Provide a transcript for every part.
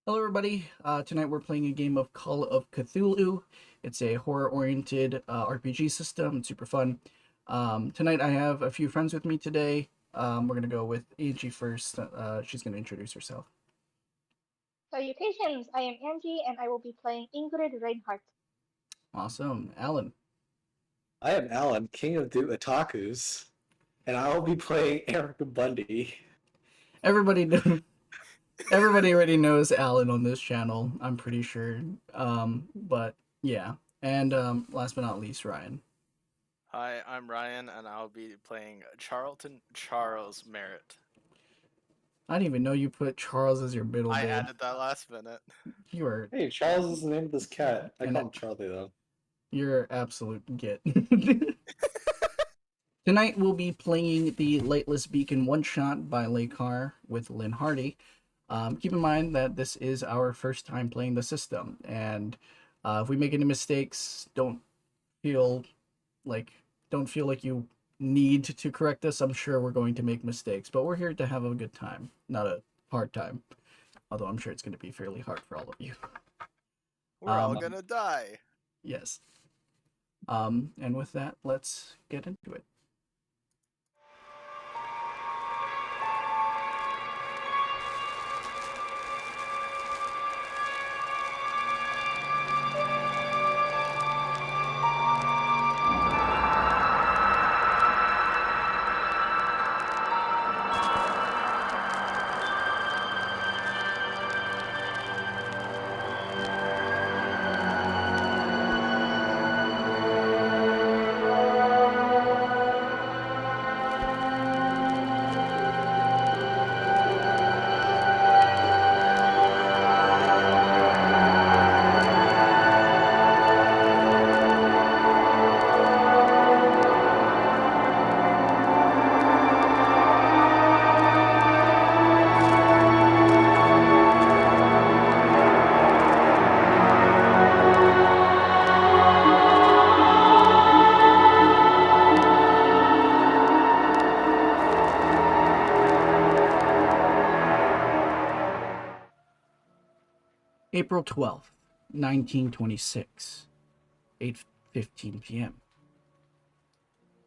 Hello, everybody. Tonight we're playing a game of Call of Cthulhu. It's a horror-oriented RPG system. It's super fun. Tonight I have a few friends with me today. We're gonna go with Angie first. She's gonna introduce herself. Salutations, I am Angie and I will be playing Ingrid Reinhardt. Awesome, Alan. I am Alan, King of the Otakus, and I will be playing Erica Bundy. Everybody, everybody already knows Alan on this channel. I'm pretty sure. But yeah, and last but not least, Ryan. Hi, I'm Ryan, and I'll be playing Charlton Charles Merritt. I didn't even know you put Charles as your middle I name. added that last minute. You are Hey, Charles is the name of this cat. I an call him Charlie, though. you're absolute git. Tonight we'll be playing the Lightless Beacon one shot by Lakar with Lynn Hardy. Keep in mind that this is our first time playing the system, and if we make any mistakes, feel like don't feel like you need to correct us. I'm sure we're going to make mistakes, but we're here to have a good time, not a hard time. Although I'm sure it's going to be fairly hard for all of you. We're all Um, gonna die. yes. And with that, let's get into it. April 12th, 1926, 8:15 p.m.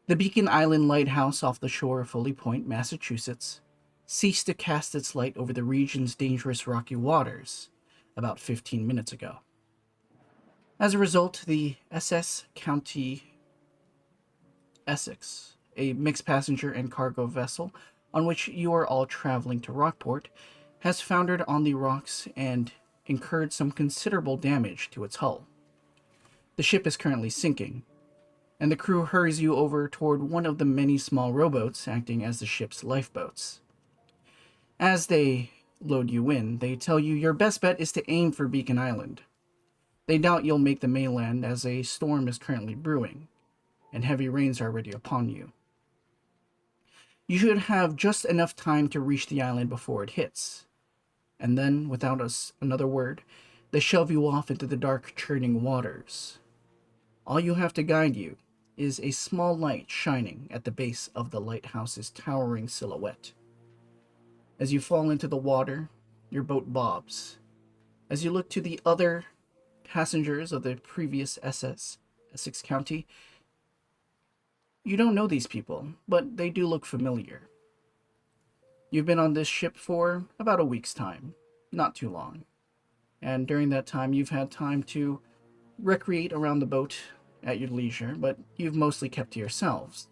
The Beacon Island lighthouse off the shore of Foley Point, Massachusetts, ceased to cast its light over the region's dangerous rocky waters about 15 minutes ago. As a result, the SS County Essex, a mixed passenger and cargo vessel on which you are all traveling to Rockport, has foundered on the rocks and incurred some considerable damage to its hull. The ship is currently sinking, and the crew hurries you over toward one of the many small rowboats acting as the ship's lifeboats. As they load you in, they tell you your best bet is to aim for Beacon Island. They doubt you'll make the mainland as a storm is currently brewing, and heavy rains are already upon you. You should have just enough time to reach the island before it hits, and then, without another word, they shove you off into the dark, churning waters. All you have to guide you is a small light shining at the base of the lighthouse's towering silhouette. As you fall into the water, your boat bobs. As you look to the other passengers of the previous SS, Essex County, you don't know these people, but they do look familiar. You've been on this ship for about a week's time, not too long. And during that time, you've had time to recreate around the boat at your leisure, but you've mostly kept to yourselves.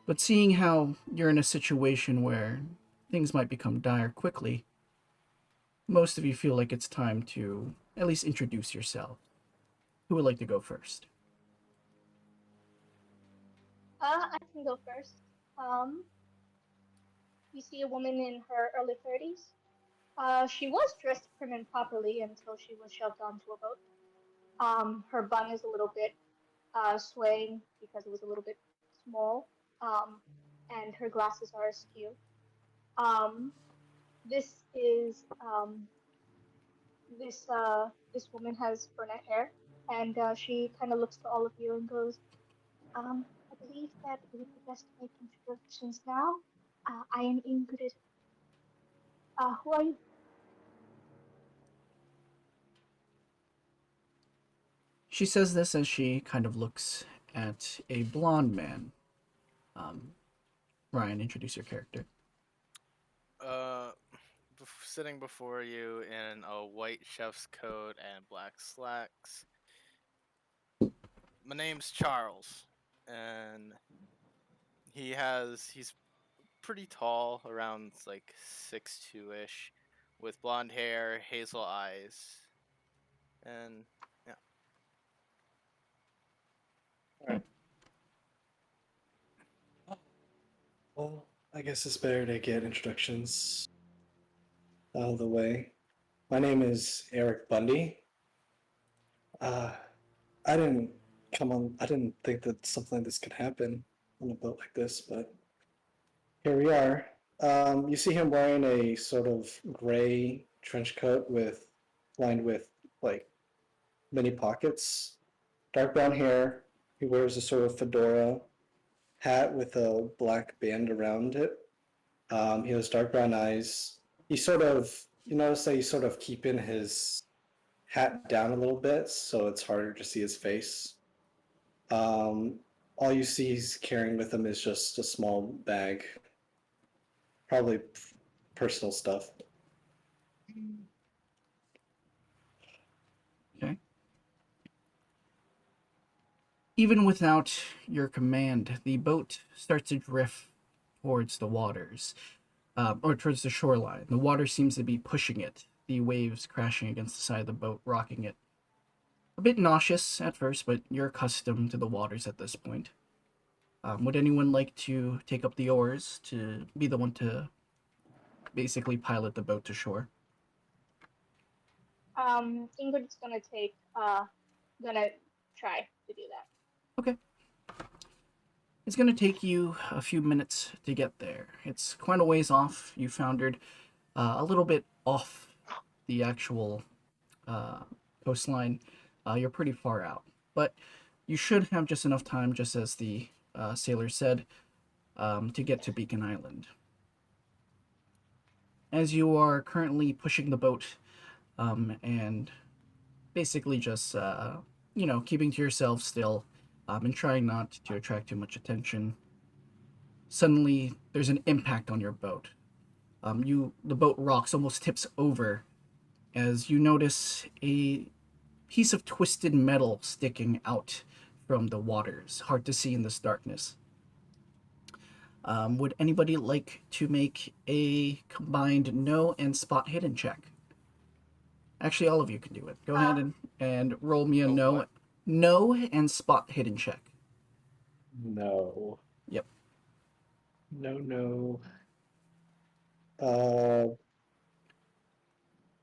But seeing how you're in a situation where things might become dire quickly, most of you feel like it's time to at least introduce yourself. Who would like to go first? I can go first. Um, you see a woman in her early 30s. She was dressed prim and properly until she was shoved onto a boat. Her bun is a little bit swaying because it was a little bit small, and her glasses are askew. Um, this is this woman has brunette hair, and she kind of looks to all of you and goes, I believe that it would be best to make introductions now. I am Ingrid. Who are you? She says this as she kind of looks at a blonde man. Ryan, introduce your character. Sitting before you in a white chef's coat and black slacks. My name's Charles, and he's pretty tall, around like 6'2" ish, with blonde hair, hazel eyes, and yeah. Well, I guess it's better to get introductions out of the way. My name is Eric Bundy. Uh, I didn't I didn't think that something like this could happen on a boat like this, but here we are. You see him wearing a sort of gray trench coat lined with like many pockets, dark brown hair. He wears a sort of fedora hat with a black band around it. He has dark brown eyes. You notice that he's sort of keeping his hat down a little bit, so it's harder to see his face. All you see he's carrying with him is just a small bag, probably personal stuff. Okay. Even without your command, the boat starts to drift towards the waters, or towards the shoreline. The water seems to be pushing it, the waves crashing against the side of the boat, rocking it. A bit nauseous at first, but you're accustomed to the waters at this point. Would anyone like to take up the oars to be the one to basically pilot the boat to shore? Ingrid's gonna try to do that. Okay. It's going to take you a few minutes to get there. It's quite a ways off. You foundered a little bit off the actual coastline. You're pretty far out. But you should have just enough time, just as the sailor said, to get to Beacon Island. As you are currently pushing the boat and basically just, keeping to yourself still and trying not to attract too much attention, suddenly there's an impact on your boat. The boat rocks, almost tips over, as you notice a piece of twisted metal sticking out from the waters, hard to see in this darkness. Would anybody like to make a combined know and spot hidden check? Actually, all of you can do it. Go ahead and roll me a know and spot hidden check. No. Yep. No.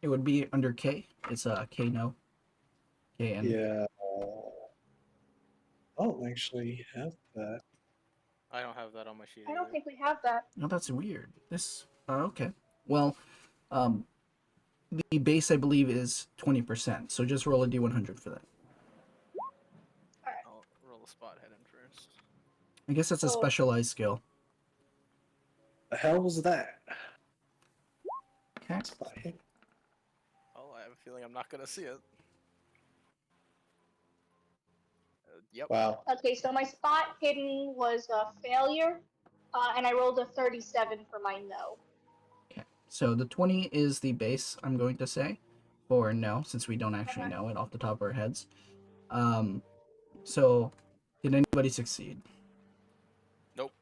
It would be under K. It's K no. KN. Yeah. I don't actually have that. I don't have that on my sheet. I don't either. think we have that. Oh, that's weird. Okay. Well, the base I believe is 20%. So just roll a d100 for that. I'll roll a spot hidden first. I guess that's a specialized skill. The hell was that? Okay. Oh, I have a feeling I'm not gonna see it. Yep. Wow. Okay, so my spot hidden was a failure, and I rolled a 37 for my no. Okay. So the 20 is the base, I'm going to say, for no, since we don't actually know it off the top of our heads. So did anybody succeed? Nope,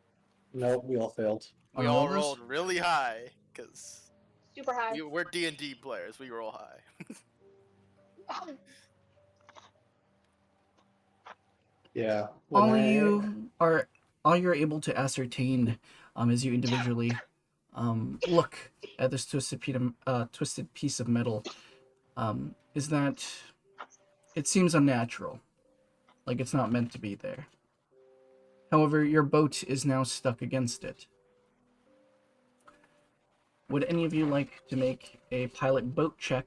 we all failed. We On all all those? rolled really high because Super high. we're D&D players. We roll high. Yeah. All you're able to ascertain as you individually look at this twisted piece of metal is that it seems unnatural, like it's not meant to be there. However, your boat is now stuck against it. Would any of you like to make a pilot boat check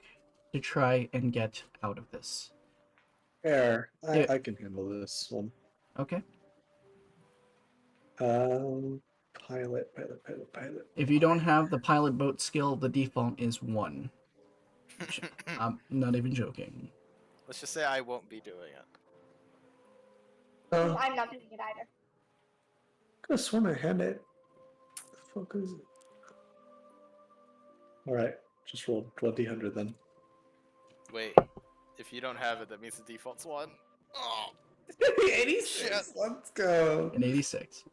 to try and get out of this? Fair. Yeah. I can handle this one. Okay. Pilot. If you don't have the pilot boat skill, the default is 1. I'm not even joking. Let's just say I won't be doing it. I'm not doing it either. Could have sworn I had it. The fuck is it? Alright, just roll 20 then. Wait, if you don't have it, that means the default's 1. Oh, 86! shit. Let's go! An 86.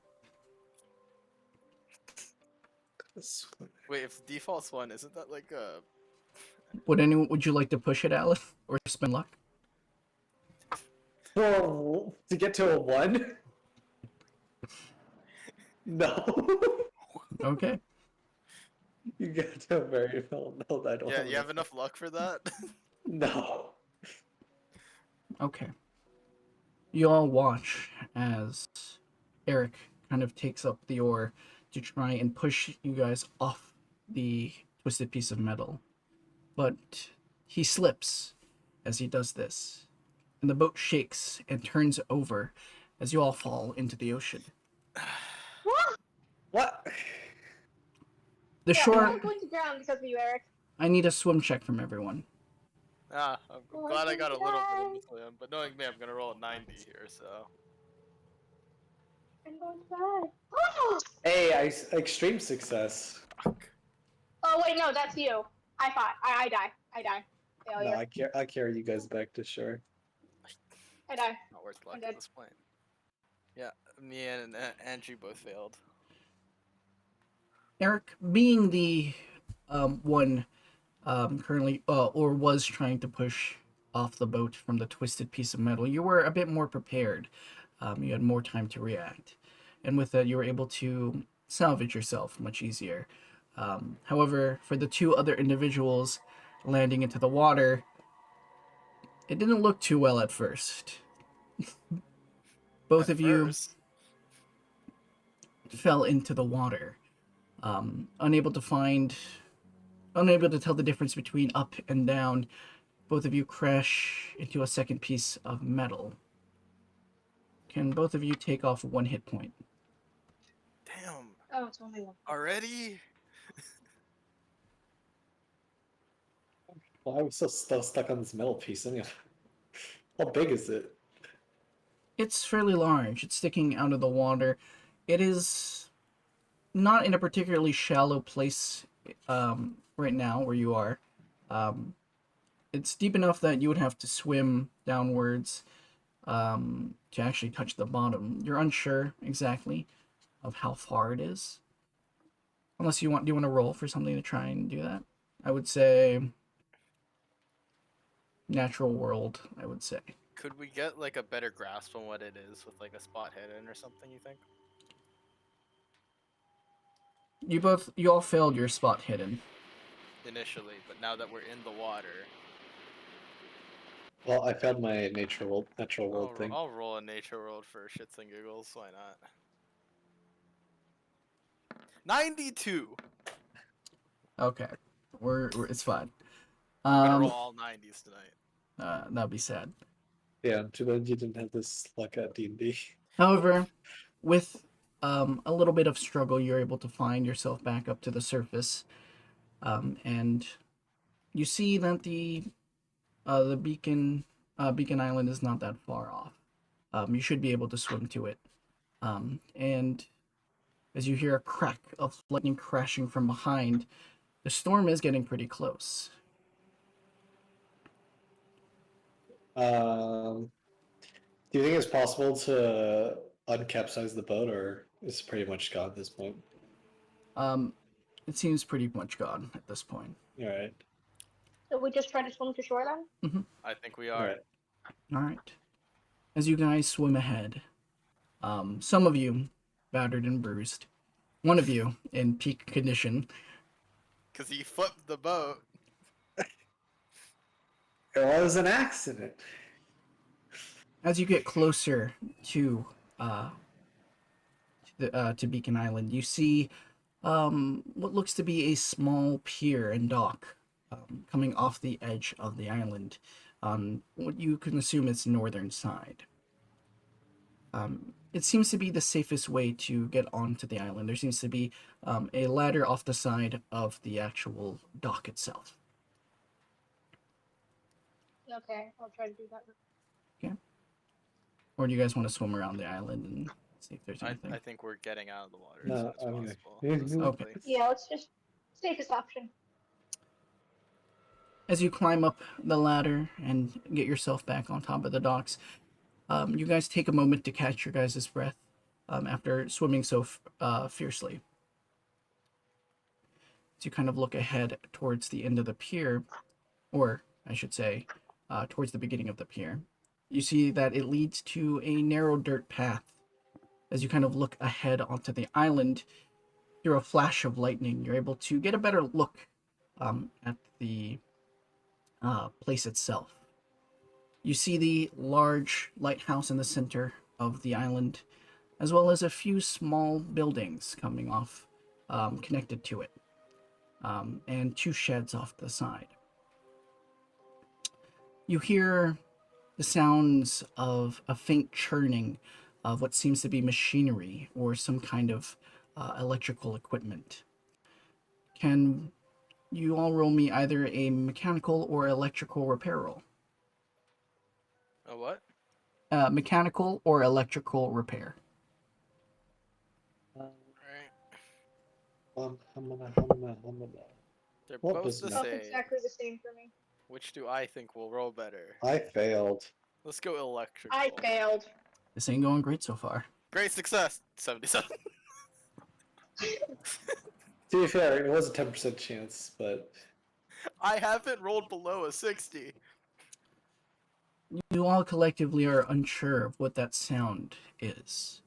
Wait, if the default's 1, isn't that like a... Would you like to push it, Alice, or spend luck? Oh, to get to a 1? No. Okay. You get to a very no, I don't Yeah, you have enough luck for that? No. Okay. You all watch as Eric kind of takes up the oar to try and push you guys off the twisted piece of metal. But he slips as he does this, and the boat shakes and turns over as you all fall into the ocean. What? The Yeah, shore. we're all going to drown because of you, Eric. I need a swim check from everyone. I'm Oh, glad I I'm got a gonna little bit die. of the swim, but knowing me, I'm gonna roll a 90 here, so... I'm going to die. Oh! Hey, extreme success. Fuck. Oh wait, no, that's you. I fought. I die. I die. No, Failure. I carry you guys back to shore. I die. Not worth luck I'm at dead. this point. Yeah, me and Andrew both failed. Eric, being the one currently or was trying to push off the boat from the twisted piece of metal, you were a bit more prepared. You had more time to react, and with that, you were able to salvage yourself much easier. However, for the two other individuals landing into the water, it didn't look too well at first. Both At of you first, fell into the water, unable to tell the difference between up and down. Both of you crash into a second piece of metal. Can both of you take off 1 hit point? damn, Oh, it's only one. already? Well, I was still stuck on this metal piece anyway. How big is it? It's fairly large. It's sticking out of the water. It is not in a particularly shallow place right now where you are. It's deep enough that you would have to swim downwards to actually touch the bottom. You're unsure exactly of how far it is. Unless do you want to roll for something to try and do that? I would say natural world, I would say. Could we get like a better grasp on what it is with like a spot hidden or something, you think? You all failed your spot hidden. Initially, but now that we're in the water, Well, I found my natural world thing. I'll roll a nature world for shits and giggles, why not? 92! Okay. It's fine. I'm gonna roll all 90s tonight. That'd be sad. Yeah, too bad you didn't have this luck at D&D. However, with a little bit of struggle, you're able to find yourself back up to the surface, and you see that the beacon island is not that far off. You should be able to swim to it, and as you hear a crack of lightning crashing from behind, the storm is getting pretty close. Do you think it's possible to uncapsize the boat, or is it pretty much gone at this point? It seems pretty much gone at this point. All right. So we just try to swim to shore then? I think we All are. right. All right. As you guys swim ahead, some of you battered and bruised, one of you in peak condition. Because he flipped the boat. It was an accident. As you get closer to to Beacon Island, you see what looks to be a small pier and dock coming off the edge of the island on what you can assume is northern side. It seems to be the safest way to get onto the island. There seems to be a ladder off the side of the actual dock itself. Okay, I'll try to do that. Or do you guys want to swim around the island and see if there's anything? I think we're getting out of the water as No, soon as I mean, possible. Okay. Safely. Yeah, let's just safest option. As you climb up the ladder and get yourself back on top of the docks, you guys take a moment to catch your guys' breath after swimming so fiercely. As you kind of look ahead towards the end of the pier, or I should say, towards the beginning of the pier, you see that it leads to a narrow dirt path. As you kind of look ahead onto the island, through a flash of lightning, you're able to get a better look at the place itself. You see the large lighthouse in the center of the island, as well as a few small buildings coming off, connected to it, and 2 sheds off the side. You hear the sounds of a faint churning of what seems to be machinery or some kind of electrical equipment. Can you all roll me either a mechanical or electrical repair roll? A what? Mechanical or electrical repair. Right. They're What both does the matter? Both same. exactly the same for me. Which do I think will roll better? I failed. Let's go electrical. I failed. This ain't going great so far. Great success. 77. To be fair, it was a 10% chance, but I haven't rolled below a 60. You all collectively are unsure of what that sound is.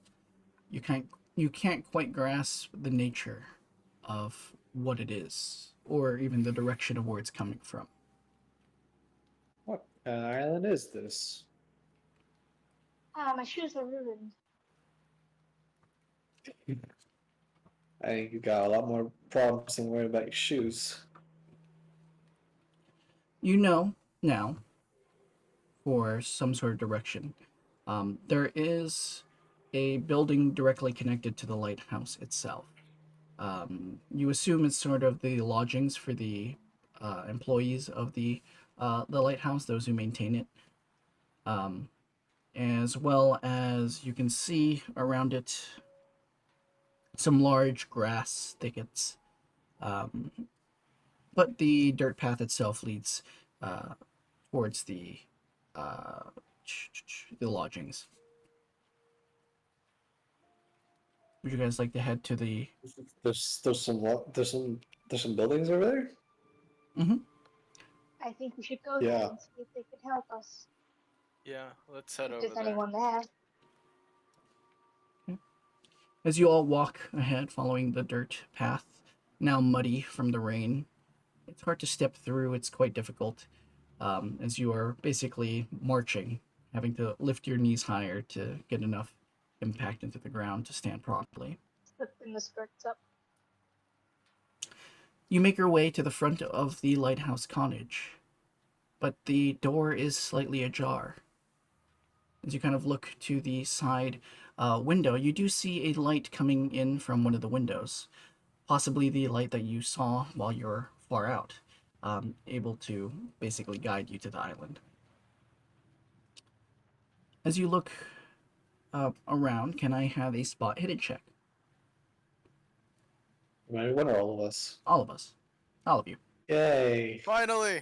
You can't quite grasp the nature of what it is, or even the direction of where it's coming from. what kind of island is this? My shoes are ruined. I think you got a lot more problems than worrying about your shoes. You know now, for some sort of direction, there is a building directly connected to the lighthouse itself. You assume it's sort of the lodgings for the employees of the lighthouse, those who maintain it, as well as you can see around it some large grass thickets. But the dirt path itself leads towards uh, the lodgings. Would you guys like to head to the? There's some buildings over there. Mm-hmm. I think we should go Yeah. there and see if they can help us. Yeah, let's head If over there's there. anyone there. As you all walk ahead, following the dirt path, now muddy from the rain, it's hard to step through. It's quite difficult, as you are basically marching, having to lift your knees higher to get enough impact into the ground to stand properly. Lifting the skirts up. You make your way to the front of the lighthouse cottage, but the door is slightly ajar. As you kind of look to the side window, you do see a light coming in from one of the windows, possibly the light that you saw while you were far out, able to basically guide you to the island. As you look around, can I have a spot hidden check? One or all of us? All of us. All of you. Yay! Finally!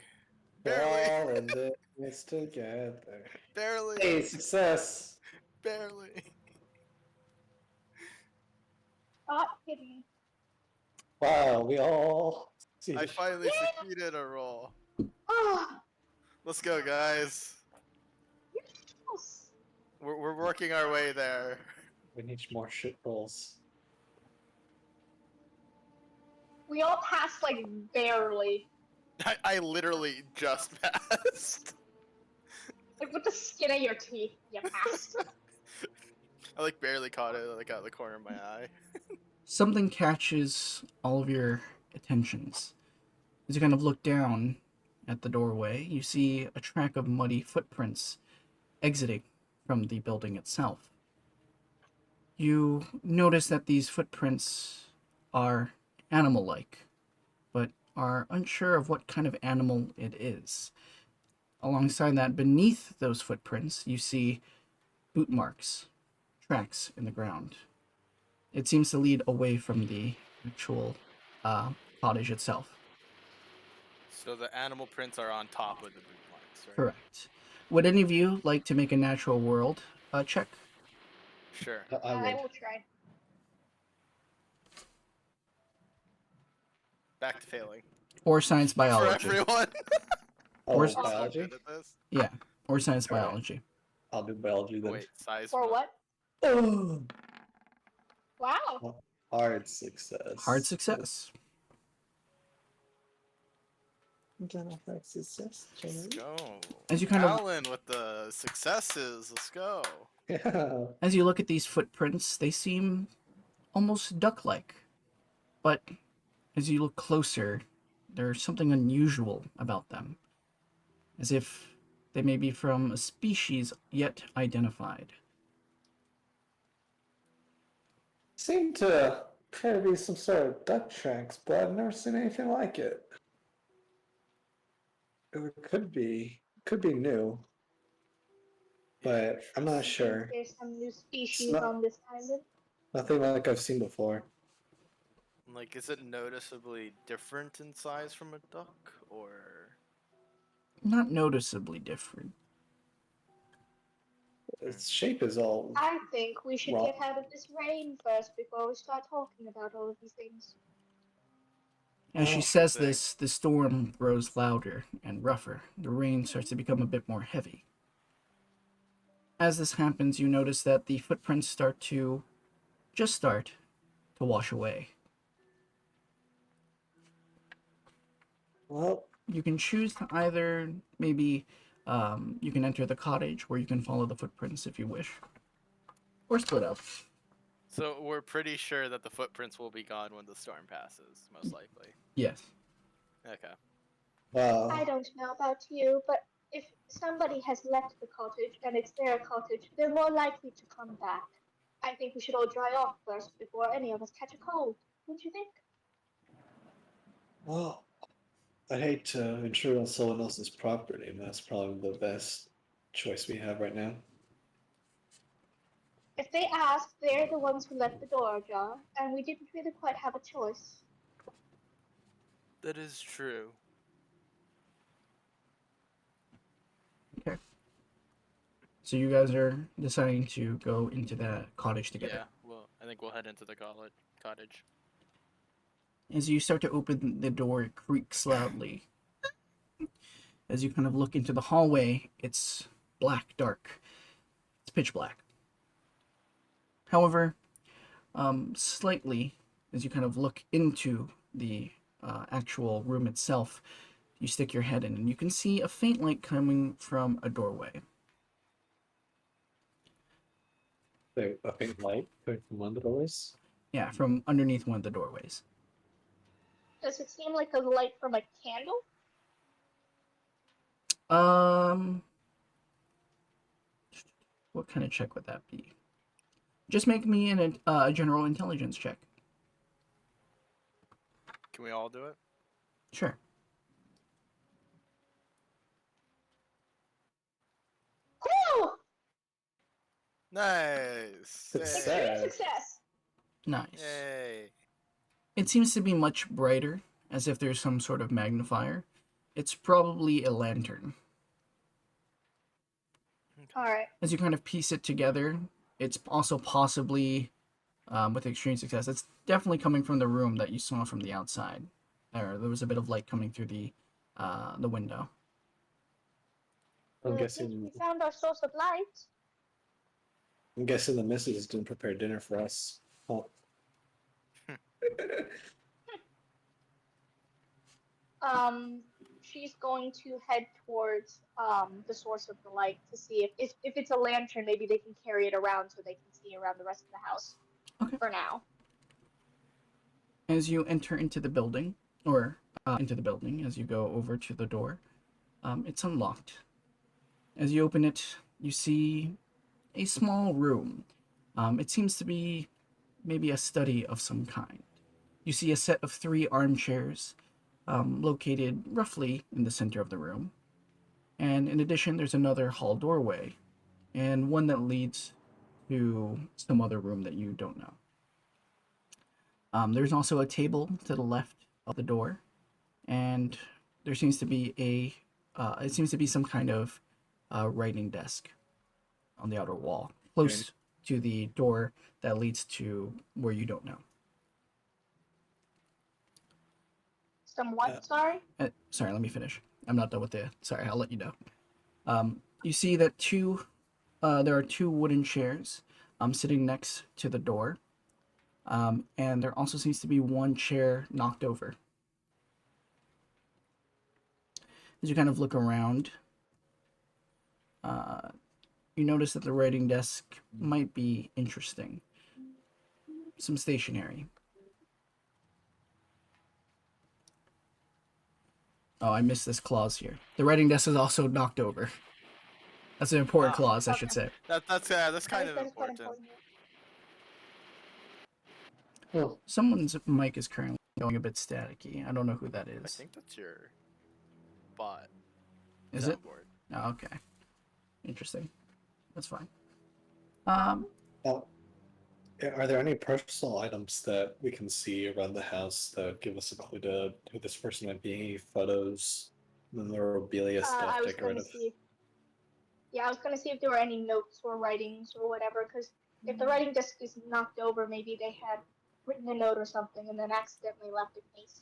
We're Barely! all in this together. Barely! Hey, success! Barely! Hidden. Wow, we all. I finally succeeded a roll. Ah, Let's go, guys. yes. We're working our way there. We need more shit rolls. We all passed like barely. I literally just passed. Like with the skin of your teeth, you passed. I like barely caught it like out of the corner of my eye. Something catches all of your attentions. As you kind of look down at the doorway, you see a track of muddy footprints exiting from the building itself. You notice that these footprints are animal-like, but are unsure of what kind of animal it is. Alongside that, beneath those footprints, you see boot marks, tracks in the ground. It seems to lead away from the actual cottage itself. So the animal prints are on top of the boot marks, right? Correct. Would any of you like to make a natural world check? Sure. I I would. will try. Back to failing. Or science For biology? everyone. Or Oh, s- I'm so biology? good at this. Yeah, or science All right. biology. I'll do biology Oh, then. wait, size. For what? Oh, Wow. hard success. Hard success. Hard success. Let's go. As you kind of Alan with the successes. Let's go. Yeah. as you look at these footprints, they seem almost duck-like. But as you look closer, there's something unusual about them, as if they may be from a species yet identified. Seem to appear to be some sort of duck tracks, but I've never seen anything like it. It could be new, but I'm not You think sure. there's some new It's species not on this island? nothing like I've seen before. Like, is it noticeably different in size from a duck, or? Not noticeably different. Its shape is all I think we should wrong. get out of this rain first before we start talking about all of these things. As she Oh, says Thing. this, the storm grows louder and rougher. The rain starts to become a bit more heavy. As this happens, you notice that the footprints start to wash away. well, You can choose to either maybe you can enter the cottage, or you can follow the footprints if you wish, or split up. So we're pretty sure that the footprints will be gone when the storm passes, most likely. Yes. Okay. I don't know about you, but if somebody has left the cottage and it's their cottage, they're more likely to come back. I think we should all dry off first before any of us catch a cold. Don't you think? well, I hate to intrude on someone else's property, and that's probably the best choice we have right now. If they ask, they're the ones who left the door ajar, and we didn't really quite have a choice. That is true. Okay. So you guys are deciding to go into that cottage together. Yeah. Well, I think we'll head into the cottage. As you start to open the door, it creaks loudly. As you kind of look into the hallway, it's black, dark. It's pitch black. However, slightly, as you kind of look into the actual room itself, you stick your head in and you can see a faint light coming from a doorway. A faint light coming from one of the doors. Yeah, from underneath one of the doorways. Does it seem like a light from a candle? What kind of check would that be? Just make me a general intelligence check. Can we all do it? Sure. Woo! Nice. Success. Yay. Extreme success! Nice. Yay. It seems to be much brighter, as if there's some sort of magnifier. It's probably a lantern. Alright. As you kind of piece it together, it's also possibly, with extreme success, it's definitely coming from the room that you saw from the outside. There was a bit of light coming through the window. I'm Well, I think guessing. we found our source of light. I'm guessing the missus didn't prepare dinner for us. Oh. She's going to head towards the source of the light to see if it's a lantern, maybe they can carry it around so they can see around the rest of the house. Okay. For now. As you enter into the building, as you go over to the door, it's unlocked. As you open it, you see a small room. It seems to be maybe a study of some kind. You see a set of 3 armchairs located roughly in the center of the room. And in addition, there's another hall doorway and one that leads to some other room that you don't know. There's also a table to the left of the door, and there seems to be it seems to be some kind of writing desk on the outer wall, close to the door that leads to where you don't know. Some what? Sorry. Sorry, let me finish. I'm not done with the. Sorry, I'll let you know. You see that there are two wooden chairs sitting next to the door, and there also seems to be one chair knocked over. As you kind of look around, you notice that the writing desk might be interesting. Some stationery. Oh, I missed this clause here. The writing desk is also knocked over. That's an important clause, I should say. That's kind of That is quite important. important. Oh, Someone's mic is currently going a bit staticky. I don't know who that I is. think that's your bot. Is it? Soundboard. Oh, okay. Interesting. That's fine. oh. Are there any personal items that we can see around the house that give us a clue to who this person might be? Photos, memorabilia, stuff, I was gonna decorative. see. Yeah, I was gonna see if there were any notes or writings or whatever. Because if the writing desk is knocked over, maybe they had written a note or something and then accidentally left it case.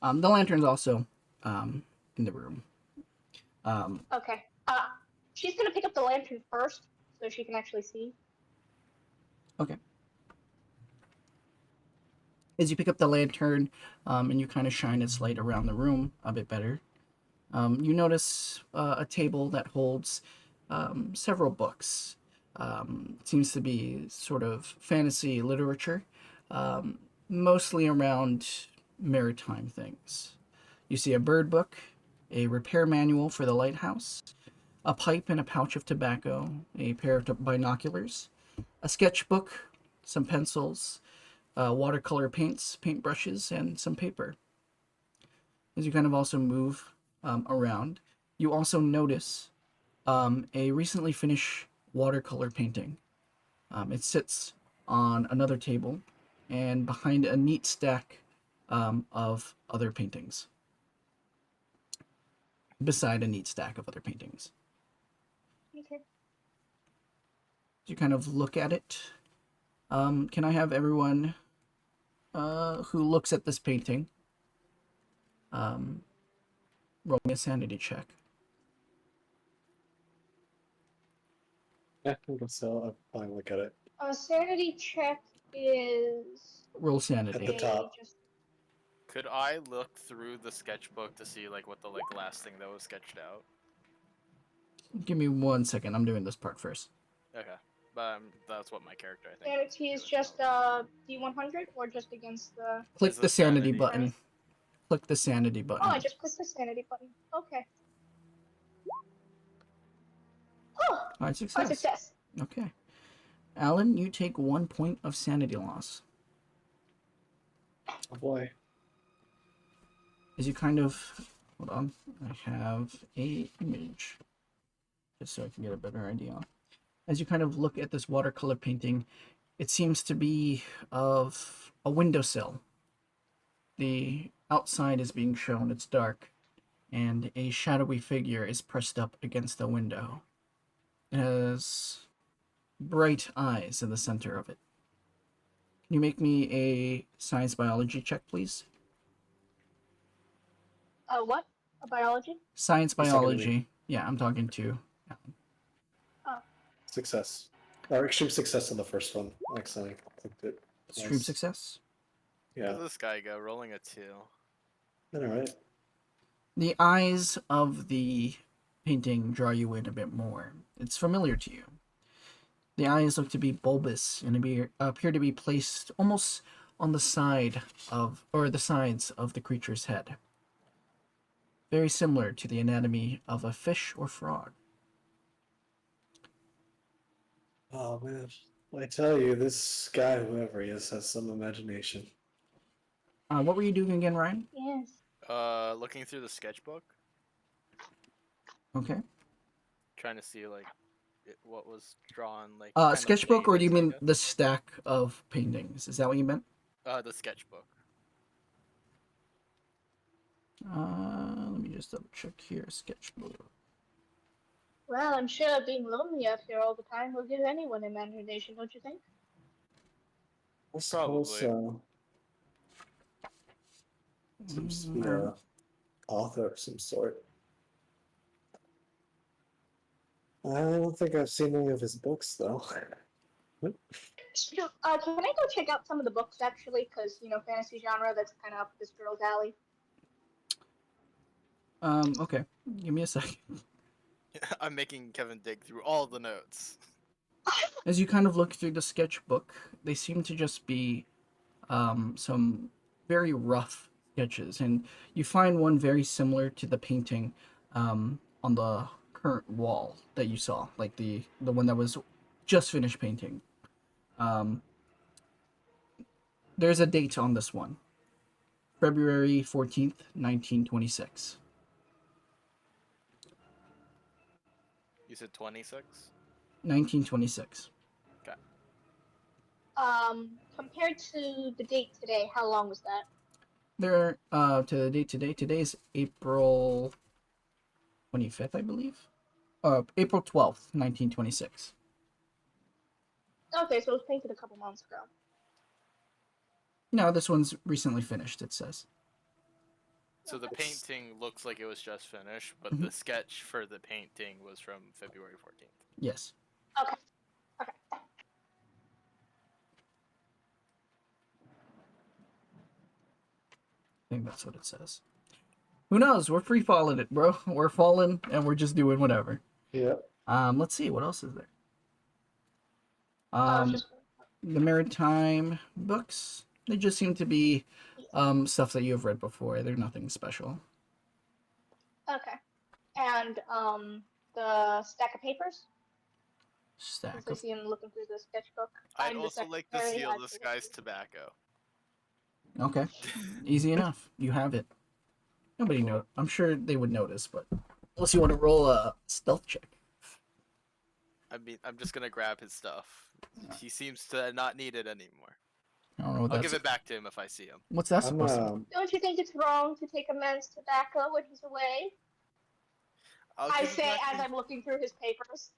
The lantern's also in the room. Okay. She's gonna pick up the lantern first so she can actually see. Okay. As you pick up the lantern and you kind of shine its light around the room a bit better, you notice a table that holds several books. It seems to be sort of fantasy literature, mostly around maritime things. You see a bird book, a repair manual for the lighthouse, a pipe and a pouch of tobacco, a pair of binoculars, a sketchbook, some pencils, watercolor paints, paintbrushes, and some paper. As you kind of also move around, you also notice a recently finished watercolor painting. It sits on another table and behind a neat stack of other paintings. Beside a neat stack of other paintings. Okay. You kind of look at it. Can I have everyone who looks at this painting roll me a sanity check? Yeah, I'll probably look at it. Sanity check is Roll At sanity. the top. just Could I look through the sketchbook to see like what the last thing that was sketched out? Give me 1 second. I'm doing this part first. Okay, but that's what my character I think. sanity is just D100 or just against the. Click Is the a sanity sanity. button. Click the sanity Oh, I button. just pressed the sanity button. Okay. Oh, Alright, success. success. Okay. Alan, you take 1 point of sanity loss. Oh boy. As you kind of hold on, I have a image just so I can get a better idea. As you kind of look at this watercolor painting, it seems to be of a windowsill. The outside is being shown, it's dark, and a shadowy figure is pressed up against the window. It has bright eyes in the center of it. Can you make me a science biology check, please? What? A biology? Science He's talking to me. biology. Yeah, I'm talking to. Oh. Success. Or extreme success on the first one. Excellent. Clicked it. Extreme Nice. success. Yeah. Look at this guy go rolling a 2. Alright. The eyes of the painting draw you in a bit more. It's familiar to you. The eyes look to be bulbous and appear to be placed almost on the side of, or the sides of the creature's head. Very similar to the anatomy of a fish or frog. Oh man. I tell you, this guy, whoever he is, has some imagination. What were you doing again, Ryan? Yes. Looking through the sketchbook, Okay. trying to see like what was drawn, like kind of Sketchbook, or do you latest, I mean guess? the stack of paintings? Is that what you meant? The sketchbook. Let me just double check here. Sketchbook. Well, I'm sure being lonely out here all the time will give anyone imagination, don't you think? I suppose Probably. seems to be Alright. a author of some sort. I don't think I've seen any of his books though. Can I go check out some of the books actually? Because fantasy genre, that's kind of up this girl's alley. Okay. Give me a second. I'm making Kevin dig through all the notes. As you kind of look through the sketchbook, they seem to just be some very rough sketches, and you find one very similar to the painting on the current wall that you saw, like the one that was just finished painting. Um, there's a date on this one, February 14th, 1926. You said 26? 1926. Okay. Compared to the date today, how long was that? There, to the date today. Today is April 25th, I believe. April 12th, 1926. Okay, so it was painted a couple months ago. No, this one's recently finished, it says. So the painting looks like it was just finished, but Mhm. the sketch for the painting was from February 14th. Yes. Okay. Okay. I think that's what it says. Who knows? We're free falling it, bro. We're falling and we're just doing whatever. Yeah. Let's see, what else is there? Oh, Um, the maritime books. They just seem to be stuff that you've read before. They're nothing special. okay. And the stack of papers. Stack Since I of. see him looking through the sketchbook. I'd I'm the also like to secretary. steal I this forget guy's to- tobacco. Okay. Easy enough. You have it. Nobody know. I'm sure they would notice, but unless you want to roll a stealth check. I mean, I'm just gonna grab his stuff. He seems to not need it anymore. I don't know what I'll that's. give it back to him if I see him. What's that I'm supposed to be? Don't you think it's wrong to take a man's tobacco when he's away? I'll I give it say back to as him. I'm looking through his papers.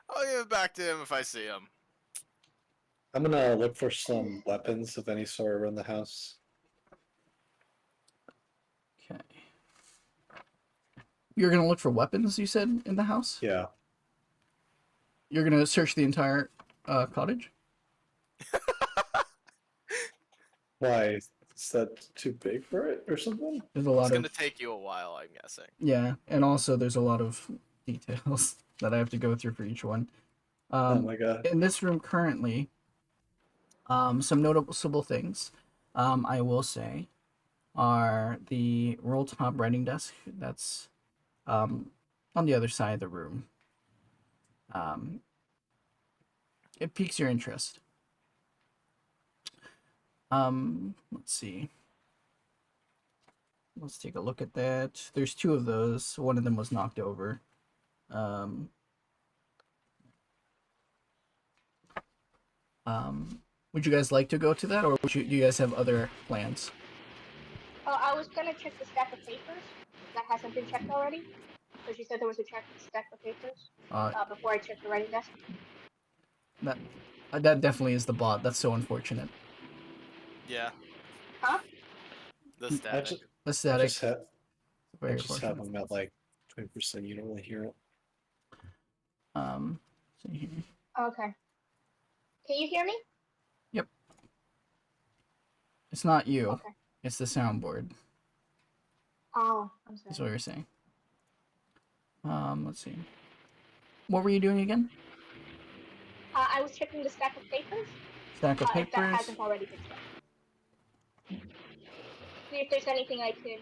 I'll give it back to him if I see him. I'm gonna look for some weapons of any sort around the house. Okay. You're gonna look for weapons, you said, in the house? Yeah. You're gonna search the entire cottage? Why? Is that too big for it or something? There's a It's lot gonna of. take you a while, I'm guessing. Yeah, and also there's a lot of details that I have to go through for each one. Oh my god. In this room currently, some noticeable things, I will say, are the roll top writing desk that's on the other side of the room. It piques your interest. Let's see. Let's take a look at that. There's two of those. One of them was knocked over. Um, would you guys like to go to that, or do you guys have other plans? I was gonna check the stack of papers. That hasn't been checked already. So she said there was a stack of papers before I checked the writing desk. That that definitely is the bot. That's so unfortunate. Yeah. Huh? The I static. just, The I static. just have, I Very just have unfortunate. them at like 20%. You don't really hear it. See here. Okay. Can you hear me? Yep. It's not you. Okay. It's the soundboard. Oh, I'm That's sorry. what you're saying. Let's see. What were you doing again? I was checking the stack of papers. Stack of If that papers. hasn't already been checked. See if there's anything I can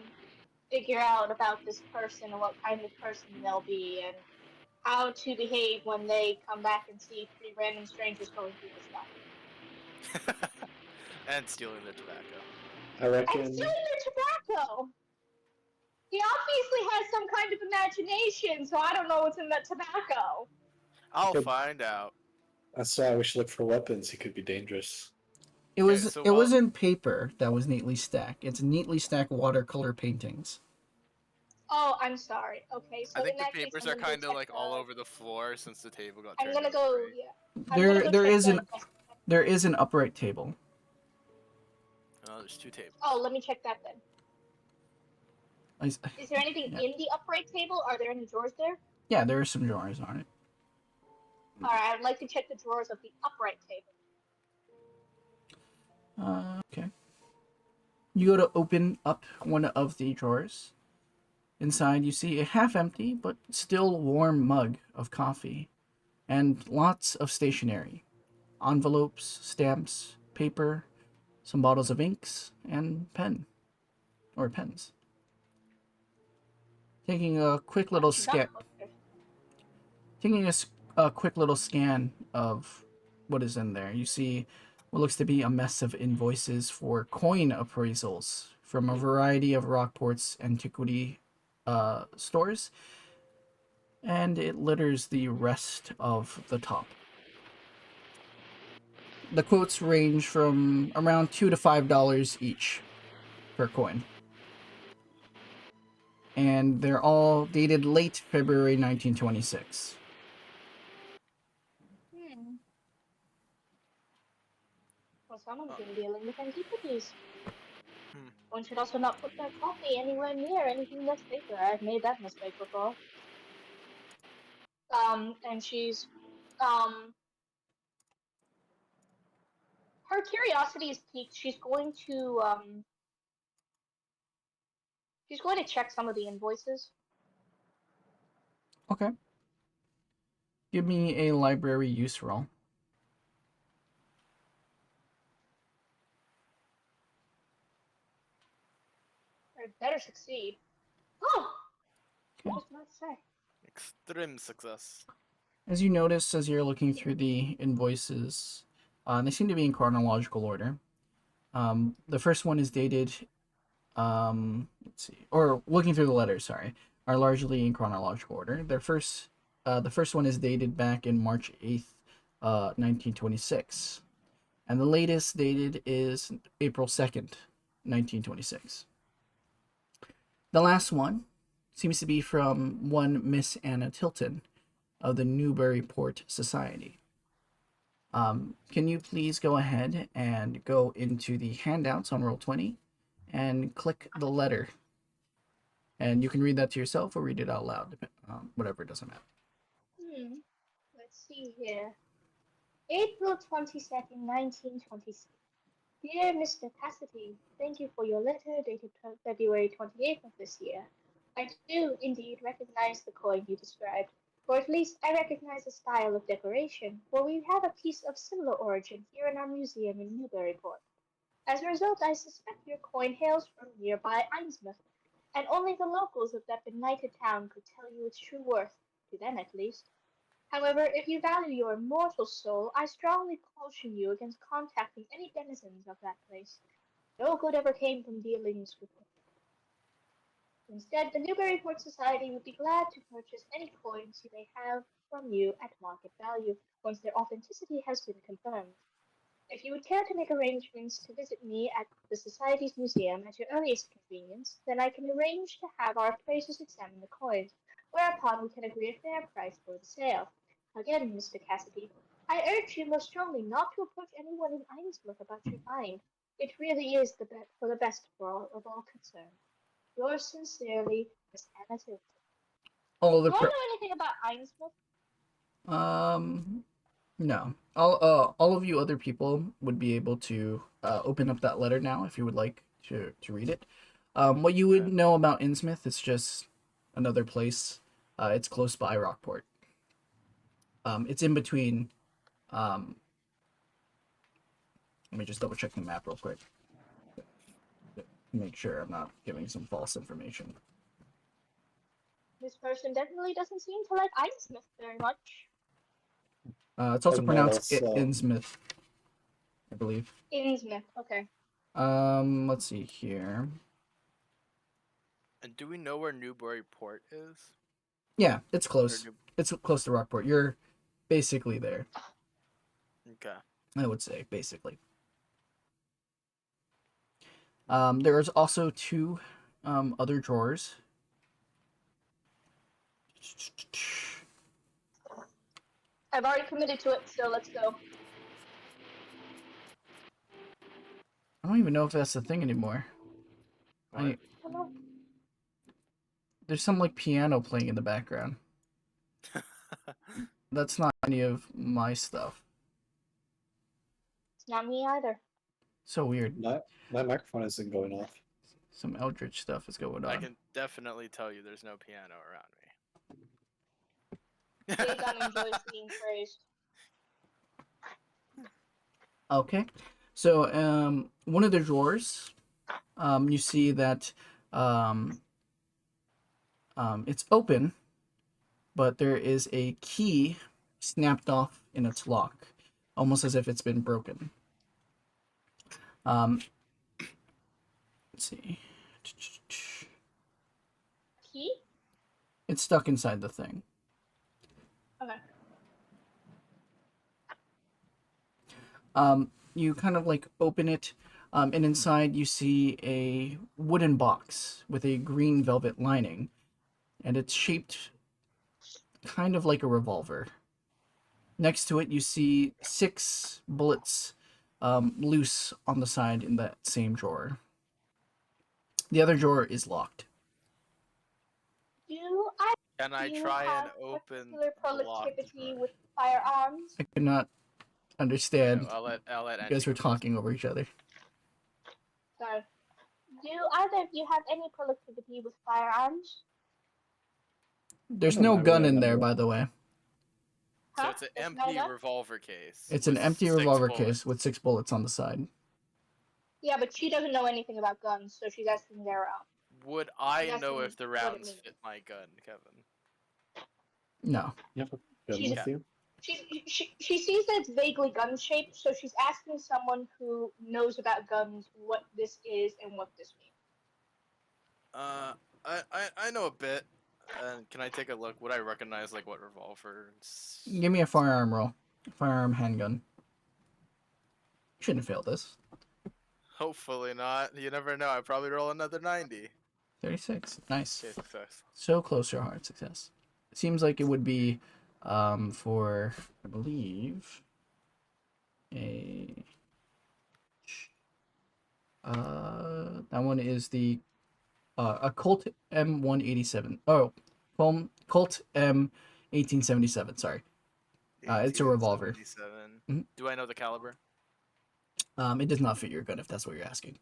figure out about this person and what kind of person they'll be and how to behave when they come back and see three random strangers going through the stuff. And stealing the tobacco. I And reckon. stealing their tobacco! He obviously has some kind of imagination, so I don't know what's in that tobacco. I'll Good. find out. That's why we should look for weapons. He could be dangerous. It Okay, was so it wasn't paper that was neatly stacked. It's neatly stacked watercolor paintings. Oh, I'm sorry. Okay, I so think in the that case, papers I'm are gonna go kind of check like the. all over the floor since the table got I'm turned gonna over, go. right? Yeah, I'm gonna go There check is the an desk. there is an upright table. Oh, there's two tables. Oh, let me check that then. I, Is there anything yeah. in the upright table? Are there any drawers there? Yeah, there are some drawers on it. All right, I'd like to check the drawers of the upright table. Okay. You go to open up one of the drawers. Inside, you see a half-empty but still warm mug of coffee, and lots of stationery: envelopes, stamps, paper, some bottles of inks, and pens. Taking a quick little scan, Not taking a quick little scan of what is in there, you see what looks to be a mess of invoices for coin appraisals from a variety of Rockport's antiquity stores, and it litters the rest of the top. The quotes range from around $2 to $5 each per coin, and they're all dated late February 1926. Hmm. Well, someone's Uh, been dealing with antiquities. hmm. One should also not put their coffee anywhere near anything that's paper. I've made that mistake before. And um, her curiosity is piqued. She's going to check some of the invoices. Okay. Give me a library use roll. I better succeed. Oh, Okay. what does that say? Extreme success. As you notice, as you're looking through the invoices, they seem to be in chronological order. The first one is dated, let's see, or looking through the letters, sorry, are largely in chronological order. The first one is dated back in March 8th, 1926, and the latest dated is April 2nd, 1926. The last one seems to be from one Miss Anna Tilton of the Newburyport Society. Can you please go ahead and go into the handouts on Roll20 and click the letter? And you can read that to yourself or read it out loud, whatever, it doesn't matter. Hmm. Let's see here. April 22nd, 1926. Dear Mr. Cassidy, thank you for your letter dated February 28th of this year. I do indeed recognize the coin you described, or at least I recognize the style of decoration, for we have a piece of similar origin here in our museum in Newburyport. As a result, I suspect your coin hails from nearby Einsmouth, and only the locals of that benighted town could tell you its true worth, to them at least. However, if you value your immortal soul, I strongly caution you against contacting any denizens of that place. No good ever came from dealings with them. Instead, the Newburyport Society would be glad to purchase any coins you may have from you at market value, once their authenticity has been confirmed. If you would care to make arrangements to visit me at the Society's museum at your earliest convenience, then I can arrange to have our appraisers examine the coins, whereupon we can agree a fair price for the sale. Again, Mr. Cassidy, I urge you most strongly not to approach anyone in Ainsworth about your find. It really is for the best of all concerned. Yours sincerely, Miss Anna Tilton. All of the Do I know anything about Ainsworth? um no. All of you other people would be able to open up that letter now if you would like to read it. What you would Okay. know about Innsmouth, it's just another place. It's close by Rockport. It's in between. Um, Let me just double check the map real quick to make sure I'm not giving some false information. This person definitely doesn't seem to like Ainsmouth very much. It's also No, pronounced that's Innsmouth, I believe. Innsmouth, okay. Let's see here. And do we know where Newburyport is? Yeah, it's Or close. It's close to Rockport. You're basically there. Okay. I would say basically. There is also two other drawers. I've already committed to it, so let's go. I don't even know if that's the thing anymore. What? Hello. There's some like piano playing in the background. That's not any of my stuff. It's not me either. So weird. My microphone isn't going off. Some eldritch stuff is going I on. can definitely tell you there's no piano around me. Dagon enjoys being praised. Okay. So one of the drawers, you see that it's open, but there is a key snapped off in its lock, almost as if it's been broken. Let's see. Key? It's stuck inside the thing. Okay. You kind of like open it, and inside you see a wooden box with a green velvet lining, and it's shaped kind of like a revolver. Next to it, you see 6 bullets loose on the side in that same drawer. The other drawer is locked. Can I Do you try and have open particular the locked productivity drawer? with firearms? I could not understand. No, I'll let You guys Angie were go first. talking over each other. Sorry. Do either of you have any productivity with firearms? There's I don't no really gun in there, remember. by the way. So Huh? it's an There's no empty gun? revolver case. It's with an empty 6 revolver bullets. case with 6 bullets on the side. Yeah, but she doesn't know anything about guns, so she's asking their own. Would She's I asking know if the what it rounds means. fit my gun, Kevin? No. You have a gun She's- with you? She sees that it's vaguely gun shaped, so she's asking someone who knows about guns what this is and what this means. I know a bit. Can I take a look? Would I recognize like what revolvers? Give me a firearm roll. Firearm handgun. Shouldn't fail this. Hopefully not. You never know. I probably roll another 90. 36. Nice. Okay, success. So close to a hard success. It seems like it would be for, I believe, that one is the a Colt M187. Oh, Colt M1877. Sorry. It's a revolver. 1877. Mhm. Do I know the caliber? It does not fit your gun if that's what you're asking.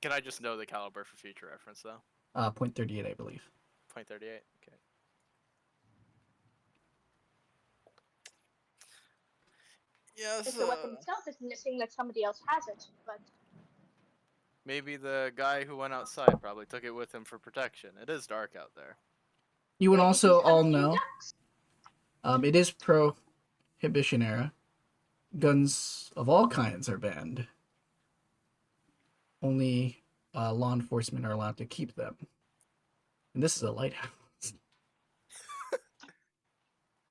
Can I just know the caliber for future reference though? .38, I believe. .38. Okay. Yes. If the weapon itself is missing, that somebody else has it, but Maybe the guy who went outside probably took it with him for protection. It is dark out there. You would maybe also he's all hunting know ducks. it is Prohibition era. Guns of all kinds are banned. Only law enforcement are allowed to keep them. And this is a lighthouse.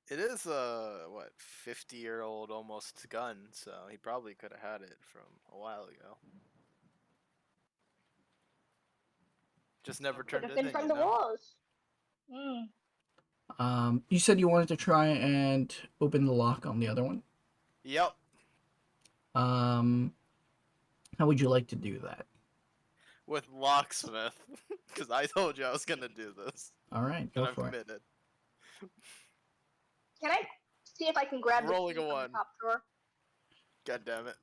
It is a 50-year-old almost gun, so he probably could have had it from a while ago. Just never Could turned have it been in, from you the know? wars. You said you wanted to try and open the lock on the other one. Yep. How would you like to do that? With locksmith, because I told you I was gonna do this, All right, and go I'm for it. committed. Can I see if I can grab the Rolling key a from the 1. top drawer? God damn it.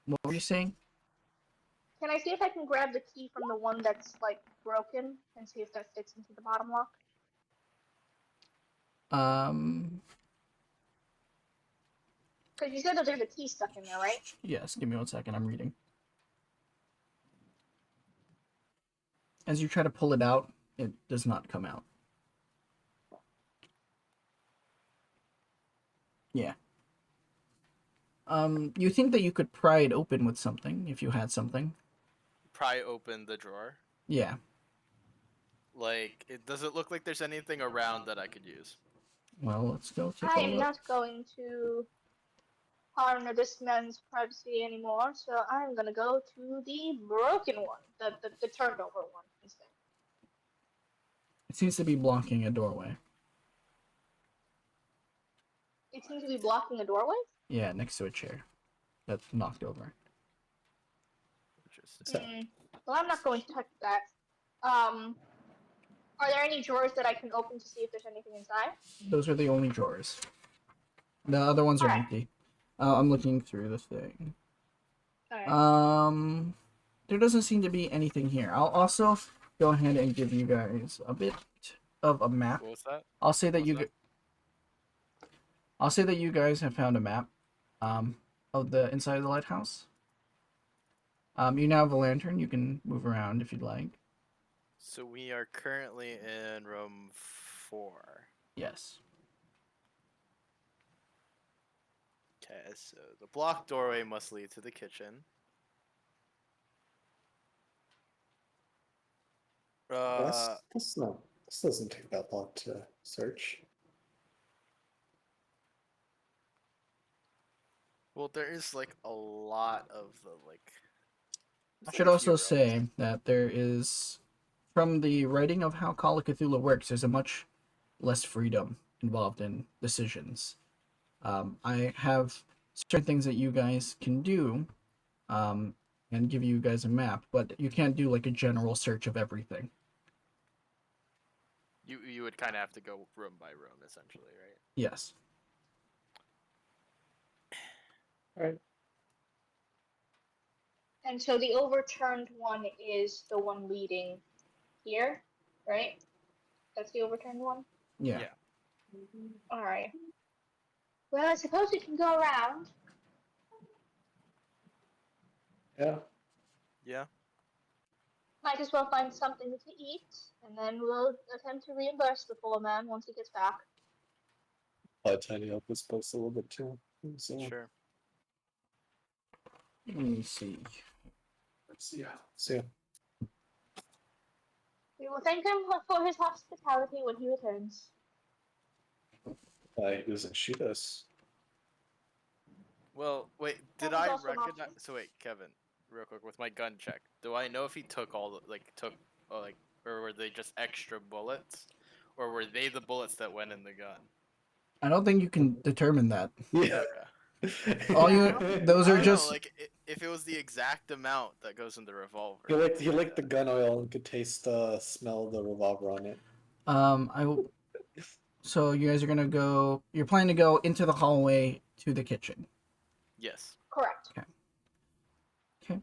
What were you saying? Can I see if I can grab the key from the one that's like broken and see if that fits into the bottom lock? Because you said that there's a key stuck in there, right? Yes, give me 1 second. I'm reading. As you try to pull it out, it does not come out. Yeah. You think that you could pry it open with something if you had something? Pry open the drawer. Yeah. Like, does it look like there's anything around that I could use? Well, let's go take I a am look. not going to harm this man's privacy anymore, so I'm gonna go to the broken one, the turned over one instead. It seems to be blocking a doorway. It seems to be blocking a doorway. Yeah, next to a chair that's knocked over. Interesting. So, Well, I'm not going to touch that. Are there any drawers that I can open to see if there's anything inside? Those are the only drawers. The other ones are Alright. empty. I'm looking through this thing. Alright. There doesn't seem to be anything here. I'll also go ahead and give you guys a bit of a map. What was that? I'll say that What was I'll say that you guys have found a map, of the inside of the lighthouse. You now have a lantern. You can move around if you'd like. So we are currently in room 4. Yes. Okay, so the blocked doorway must lead to the kitchen. this doesn't take that long to search. Well, there is like a lot of the like. I there's, should like, a few also rooms. say that there is, from the writing of how Call of Cthulhu works, there's a much less freedom involved in decisions. I have certain things that you guys can do, and give you guys a map, but you can't do like a general search of everything. You would kind of have to go room by room, essentially, right? Yes. All right. And so the overturned one is the one leading here, right? That's the overturned one? Yeah. Alright. Well, I suppose we can go around. Yeah. Yeah. Might as well find something to eat, and then we'll attempt to reimburse the poor man once he gets back. I'll tidy up this place a little bit too. So, Sure. Let me see. yeah. So, We will thank him for his hospitality when he returns. he doesn't shoot us. Well, wait. Did That was I also an recognize? option. So wait, Kevin, real quick with my gun check. Do I know if he took all the or were they just extra bullets, or were they the bullets that went in the gun? I don't think you can determine that. Yeah. Okay. All you those I are don't just know, like if it was the exact amount that goes in the revolver. He licked the gun oil and could taste the smell of the revolver on it. so you guys are gonna go. You're planning to go into the hallway to the kitchen. Yes. Correct. Okay.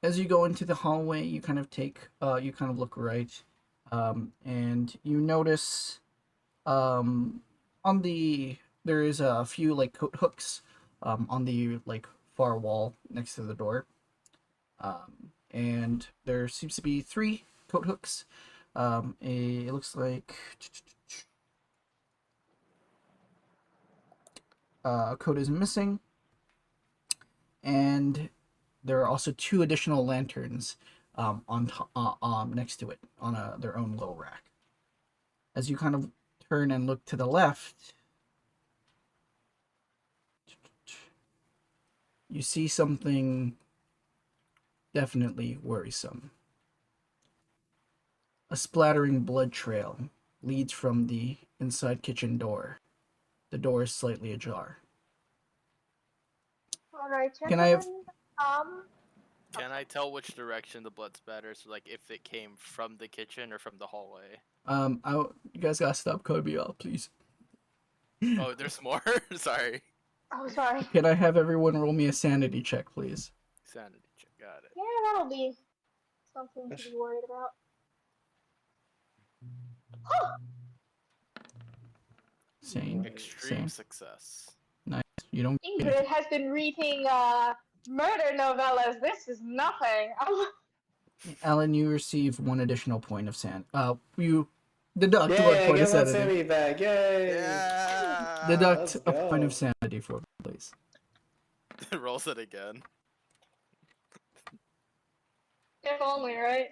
As you go into the hallway, you kind of look right, and you notice, there is a few like coat hooks, on the like far wall next to the door, and there seems to be 3 coat hooks. It looks like a coat is missing, and there are also 2 additional lanterns, next to it on their own low rack. As you kind of turn and look to the left, you see something definitely worrisome. A splattering blood trail leads from the inside kitchen door. The door is slightly ajar. Alright, Can I have- gentlemen. Can I tell which direction the blood's better? So like if it came from the kitchen or from the hallway? You guys gotta stop cutting me off, please. Oh, there's more. Sorry. Oh, sorry. Can I have everyone roll me a sanity check, please? Sanity check. Got it. Yeah, that'll be something to be worried about. Sane. Extreme Sane. success. Nice. You don't. Ingrid has been reading murder novellas. This is nothing. Alan, you receive 1 additional point of you deduct 1 Yay, I point of get one sanity. sanity back. Yay! Yeah. Deduct Let's a point go. of sanity for me, please. Rolls it again. If only, right?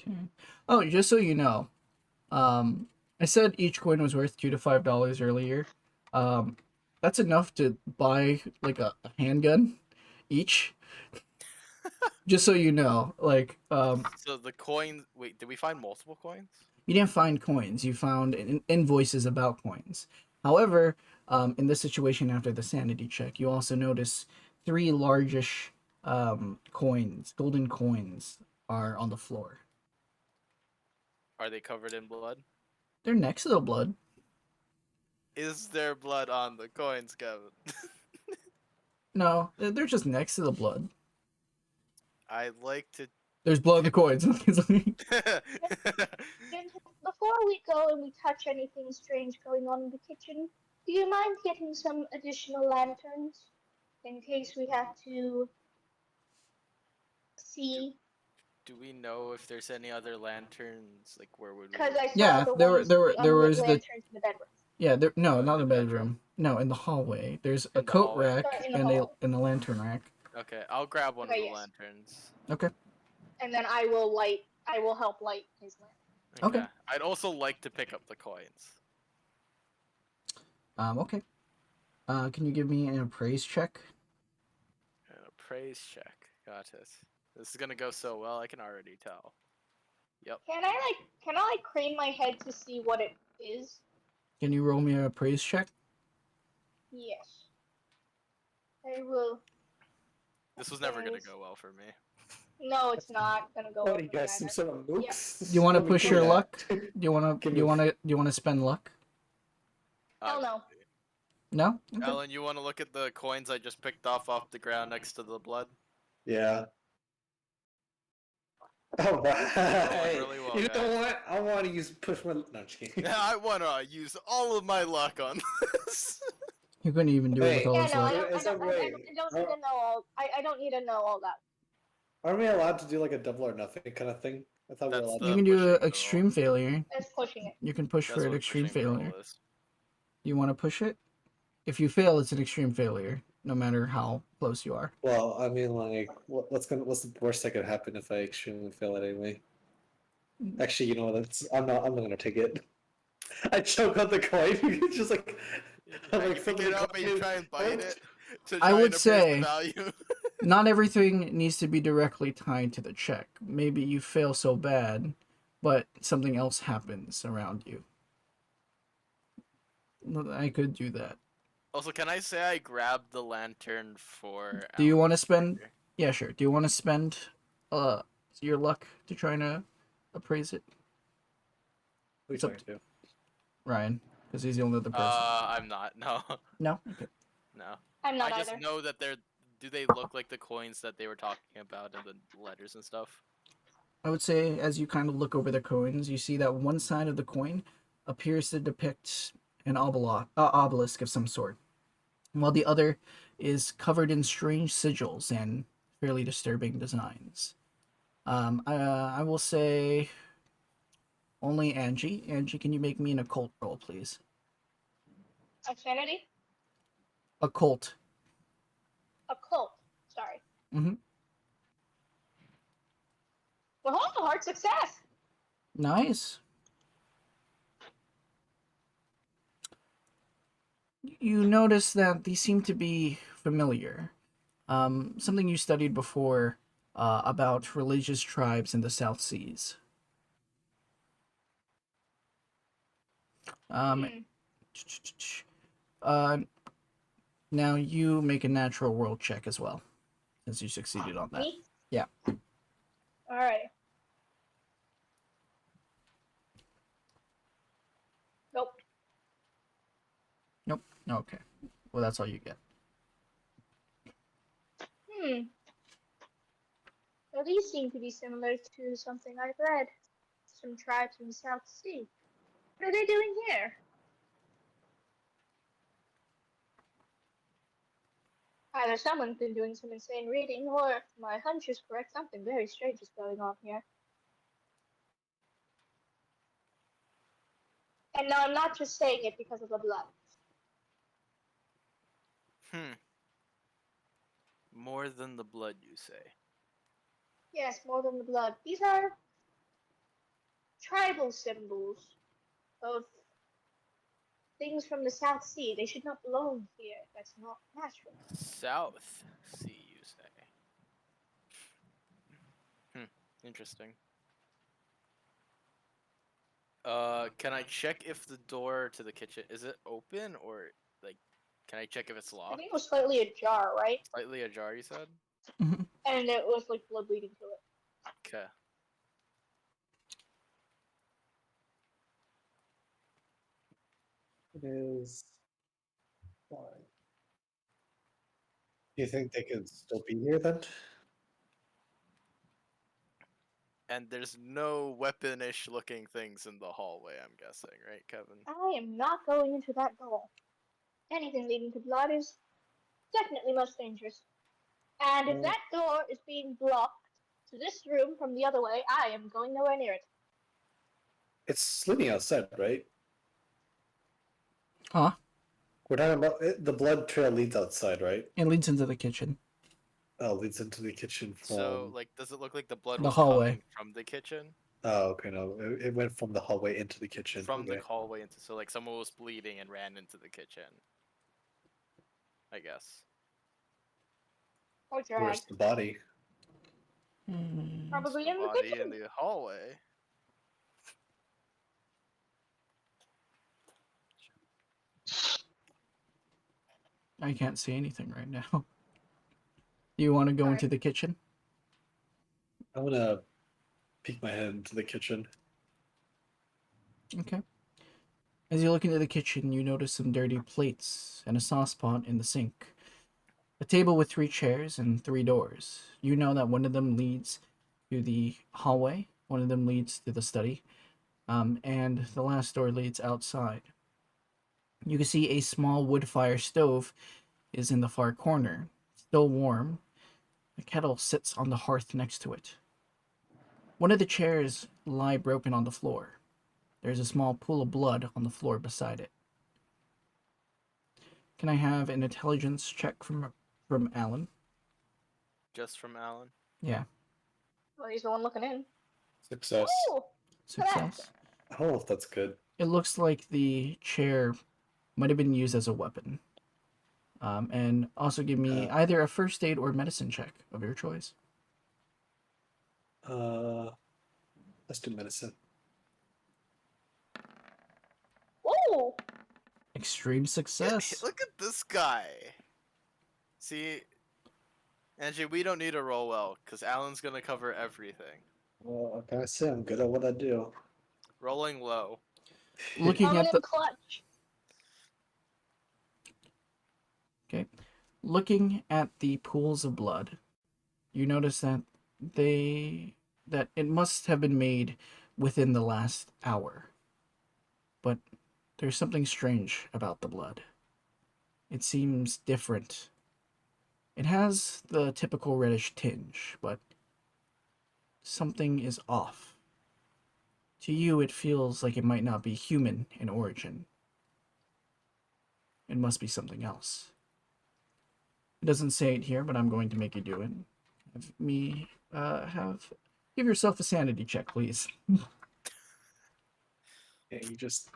Okay. Oh, just so you know, I said each coin was worth $2 to $5 earlier. Um, that's enough to buy like a handgun each. Just so you know, like, So the coins. Wait, did we find multiple coins? you didn't find coins. You found invoices about coins. However, in this situation after the sanity check, you also notice three largish coins, golden coins, are on the floor. Are they covered in blood? They're next to the blood. Is there blood on the coins, Kevin? No, they're just next to the blood. I'd like to. There's blood on the coins. Before we go and we touch anything strange going on in the kitchen, do you mind getting some additional lanterns in case we have to see? Do we know if there's any other lanterns? Like, where would we? Because I saw Yeah, the there were ones, there were the there unlit was the lanterns in the bedroom. yeah there no Oh, not in in the the bedroom. bedroom? No, in the hallway. There's a In the coat hallway? rack Sorry, in the and a hall. and a lantern rack. Okay, I'll grab one of Okay, the yes. lanterns. Okay. And then I will help light his lantern. Okay. I'd also like to pick up the coins. Okay. Can you give me an appraise check? Praise check. Got it. This is gonna go so well. I can already tell. Yep. Can I crane my head to see what it is? Can you roll me an appraise check? Yes. I will. This was never gonna Appraise. go well for me. No, it's not gonna go. What well are you for me guys, some either. sort of mooks? Do you want to Let me push do your that. luck? Do you want Give to? me Do you want to spend luck? Hell no. No. Okay. Alan, you want to look at the coins I just picked off the ground next to the blood? Yeah. All right. really well, You know guys. what? I want to use push my. No, I'm just kidding. Yeah, I want to use all of my luck on this. You couldn't even do it with Wait. all Yeah, his no, I luck. don't. I Is that don't. way? I don't need to know all. I don't need to know all that. Aren't we allowed to do like a double or nothing kind of thing? I thought we were That's allowed You the to. can do pushing an the extreme failure. That's pushing it. You can push That's for an what extreme pushing the roll failure. is. You want to push it? If you fail, it's an extreme failure, no matter how close you are. Well, I mean, like, what's the worst that could happen if I extremely fail it anyway? Actually, you know what? I'm not gonna take it. I choke on the coin. It's just like. I'm Yeah, like you pick flipping it the up and you coin. try and bite it to I try would and appraise say- the value. Not everything needs to be directly tied to the check. Maybe you fail so bad, but something else happens around you. I could do that. Also, can I say I grabbed the lantern for? Do you Alan's want to spend? character? Yeah, sure. Do you want to spend your luck to try to appraise it, Who are you It's up talking to? Ryan? Because he's the only other person. I'm not. No, No. Okay. no. I'm not I just either. know that they're. Do they look like the coins that they were talking about in the letters and stuff? I would say as you kind of look over the coins, you see that one side of the coin appears to depict an obelisk of some sort, while the other is covered in strange sigils and fairly disturbing designs. I will say only Angie. Angie, can you make me an occult roll, please? Obscenity? Occult. Occult. Sorry. Mm-hmm. Well, hard success. Nice. You notice that these seem to be familiar. Something you studied before about religious tribes in the South Seas. Um, Hmm. uh, now you make a natural world check as well, since you succeeded on that. Me? Yeah. All right. Nope. Nope. Okay. Well, that's all you get. Hmm. Well, these seem to be similar to something I've read. Some tribes in the South Sea. What are they doing here? Either someone's been doing some insane reading, or if my hunch is correct, something very strange is going on here. And no, I'm not just saying it because of the blood. More than the blood, you say? Yes, more than the blood. These are tribal symbols of things from the South Sea. They should not belong here. That's not natural. South Sea, you say? Interesting. Can I check if the door to the kitchen is it open or like? Can I check if it's I locked? think it was slightly ajar, right? Slightly ajar, you said. Mhm. And it was like blood bleeding to it. Okay. It is fine. Do you think they could still be here then? And there's no weaponish looking things in the hallway, I'm guessing, right, Kevin? I am not going into that door. Anything leading to blood is definitely most dangerous. And if Well, that door is being blocked to this room from the other way, I am going nowhere near it. it's leading outside, right? Huh? We're talking about it, the blood trail leads outside, right? It leads into the kitchen. Oh, leads into the kitchen from. So, like, does it look like the blood The was hallway. coming from the kitchen? Oh, okay, no, it went from the hallway into the kitchen. From okay. the hallway into so like someone was bleeding and ran into the kitchen. I guess. Or Where's dragged. the body? Hmm. Probably The in the body kitchen. in the hallway. I can't see anything right now. Do you want to go Alright. into the kitchen? I'm gonna peek my head into the kitchen. Okay. As you look into the kitchen, you notice some dirty plates and a saucepot in the sink. A table with 3 chairs and 3 doors. You know that one of them leads to the hallway, one of them leads to the study, and the last door leads outside. You can see a small wood fire stove is in the far corner, still warm. A kettle sits on the hearth next to it. One of the chairs lie broken on the floor. There's a small pool of blood on the floor beside it. Can I have an intelligence check from Alan? Just from Alan. Yeah, Well, he's the one looking in. Success. Oh! success. I don't know if that's good. It looks like the chair might have been used as a weapon. And also give me either a first aid or medicine check of your choice. Let's do medicine. Oh! Extreme success. Look at this guy. See, Angie, we don't need to roll well because Alan's gonna cover everything. Well, can I say I'm good at what I do? Rolling low. Looking Coming at in the clutch. looking at the pools of blood, you notice that it must have been made within the last hour. But there's something strange about the blood. It seems different. It has the typical reddish tinge, but something is off. To you, it feels like it might not be human in origin. It must be something else. It doesn't say it here, but I'm going to make you do it. Give yourself a sanity check, please. Yeah, you just.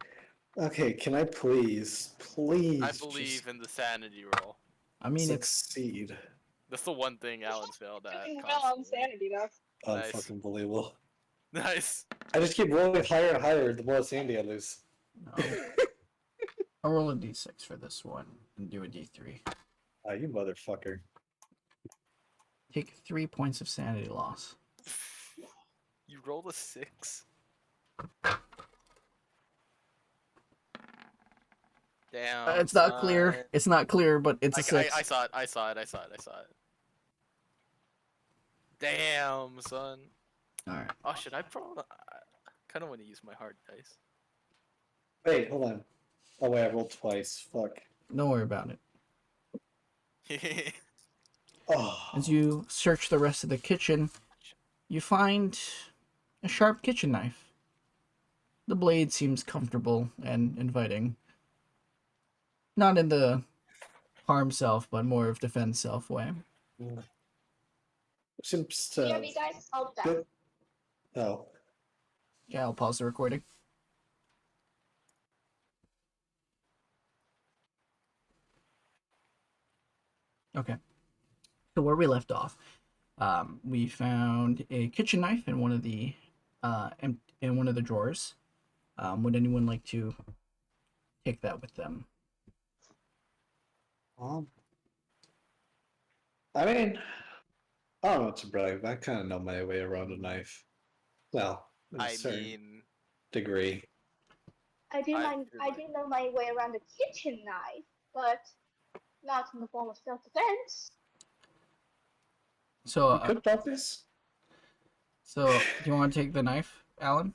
Okay, can I please I just believe in the sanity roll. I mean, it's succeed? That's the one thing Alan's failed at Doing well on constantly. sanity, though. Nice. Unfucking believable. Nice. I just keep rolling higher and higher the more sanity I lose. I'll roll a d6 for this one and do a d3. Ah, you motherfucker. Take 3 points of sanity loss. You rolled a 6. Damn. It's not clear. It's not clear, but it's a 6. I saw it. I saw it. Damn, son. Alright. Oh shit! I kind of want to use my hard dice. Wait, hold on. Oh wait, I rolled twice. Fuck. Don't worry about it. Oh. As you search the rest of the kitchen, you find a sharp kitchen knife. The blade seems comfortable and inviting. Not in the harm self, but more of defend self way. Seems Yeah, to. you guys helped out. Good. Oh. Yeah, I'll pause the recording. Okay. So where we left off, we found a kitchen knife in one of the in one of the drawers. Would anyone like to take that with them? Um, I mean, I don't know what to brag, but I kind of know my way around a knife. Well, in a I certain mean, degree. I do I my feel I like do know my way around a kitchen knife, but not in the form of self-defense. So, You could practice. do you want to take the knife, Alan?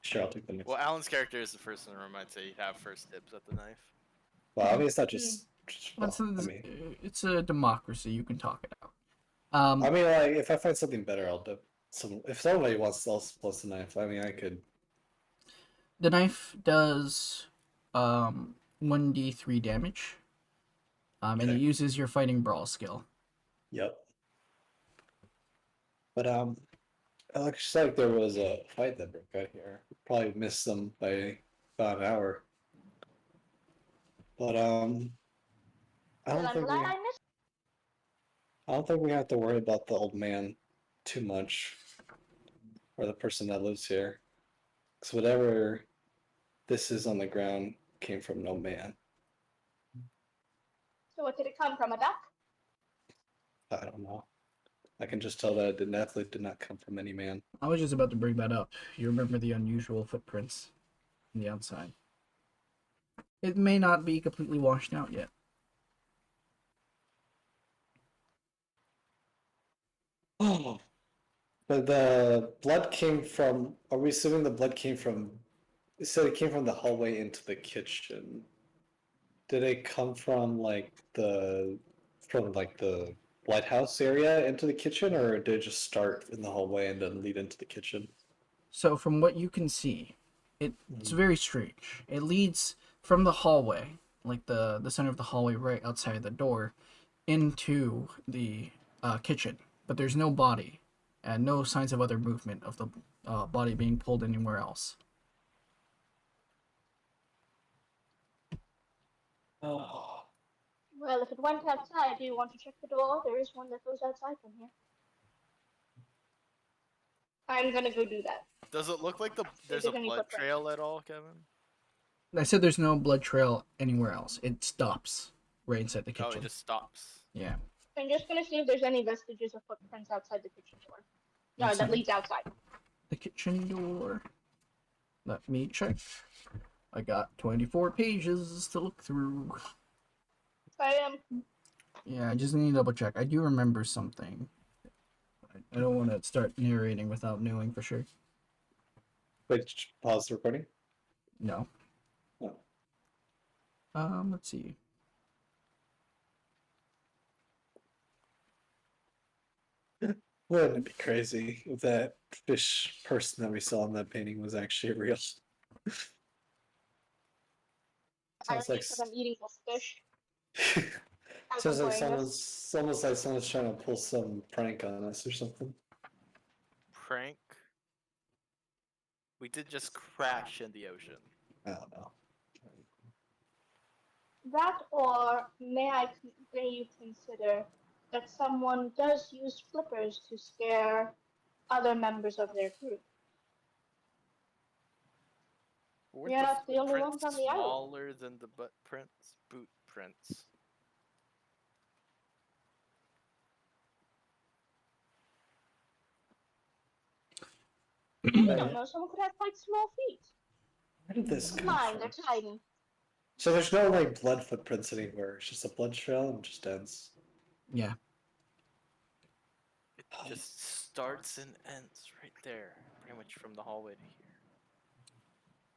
Sure, I'll take the knife. well, Alan's character is the first in the room. I'd say he'd have first dibs at the knife. Well, I Okay. mean, it's not Hmm. well, I mean, It's a democracy. You can talk it out. I mean, like, if I find something better, I'll do. Some if somebody else wants the knife, I mean, I could. The knife does 1d3 damage, and it Okay. uses your fighting brawl skill. Yep. But it looks like there was a fight that broke out here. Probably missed them by about an hour. But I Well, don't I'm think glad we I missed. I don't think we have to worry about the old man too much, or the person that lives here. Because whatever this is on the ground came from no man. So what did it come from? A duck? I don't know. I can just tell that it definitely did not come from any man. I was just about to bring that up. You remember the unusual footprints on the outside. It may not be completely washed out yet. Oh, but the blood came from. Are we assuming the blood came from? It said it came from the hallway into the kitchen. Did it come from the lighthouse area into the kitchen, or did it just start in the hallway and then lead into the kitchen? So from what you can see, it's very strange. It leads from the hallway, like the center of the hallway right outside the door, into the kitchen. But there's no body, and no signs of other movement of the body being pulled anywhere else. Oh, Well, if it went outside, do you want to check the door? There is one that goes outside from here. I'm gonna go do that. Does it look like See if there's a there's any blood footprints. trail at all, Kevin? I said there's no blood trail anywhere else. It stops right inside the Oh, kitchen. it just stops. Yeah. I'm just gonna see if there's any vestiges of footprints outside the kitchen door. No, that Outside leads outside. the kitchen door. Let me check. I got 24 pages to look through. I am. Yeah, I just need to double check. I do remember something. I don't want to start narrating without knowing for sure. wait, pause the recording. No. Oh. Let's see. Wouldn't it be crazy if that fish person that we saw in that painting was actually real? Sounds Apparently, like because I'm eating this fish. As I'm sounds like playing this. someone's almost like someone's trying to pull some prank on us or something. Prank? We did just crash in the ocean. I don't know. That, or may you consider that someone does use flippers to scare other members of their group? Weren't We are the not the only footprints ones on the island. smaller than the butt prints? Boot prints. I Right. don't know. Someone could have quite small feet. Where did this come Mine, from? they're tiny. So there's no like blood footprints anywhere. It's just a blood trail and just ends. Yeah. It just starts and ends right there. Pretty much from the hallway to here.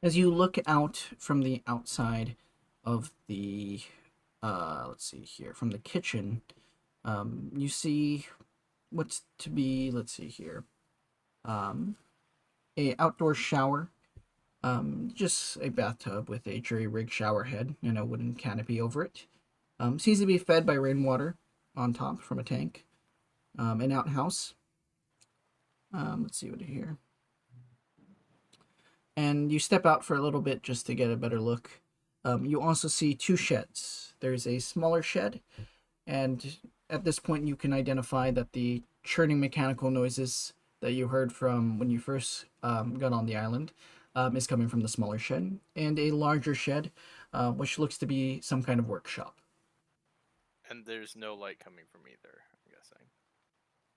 As you look out from the outside of the, let's see here, from the kitchen, you see what's to be, let's see here, a outdoor shower, just a bathtub with a jury-rigged shower head and a wooden canopy over it. Seems to be fed by rainwater on top from a tank. An outhouse. Let's see what here. And you step out for a little bit just to get a better look. You also see two sheds. There's a smaller shed, and at this point you can identify that the churning mechanical noises that you heard from when you first got on the island is coming from the smaller shed, and a larger shed, which looks to be some kind of workshop. And there's no light coming from either, I'm guessing.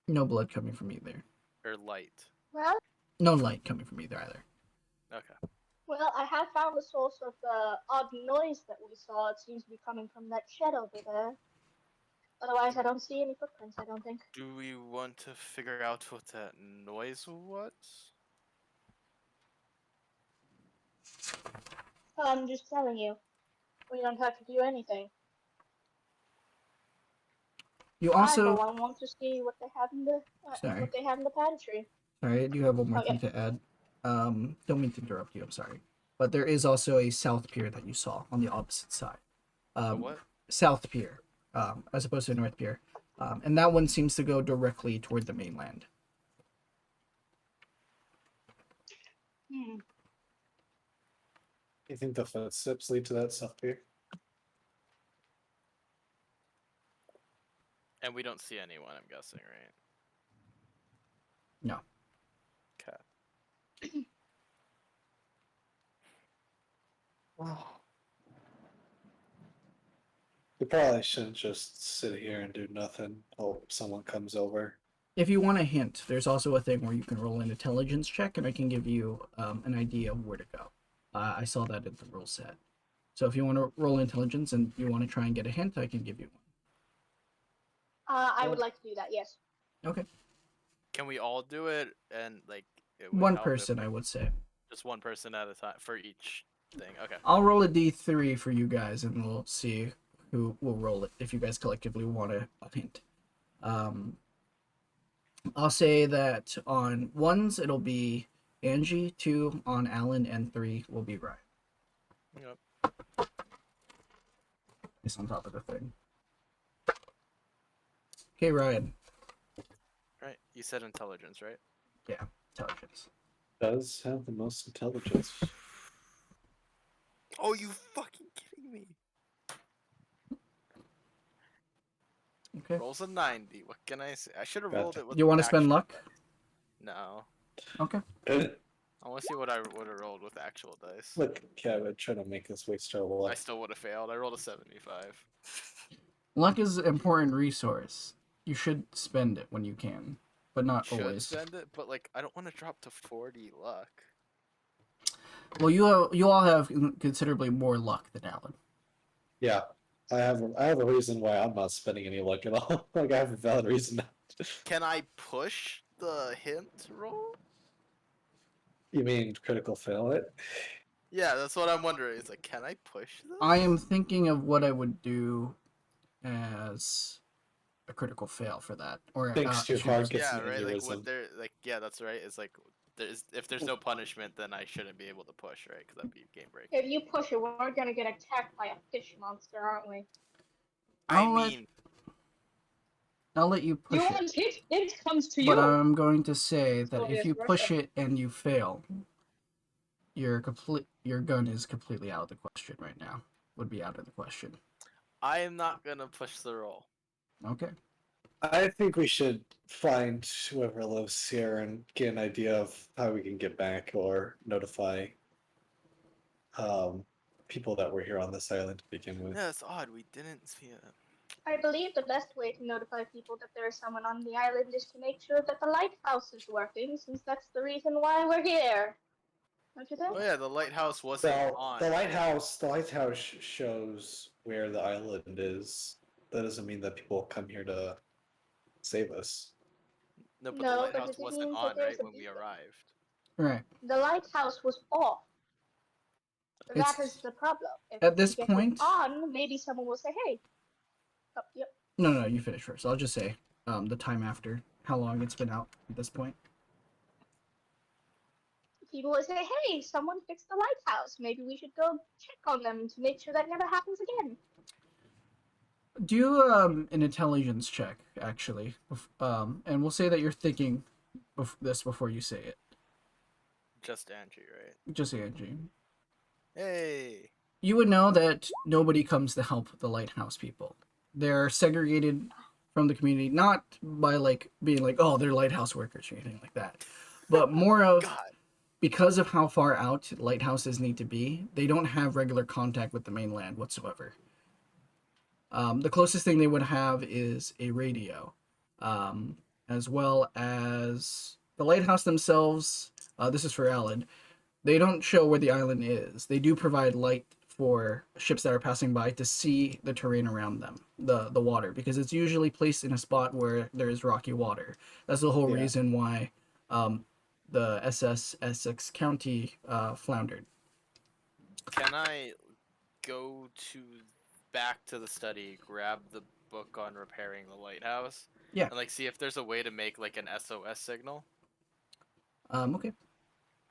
No blood coming from either. Or light. Well, No light coming from either either. Okay. well, I have found the source of the odd noise that we saw. It seems to be coming from that shed over there. Otherwise, I don't see any footprints, I don't think. Do we want to figure out what that noise was? I'm just telling you. We don't have to do anything. You I, for also one, want to see what they have in the sorry. what they have in the pantry. Sorry, I do have one more Oh, thing yeah. to add. Don't mean to interrupt you. I'm sorry, but there is also a south pier that you saw on the opposite side. What? South pier, as opposed to north pier, and that one seems to go directly toward the mainland. Hmm. You think the footsteps lead to that stuff here? And we don't see anyone, I'm guessing, right? No. Okay. Wow. We probably shouldn't just sit here and do nothing. Hope someone comes over. If you want a hint, there's also a thing where you can roll an intelligence check, and I can give you an idea of where to go. I saw that in the rule set. So if you want to roll intelligence and you want to try and get a hint, I can give you I would like to do that. Yes. one. Okay. Can we all do it and like it would One help if person, I would say. just one person at a time for each thing? Okay. I'll roll a d3 for you guys, and we'll see who will roll it if you guys collectively want a hint. I'll say that on ones it'll be Angie, 2 on Alan, and 3 will be Ryan. Yep. It's on top of the thing. Okay, Ryan. Right. You said intelligence, right? Yeah, intelligence. Does have the most intelligence. Oh, you fucking kidding me? Okay. Rolls a 90. What can I say? I should have Gotcha. rolled it with You want to spend actual luck? dice. No. Okay. I want to see what I would have rolled with actual dice. Look, Kevin, trying to make us waste our I luck. still would have failed. I rolled a 75. Luck is an important resource. You should spend it when you can, but not Should always. spend it, but like I don't want to drop to 40 luck. Well, you all have considerably more luck than Alan. Yeah, I have a reason why I'm not spending any luck at all. Like I have a valid reason. Can I push the hint roll? You mean critical fail it? Yeah, that's what I'm wondering. It's like, can I push this? I am thinking of what I would do as a critical fail for that, or Thinks too hard, gets Yeah, an right. Like aneurysm. what they're like. Yeah, that's right. It's like if there's no punishment, then I shouldn't be able to push, right? Because that'd be game break. If you push it, we're gonna get attacked by a fish monster, aren't we? I'll let you push You it. want hit? It comes to But you. I'm going to say that Oh, if yes, you push Russia. it and you fail, your gun is completely out of the question right now. Would be out of the question. I am not gonna push the roll. Okay. I think we should find whoever lives here and get an idea of how we can get back or notify people that were here on this island to begin with. Yeah, it's odd. We didn't see it. I believe the best way to notify people that there is someone on the island is to make sure that the lighthouse is working, since that's the reason why we're here. Don't you think? Oh yeah, the lighthouse wasn't So on. the lighthouse shows where the island is. That doesn't mean that people come here to save us. No, but No, the but lighthouse it wasn't means on that there's right a when we beacon. arrived. Right. The lighthouse was off. That It's- is the problem. If at this we get it point- on, maybe someone will say, "Hey." Oh, yep. No, you finish first. I'll just say the time after, how long it's been out at this point. People will say, "Hey, someone fixed the lighthouse. Maybe we should go check on them to make sure that never happens again." Do an intelligence check, actually, and we'll say that you're thinking this before you say it. Just Angie, right? Just Angie. Hey. You would know that nobody comes to help the lighthouse people. They're segregated from the community, not by like being like, oh, they're lighthouse workers or anything like that, but more of God. because of how far out lighthouses need to be, they don't have regular contact with the mainland whatsoever. The closest thing they would have is a radio, as well as the lighthouse themselves. This is for Alad. They don't show where the island is. They do provide light for ships that are passing by to see the terrain around them, the water, because it's usually placed in a spot where there is rocky water. That's the whole Yeah. reason why the SS Essex County floundered. Can I go back to the study, grab the book on repairing the lighthouse, Yeah. and like see if there's a way to make like an SOS signal, Okay.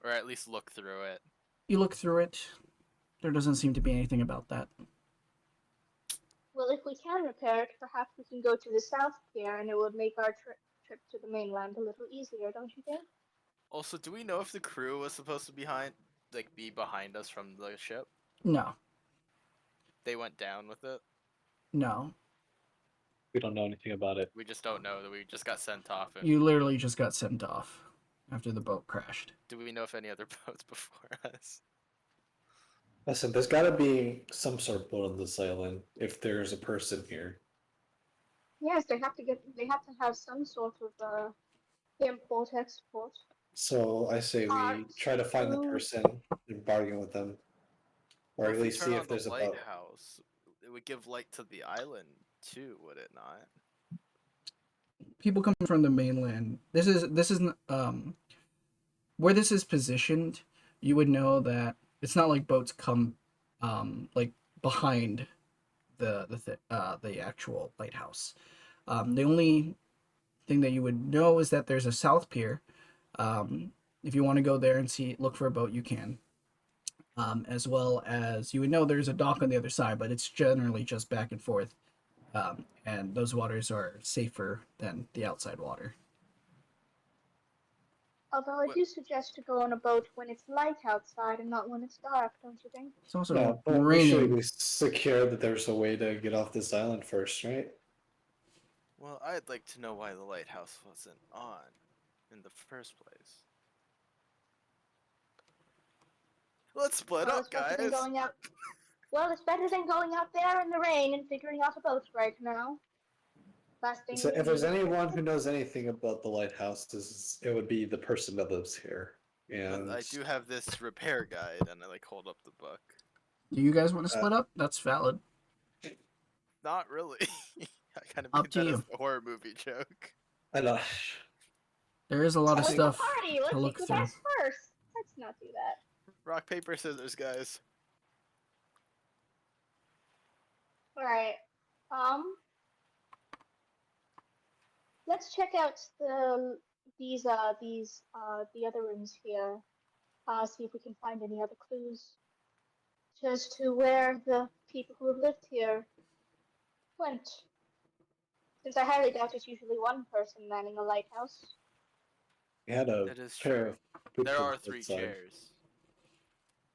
or at least look through it? You look through it. There doesn't seem to be anything about that. Well, if we can repair it, perhaps we can go to the South Pier, and it would make our trip to the mainland a little easier, don't you think? Also, do we know if the crew was supposed to be behind us from the ship? No. They went down with it. No. We don't know anything about it. We just don't know that we just got sent off. And You literally just got sent off after the boat crashed. do we know if any other boats before us? Listen, there's got to be some sort of boat on this island if there's a person here. Yes, they have to have some sort of import export. So I say we try to find the person and bargain with them, or Well, at if we least turn see on if there's the a boat. lighthouse, it would give light to the island too, would it not? People come from the mainland. This is where this is positioned. You would know that it's not like boats come like behind the actual lighthouse. The only thing that you would know is that there's a south pier. If you want to go there and look for a boat, you can. As well as you would know there's a dock on the other side, but it's generally just back and forth. And those waters are safer than the outside water. Although I do suggest to go on a boat when it's light outside and not when it's dark, don't you think? It's also No, but we should at raining. least secure that there's a way to get off this island first, right? Well, I'd like to know why the lighthouse wasn't on in the first place. Let's split Well, up, it's better than guys. going out. Well, it's better than going out there in the rain and figuring out a boat right now. Last thing So we if there's need. anyone who knows anything about the lighthouse, it would be the person that lives here. And But I do have this repair guide, and I like hold up the book. Do you guys want to split up? That's valid. Not really. I kind of Up made to that you. as a horror movie joke. I know. There is a lot of It's a stuff party. to Let's see look who through. gets first. Let's not do that. Rock, paper, scissors, guys. All right. Let's check out the other rooms here. See if we can find any other clues as to where the people who have lived here went. Since I highly doubt it's usually one person manning a lighthouse. We had a That is pair true. of boots There on are the 3 outside. chairs.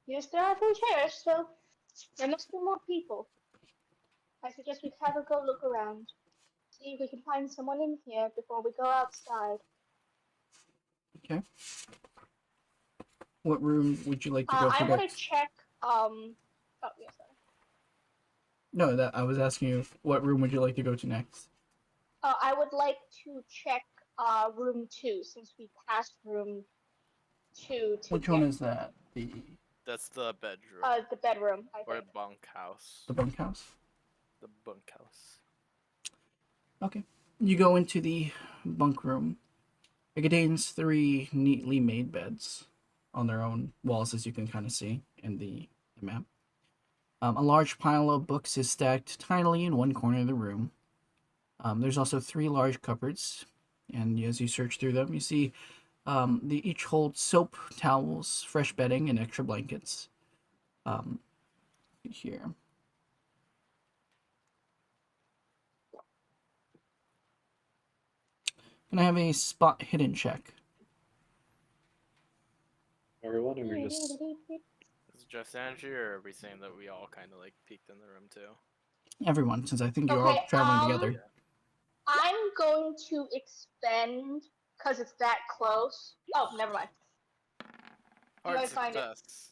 Yes, there are 3 chairs, so there must be more people. I suggest we have a go look around. See if we can find someone in here before we go outside. Okay. What room would you like to go I for want to next? check. Oh, yes, sorry. No, that I was asking you. What room would you like to go to next? I would like to check room 2 since we passed room 2 to Which one get is that? That's the bedroom. the bedroom, I Or think. bunkhouse. The bunkhouse. The bunkhouse. Okay. You go into the bunk room. It contains 3 neatly made beds on their own walls, as you can kind of see in the map. A large pile of books is stacked tidily in one corner of the room. There's also 3 large cupboards, and as you search through them, you see they each hold soap, towels, fresh bedding, and extra blankets. Here. Can I have a spot hidden check? Or everyone, or we're just Is it just Angie, or are we saying that we all kind of like peeked in the room too? Everyone, since I think you're all Okay, traveling together. I'm going to expend, because it's that close. Oh, never mind. You Hard guys find it. success.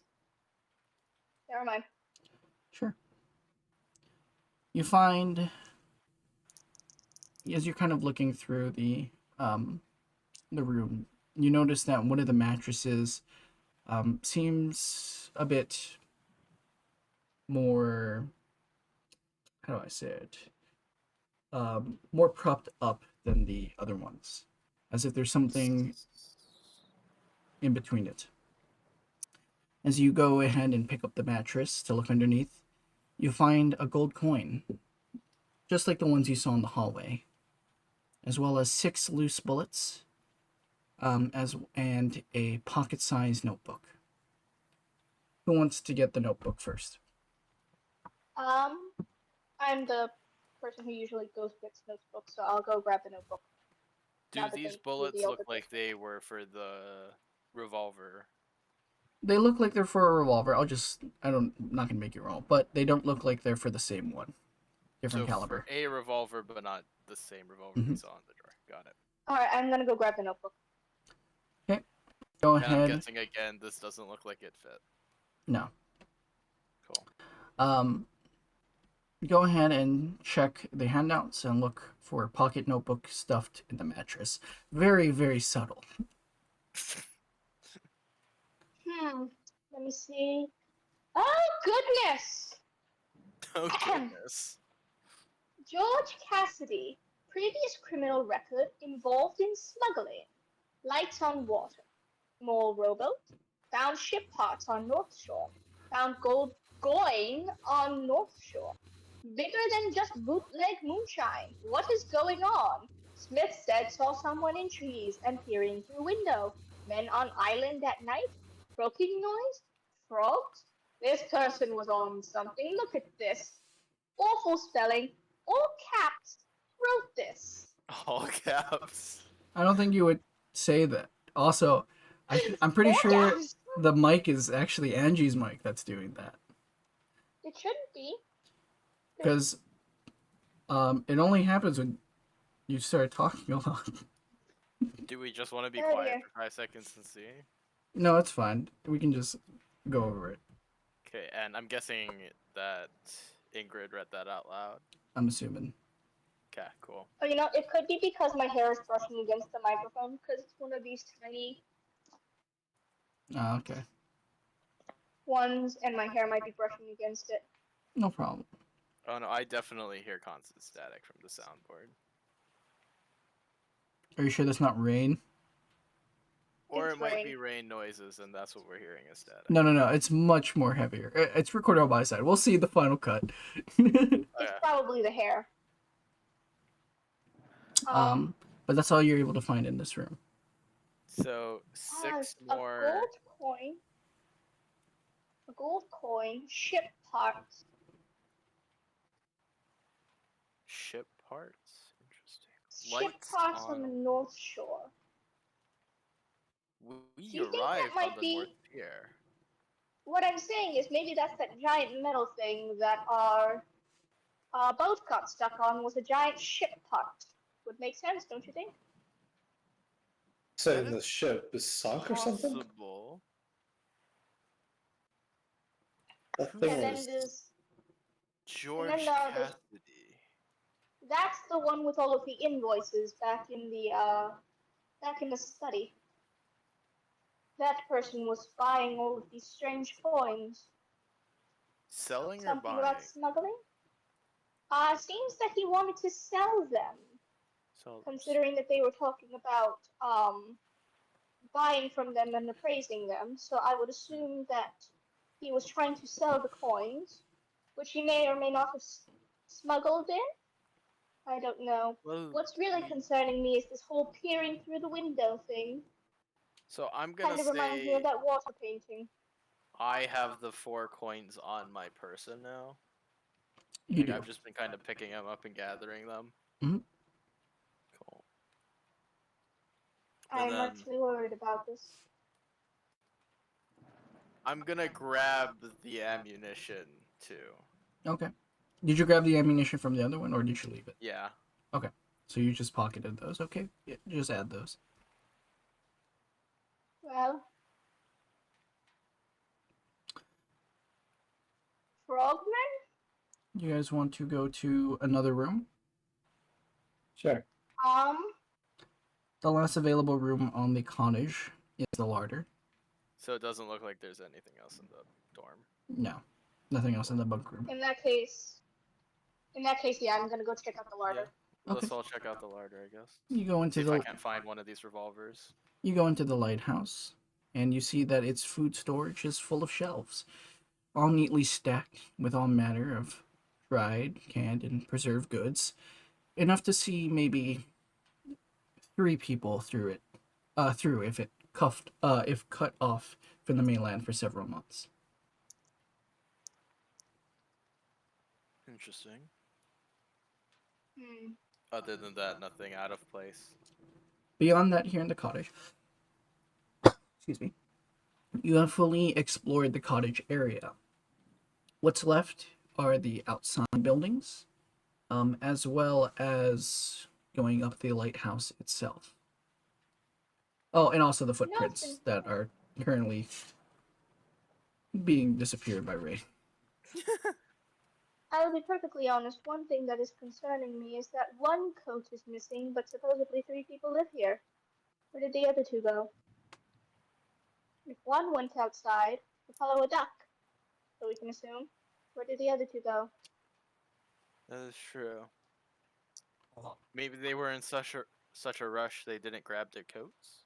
Never mind. Sure. You find, as you're kind of looking through the room, you notice that one of the mattresses seems a bit more, how do I say it? More propped up than the other ones, as if there's something in between it. As you go ahead and pick up the mattress to look underneath, you find a gold coin, just like the ones you saw in the hallway, as well as 6 loose bullets, and a pocket-sized notebook. Who wants to get the notebook first? I'm the person who usually goes gets notebooks, so I'll go grab the notebook. Do Now that these they bullets revealed look it like this they were for the revolver? They look like they're for a revolver. I'm not gonna make you roll, but they don't look like they're for the same one. Different So caliber. for a revolver, but not the same revolver we Mhm. saw in the drawer. Got it. Alright, I'm gonna go grab the notebook. Go And I'm ahead. guessing again, this doesn't look like it fit. No. Cool. Um, Go ahead and check the handouts and look for pocket notebook stuffed in the mattress. Very, very subtle. Let me see. Oh, goodness! Oh goodness. George Cassidy. Previous criminal record involved in smuggling. Lights on water. More rowboat. Found ship parts on North Shore. Found gold coin on North Shore. Bigger than just bootleg moonshine. What is going on? Smith said saw someone in trees and peering through window. Men on island at night? Croaking noise? Frogs? This person was on something. Look at this. Awful spelling. All caps. Wrote this. All caps. I don't think you would say that. Also, I'm pretty All sure caps. the mic is actually Angie's mic that's doing that. It shouldn't be. Because it only happens when you start talking a lot. Do we just want to be Oh, quiet dear. for 5 seconds and see? No, it's fine. We can just go over it. Okay, and I'm guessing that Ingrid read that out loud. I'm assuming. Okay, cool. Oh, you know, it could be because my hair is brushing against the microphone because it's one of these tiny Okay. ones, and my hair might be brushing against it. No problem. Oh no, I definitely hear constant static from the soundboard. Are you sure that's not rain? Or It's it might rain. be rain noises, and that's what we're hearing as static. No. It's much more heavier. It's recorded on my side. We'll see the final cut. It's probably the hair. But that's all you're able to find in this room. So 6 a more. gold coin, ship parts. Ship parts? Interesting. Ship Lights parts on the on. North Shore. We you think that arrived might on the be- North Pier. What I'm saying is maybe that's that giant metal thing that our boat got stuck on was a giant ship part. Would make sense, don't you think? so That the is ship is sunk or something. Possible. That Who thing And then was. there's George there's- Cassidy. that's the one with all of the invoices back in the study. That person was buying all of these strange coins. Selling or Something buying? about smuggling? Seems that he wanted to sell them, Sell. considering that they were talking about buying from them and appraising them. So I would assume that he was trying to sell the coins, which he may or may not have smuggled in. I don't know. Well, What's really concerning me is this whole peering through the window thing. So I'm gonna Kind of reminds me say of that water painting. I have the 4 coins on my person now. You Like, do. I've just been kind of picking them up and gathering them. Mhm. Cool. I'm then- actually worried about this. I'm gonna grab the ammunition too. Okay. Did you grab the ammunition from the other one, or did you leave it? Yeah. Okay. So you just pocketed those. Okay. Yeah, just add those. Well, frogman? You guys want to go to another room? Sure. The last available room on the cottage is the larder. So it doesn't look like there's anything else in the dorm. No. Nothing else in the bunk room. In that case, yeah, I'm gonna go check out the larder. Okay. Let's all check out the larder, I guess. You go See into if I the can't find one of these revolvers. lighthouse, and you see that its food storage is full of shelves, all neatly stacked with all manner of dried, canned, and preserved goods, enough to see maybe 3 people through it. Through if cut off from the mainland for several months. Interesting. Hmm. Other than that, nothing out of place. Beyond that, here in the cottage, excuse me, you have fully explored the cottage area. What's left are the outside buildings, as well as going up the lighthouse itself. Oh, and also the footprints that are currently being disappeared by Ray. I'll be perfectly honest, one thing that is concerning me is that one coat is missing, but supposedly 3 people live here. Where did the other 2 go? If one went outside to follow a duck, so we can assume, where did the other 2 go? That is true. Maybe they were in such a rush they didn't grab their coats.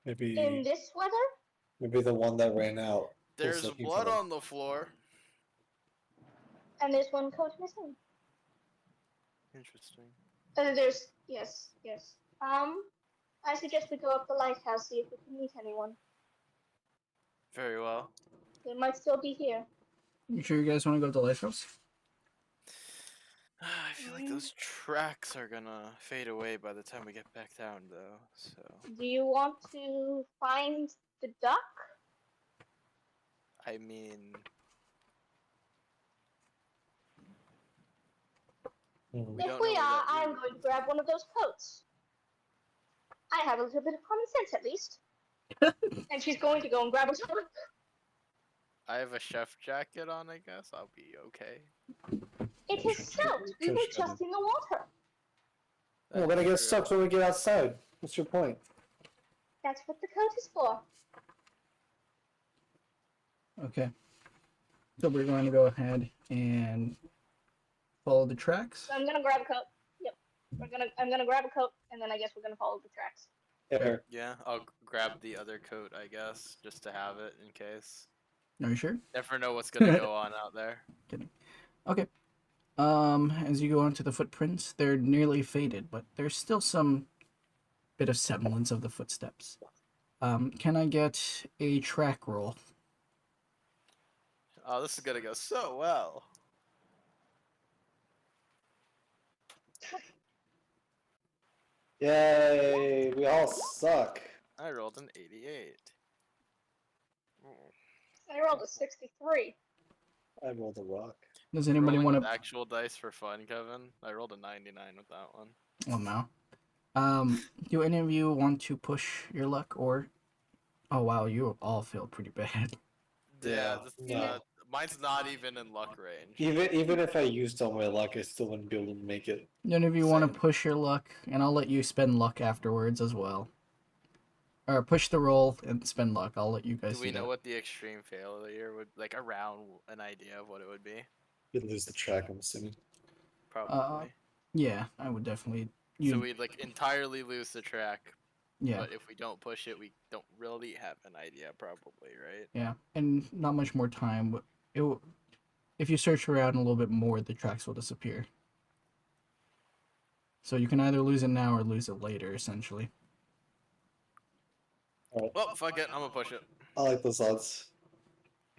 In Maybe this weather? the one that ran out. There's looking blood for them. on the floor. And there's one coat missing. Interesting. Yes. I suggest we go up the lighthouse, see if we can meet anyone. Very well. They might still be here. You sure you guys want to go to the lighthouse? I feel like those tracks are gonna fade away by the time we get back down, though. So Do you want to find the duck? I mean, Hmm. If we are, I'm going to grab one of those coats. I have a little bit of common sense, at least. And she's going to go and grab a coat. I have a chef jacket on. I guess I'll be okay. It is soaked. We were just in the water. We're gonna get stuck when we get outside. What's your point? That's what the coat is for. Okay. So we're going to go ahead and follow the tracks. So I'm gonna grab a coat. Yep. I'm gonna grab a coat, and then I guess we're gonna follow the tracks. Yeah, I'll grab the other coat, I guess, just to have it in case. Are you sure? Never know what's gonna go on out there. Kidding. Okay. As you go onto the footprints, they're nearly faded, but there's still some bit of semblance of the footsteps. Can I get a track roll? Oh, this is gonna go so well. Yay! We all suck. I rolled an 88. I rolled a 63. I rolled a rock. Does anybody Rolling want with to? actual dice for fun, Kevin? I rolled a 99 with that one. Oh no. Do any of you want to push your luck, or? Oh wow, you all feel pretty bad. Yeah, no. mine's not even in luck range. Even if I used all my luck, I still wouldn't be able to make it. None of you want Same. to push your luck, and I'll let you spend luck afterwards as well. Or push the roll and spend luck. I'll let you guys Do we do know that. what the extreme failure would like around an idea of what it would be? You'd lose the track, I'm assuming. Probably. Yeah, I would definitely. So we'd like entirely lose the track, Yeah, but if we don't push it, we don't really have an idea, probably, right? yeah, and not much more time. But if you search around a little bit more, the tracks will disappear. So you can either lose it now or lose it later, essentially. Alright. Well, fuck it, I'm gonna push it. I like those odds.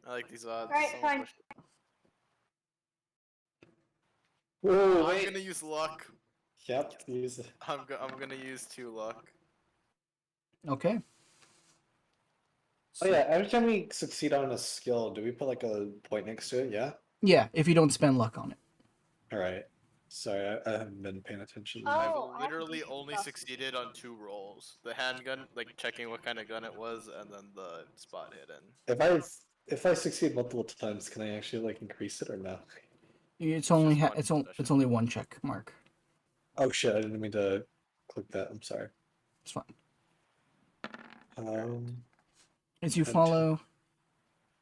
I like these odds. Alright, so I'm gonna fine. push it. Whoa, I'm wait. gonna use luck. Yep, use it. I'm gonna use 2 luck. Okay. Oh yeah, every time we succeed on a skill, do we put like a point next to it? Yeah. Yeah, if you don't spend luck on it. All right. Sorry, I haven't been paying attention. I've Oh, I have a literally decent only process. succeeded on 2 rolls. The handgun, like checking what kind of gun it was, and then the spot hidden. If I succeed multiple times, can I actually like increase it or no? It's It's only just one it's session. only one check mark. Oh shit! I didn't mean to click that. I'm sorry. It's fine. Um, As you and two. follow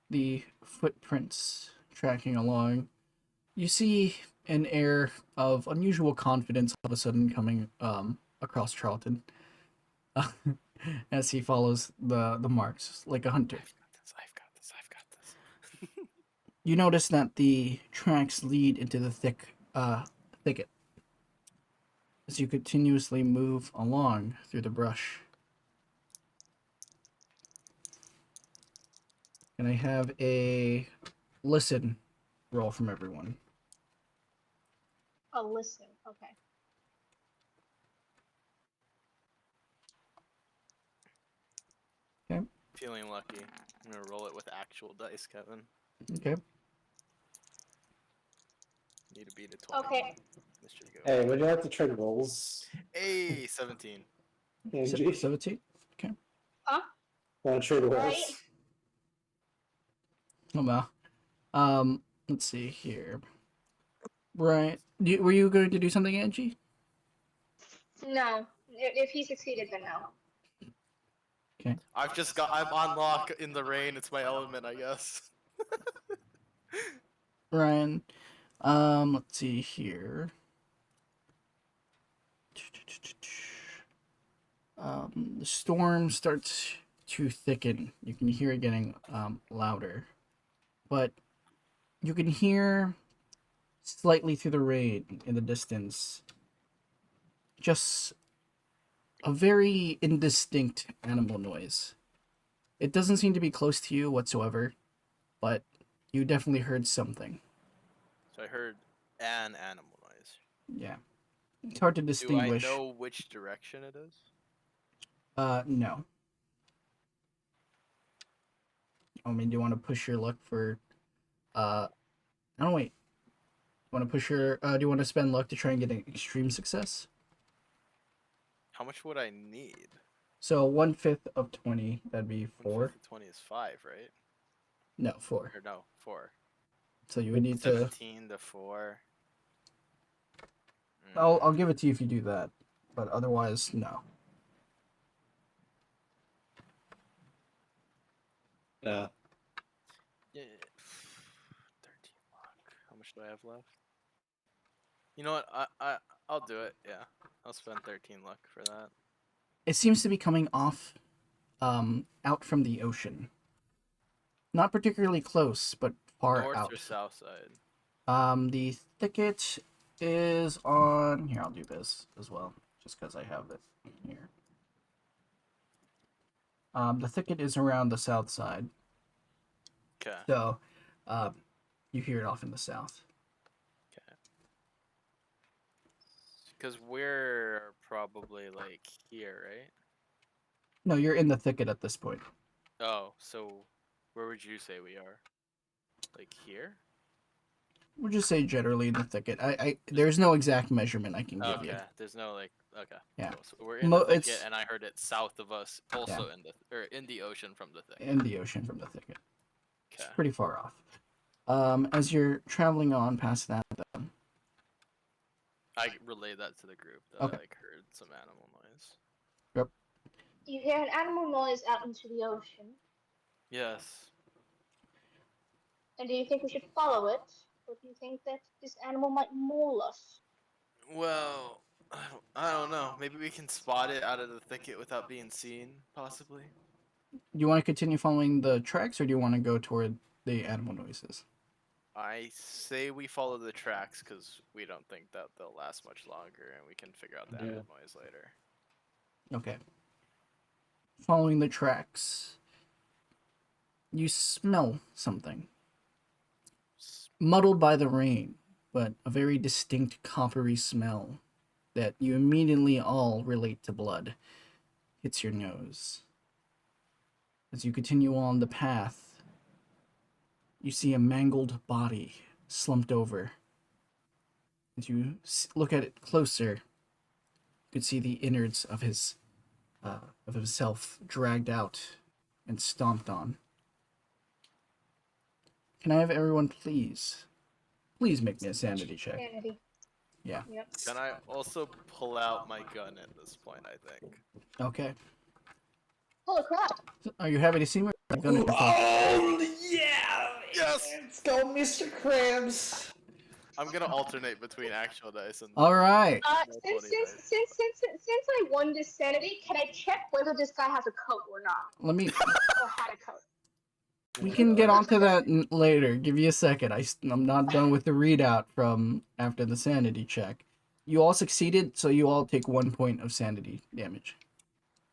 the footprints tracking along, you see an air of unusual confidence all of a sudden coming across Charlton as he follows the marks like a hunter. I've got this. I've got this. I've got this. You notice that the tracks lead into the thicket as you continuously move along through the brush. And I have a listen roll from everyone. Oh, listen. Okay. Okay. Feeling lucky. I'm gonna roll it with actual dice, Kevin. Okay. Need to beat a 20. Okay. This should go. Hey, would you like to trade rolls? Hey, 17. Angie, 17. Huh? want to trade rolls? Right. Oh wow. Let's see here. Right. Were you going to do something, Angie? No. If he succeeded, then no. I'm on lock in the rain. It's my element, I guess. Ryan. Let's see here. The storm starts to thicken. You can hear it getting louder. But you can hear slightly through the rain in the distance just a very indistinct animal noise. It doesn't seem to be close to you whatsoever, but you definitely heard something. So I heard an animal noise. Yeah. It's hard to Do I distinguish. know which direction it is? No. I mean, do you want to push your luck for I don't wait. Want to push your do you want to spend luck to try and get an extreme success? How much would I need? So 1/5 of 20, that'd be 4. 1/5 of 20 is 5, right? No, 4. Or no, 4. So you would need to 17 to 4. I'll give it to you if you do that. But otherwise, no. No. Yeah. 13 luck. How much do I have left? You know what? I'll do it. Yeah. I'll spend 13 luck for that. It seems to be coming off out from the ocean. Not particularly close, but far North out. or south side? The thicket is on here. I'll do this as well, just because I have it here. The thicket is around the south side, Okay. so you hear it off in the south. Okay. Because we're probably like here, right? No, you're in the thicket at this point. Oh, so where would you say we are? Like here? We'll just say generally in the thicket. There's no exact measurement I can give Okay. you. There's no like. Okay. Yeah. Cool. So we're in the thicket, It's and I heard it south of us, also in the ocean from the thicket. in the ocean from the thicket. Okay. It's pretty far off. As you're traveling on past that, though, I relayed that to the group that Okay. I like heard some animal noise. You hear an animal noise out into the ocean. Yes. And do you think we should follow it? Or do you think that this animal might maul us? Well, I don't know. Maybe we can spot it out of the thicket without being seen, possibly. do you want to continue following the tracks, or do you want to go toward the animal noises? I say we follow the tracks because we don't think that they'll last much longer, and we can figure out the Yeah. animal noise later. Okay. Following the tracks, you smell something. Muddled by the rain, but a very distinct coppery smell that you immediately all relate to blood hits your nose. As you continue on the path, you see a mangled body slumped over. As you look at it closer, you can see the innards of himself dragged out and stomped on. Can I have everyone please make me a sanity check? Sanity. Yeah. Yep. Can I also pull out my gun at this point? I think. Okay. Holy crap! Are you happy to see me? I'm gonna Oh yeah! Yes! Let's go, Mr. Krabs. I'm gonna alternate between actual dice and. All right. No, Since 20 since, dice. since since since I won this sanity, can I check whether this guy has a coat or not, Let me. or had a coat? We can get onto that later. Give you a second. I'm not done with the readout from after the sanity check. You all succeeded, so you all take 1 point of sanity damage.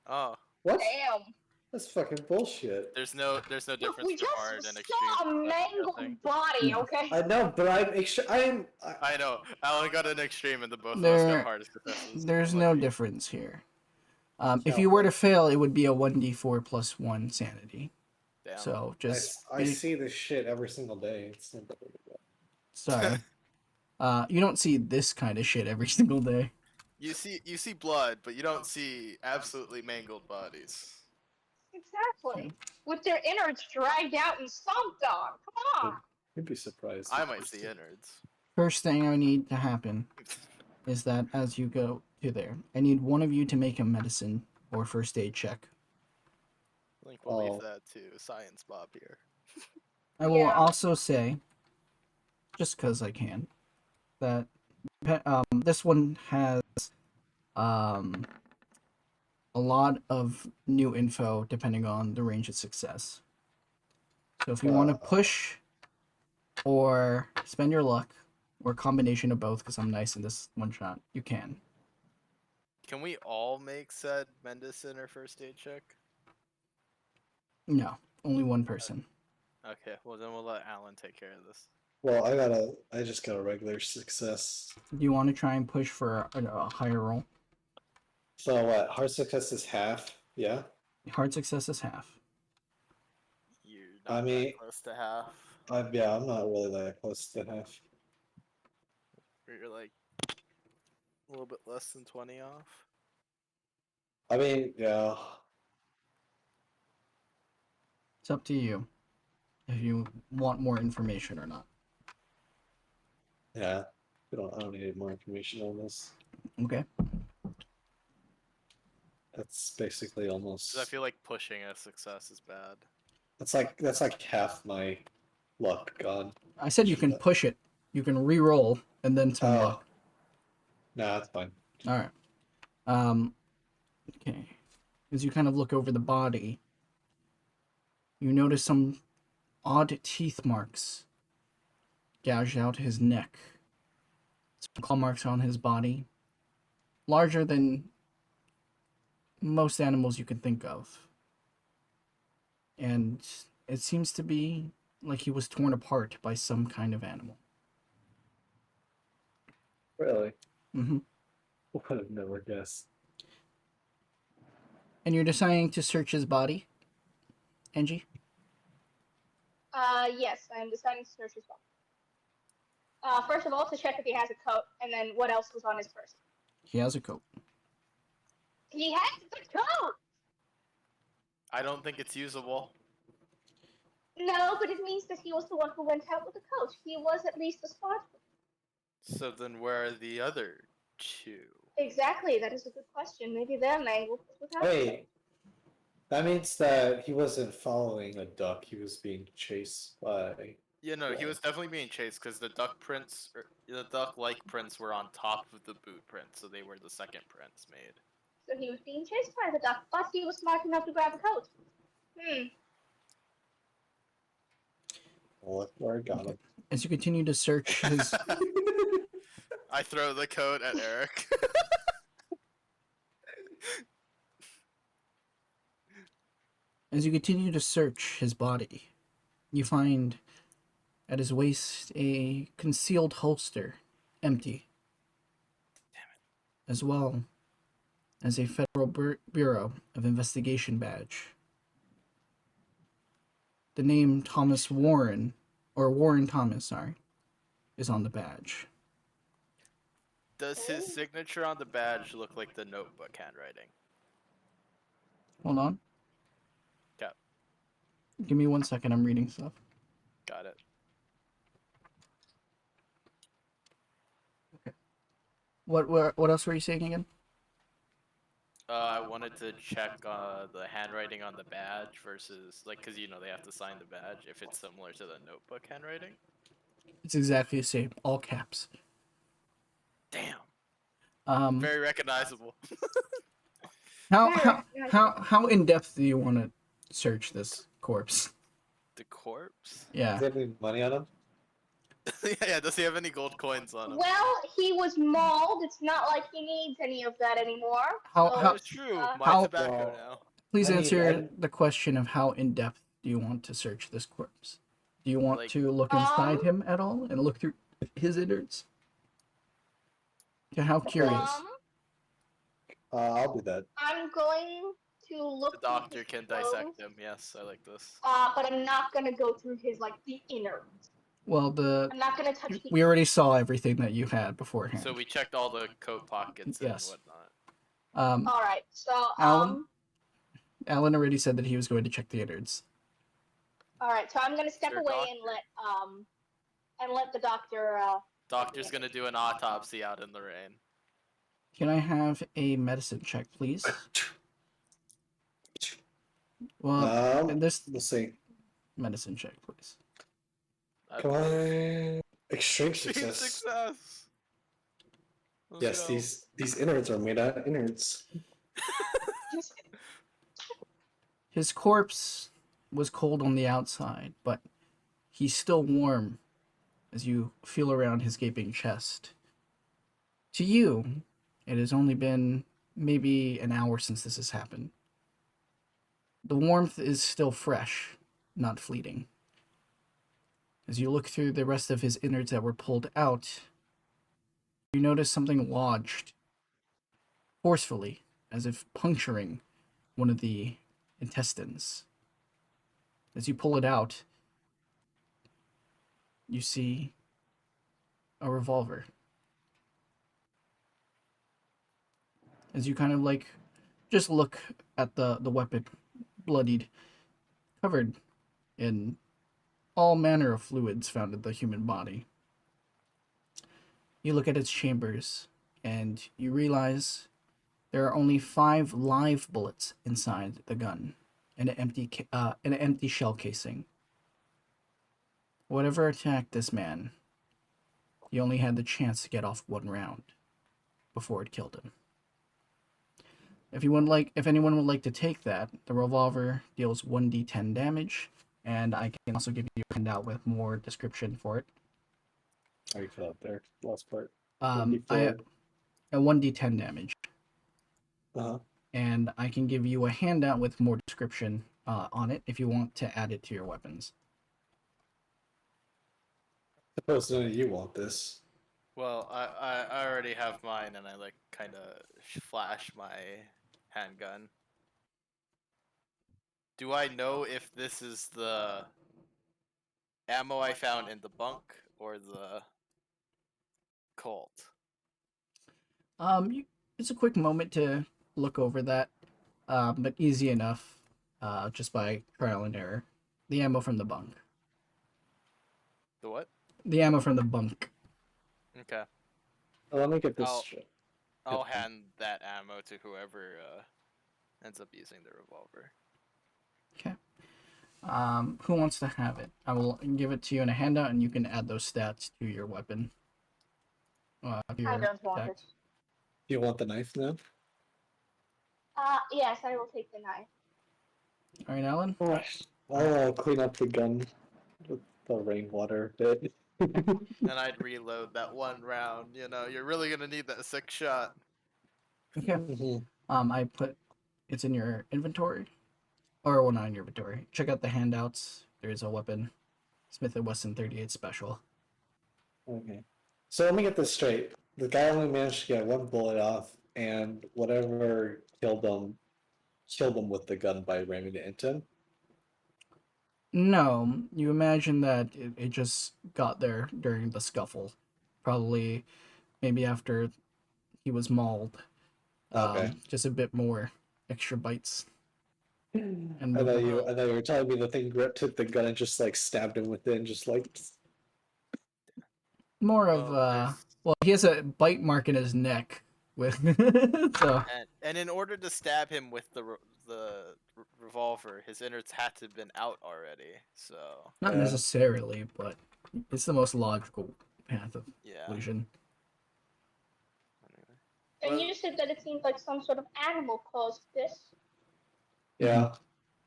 Oh, What? Damn. That's fucking bullshit. there's no Look, difference we for hard just and extreme. saw a mangled body, No. okay? I know, but I know. Alan got an extreme, and the both of us There- got hard successes. There's no Lucky. difference here. If you were to fail, it would be a 1d4 plus 1 sanity. Damn. So just I see this shit every single day. It's sorry. You don't see this kind of shit every single day. You see blood, but you don't see absolutely mangled bodies. Exactly. With their innards dragged out and stomped on. Come on. You'd be surprised. I might see innards. First thing I need to happen is that as you go to there, I need one of you to make a medicine or first aid check. Link will leave Oh. that to Science Bob here. I will Yeah. also say, just because I can, that this one has a lot of new info depending on the range of success. So if you want to push or spend your luck, or a combination of both, because I'm nice in this one shot, you can. Can we all make said medicine or first aid check? No, only one person. Okay, well then we'll let Alan take care of this. Well, I just got a regular success. Do you want to try and push for a higher roll? So what? Hard success is half. Yeah. Hard success is half. You're not I mean- that close to half. I'm not really that close to half. You're like a little bit less than 20 off. I mean, yeah. It's up to you if you want more information or not. Yeah. I don't need more information on this. Okay. That's basically almost. 'Cause I feel like pushing a success is bad. That's like half my luck gone. I said you can push it. You can re-roll and then spend Oh. luck. Nah, that's fine. All right. Okay. As you kind of look over the body, you notice some odd teeth marks gouged out his neck. Some claw marks on his body, larger than most animals you can think of. And it seems to be like he was torn apart by some kind of animal. Really? Mm-hmm. Would have never guessed. And you're deciding to search his body, Angie? Yes, I'm deciding to search as well. First of all, to check if he has a coat, and then what else was on his person. He has a coat. He has the coat! I don't think it's usable. No, but it means that he was the one who went out with the coat. He was at least responsible. So then where are the other two? Exactly, that is a good question. Maybe they're mangled without a coat. Wait. That means that he wasn't following a duck. He was being chased by. Yeah, no, he was definitely being chased because the duck prints, or the duck-like prints were on top of the boot prints, so they were the second prints made. So he was being chased by the duck, but he was smart enough to grab a coat. Well, look where I got him. As you continue to search his I throw the coat at Eric. As you continue to search his body, you find at his waist a concealed holster, empty. As well as a Federal Bureau of Investigation badge. the name Thomas Warren, or Warren Thomas, sorry, is on the badge. Does his signature on the badge look like the notebook handwriting? Hold on. Okay, Give me 1 second. I'm reading stuff. got it. What else were you saying again? I wanted to check the handwriting on the badge versus, like, because they have to sign the badge, if it's similar to the notebook handwriting. It's exactly the same, all caps. Damn. Very recognizable. How in depth do you want to search this corpse? The corpse? Yeah. Does he have any money on him? Yeah, does he have any gold coins on him? Well, he was mauled. It's not like he needs any of that anymore. That's true. My tobacco now. Please answer the question of how in depth do you want to search this corpse? Do you want to look inside him at all and look through his innards? Yeah, how curious? I'll do that. I'm going to look. The doctor can dissect clothes, him. Yes, I like this. but I'm not gonna go through his the innards. Well, I'm not gonna touch. We already saw everything that you had beforehand. So we checked all the coat pockets and whatnot. All right. So Alan already said that he was going to check the innards. All right. So I'm gonna step away and let the doctor. Doctor's gonna do an autopsy out in the rain. Can I have a medicine check, please? Well, we'll see. Medicine check, please. Come on. Extreme success. Success. Yes, these innards are made out of innards. His corpse was cold on the outside, but he's still warm as you feel around his gaping chest. To you, it has only been maybe an hour since this has happened. The warmth is still fresh, not fleeting. As you look through the rest of his innards that were pulled out, you notice something lodged forcefully, as if puncturing one of the intestines. As you pull it out, you see a revolver. As you kind of just look at the weapon, bloodied, covered in all manner of fluids found in the human body. You look at its chambers, and you realize there are only 5 live bullets inside the gun, and an empty shell casing. Whatever attacked this man, he only had the chance to get off 1 round before it killed him. If anyone would like to take that, the revolver deals 1d10 damage, and I can also give you a handout with more description for it. How you feel out there? Last part. I a 1d10 damage. Uh-huh. And I can give you a handout with more description on it if you want to add it to your weapons. Suppose none of you want this. Well, I already have mine, and I kind of flash my handgun. Do I know if this is the ammo I found in the bunk or the Colt? It's a quick moment to look over that, but easy enough, just by trial and error. The ammo from the bunk. The what? The ammo from the bunk. Okay. Well, let me get this. I'll hand that ammo to whoever ends up using the revolver. Okay. Who wants to have it? I will give it to you in a handout, and you can add those stats to your weapon. I don't want it. Do you want the knife now? Yes, I will take the knife. All right, Alan. Alright. I'll clean up the gun with the rainwater bit. And I'd reload that 1 round. You're really gonna need that 6th shot. Okay. I put it's in your inventory, or well, not in your inventory. Check out the handouts. There's a weapon, Smith & Wesson 38 Special. Okay. So let me get this straight. The guy only managed to get 1 bullet off, and whatever killed him with the gun by ramming it into him. No, you imagine that it just got there during the scuffle. Probably, maybe after he was mauled. Okay. Just a bit more extra bites and I thought movement. you, I thought you were telling me the thing took the gun and just like stabbed him within, just like. More of, Well, there's well, he has a bite mark in his neck with, so, and in order to stab him with the revolver, his innards had to have been out already. So not Yeah. necessarily, but it's the most logical path of yeah. conclusion. Anyway. And Well, you said that it seemed like some sort of animal caused this. Yeah.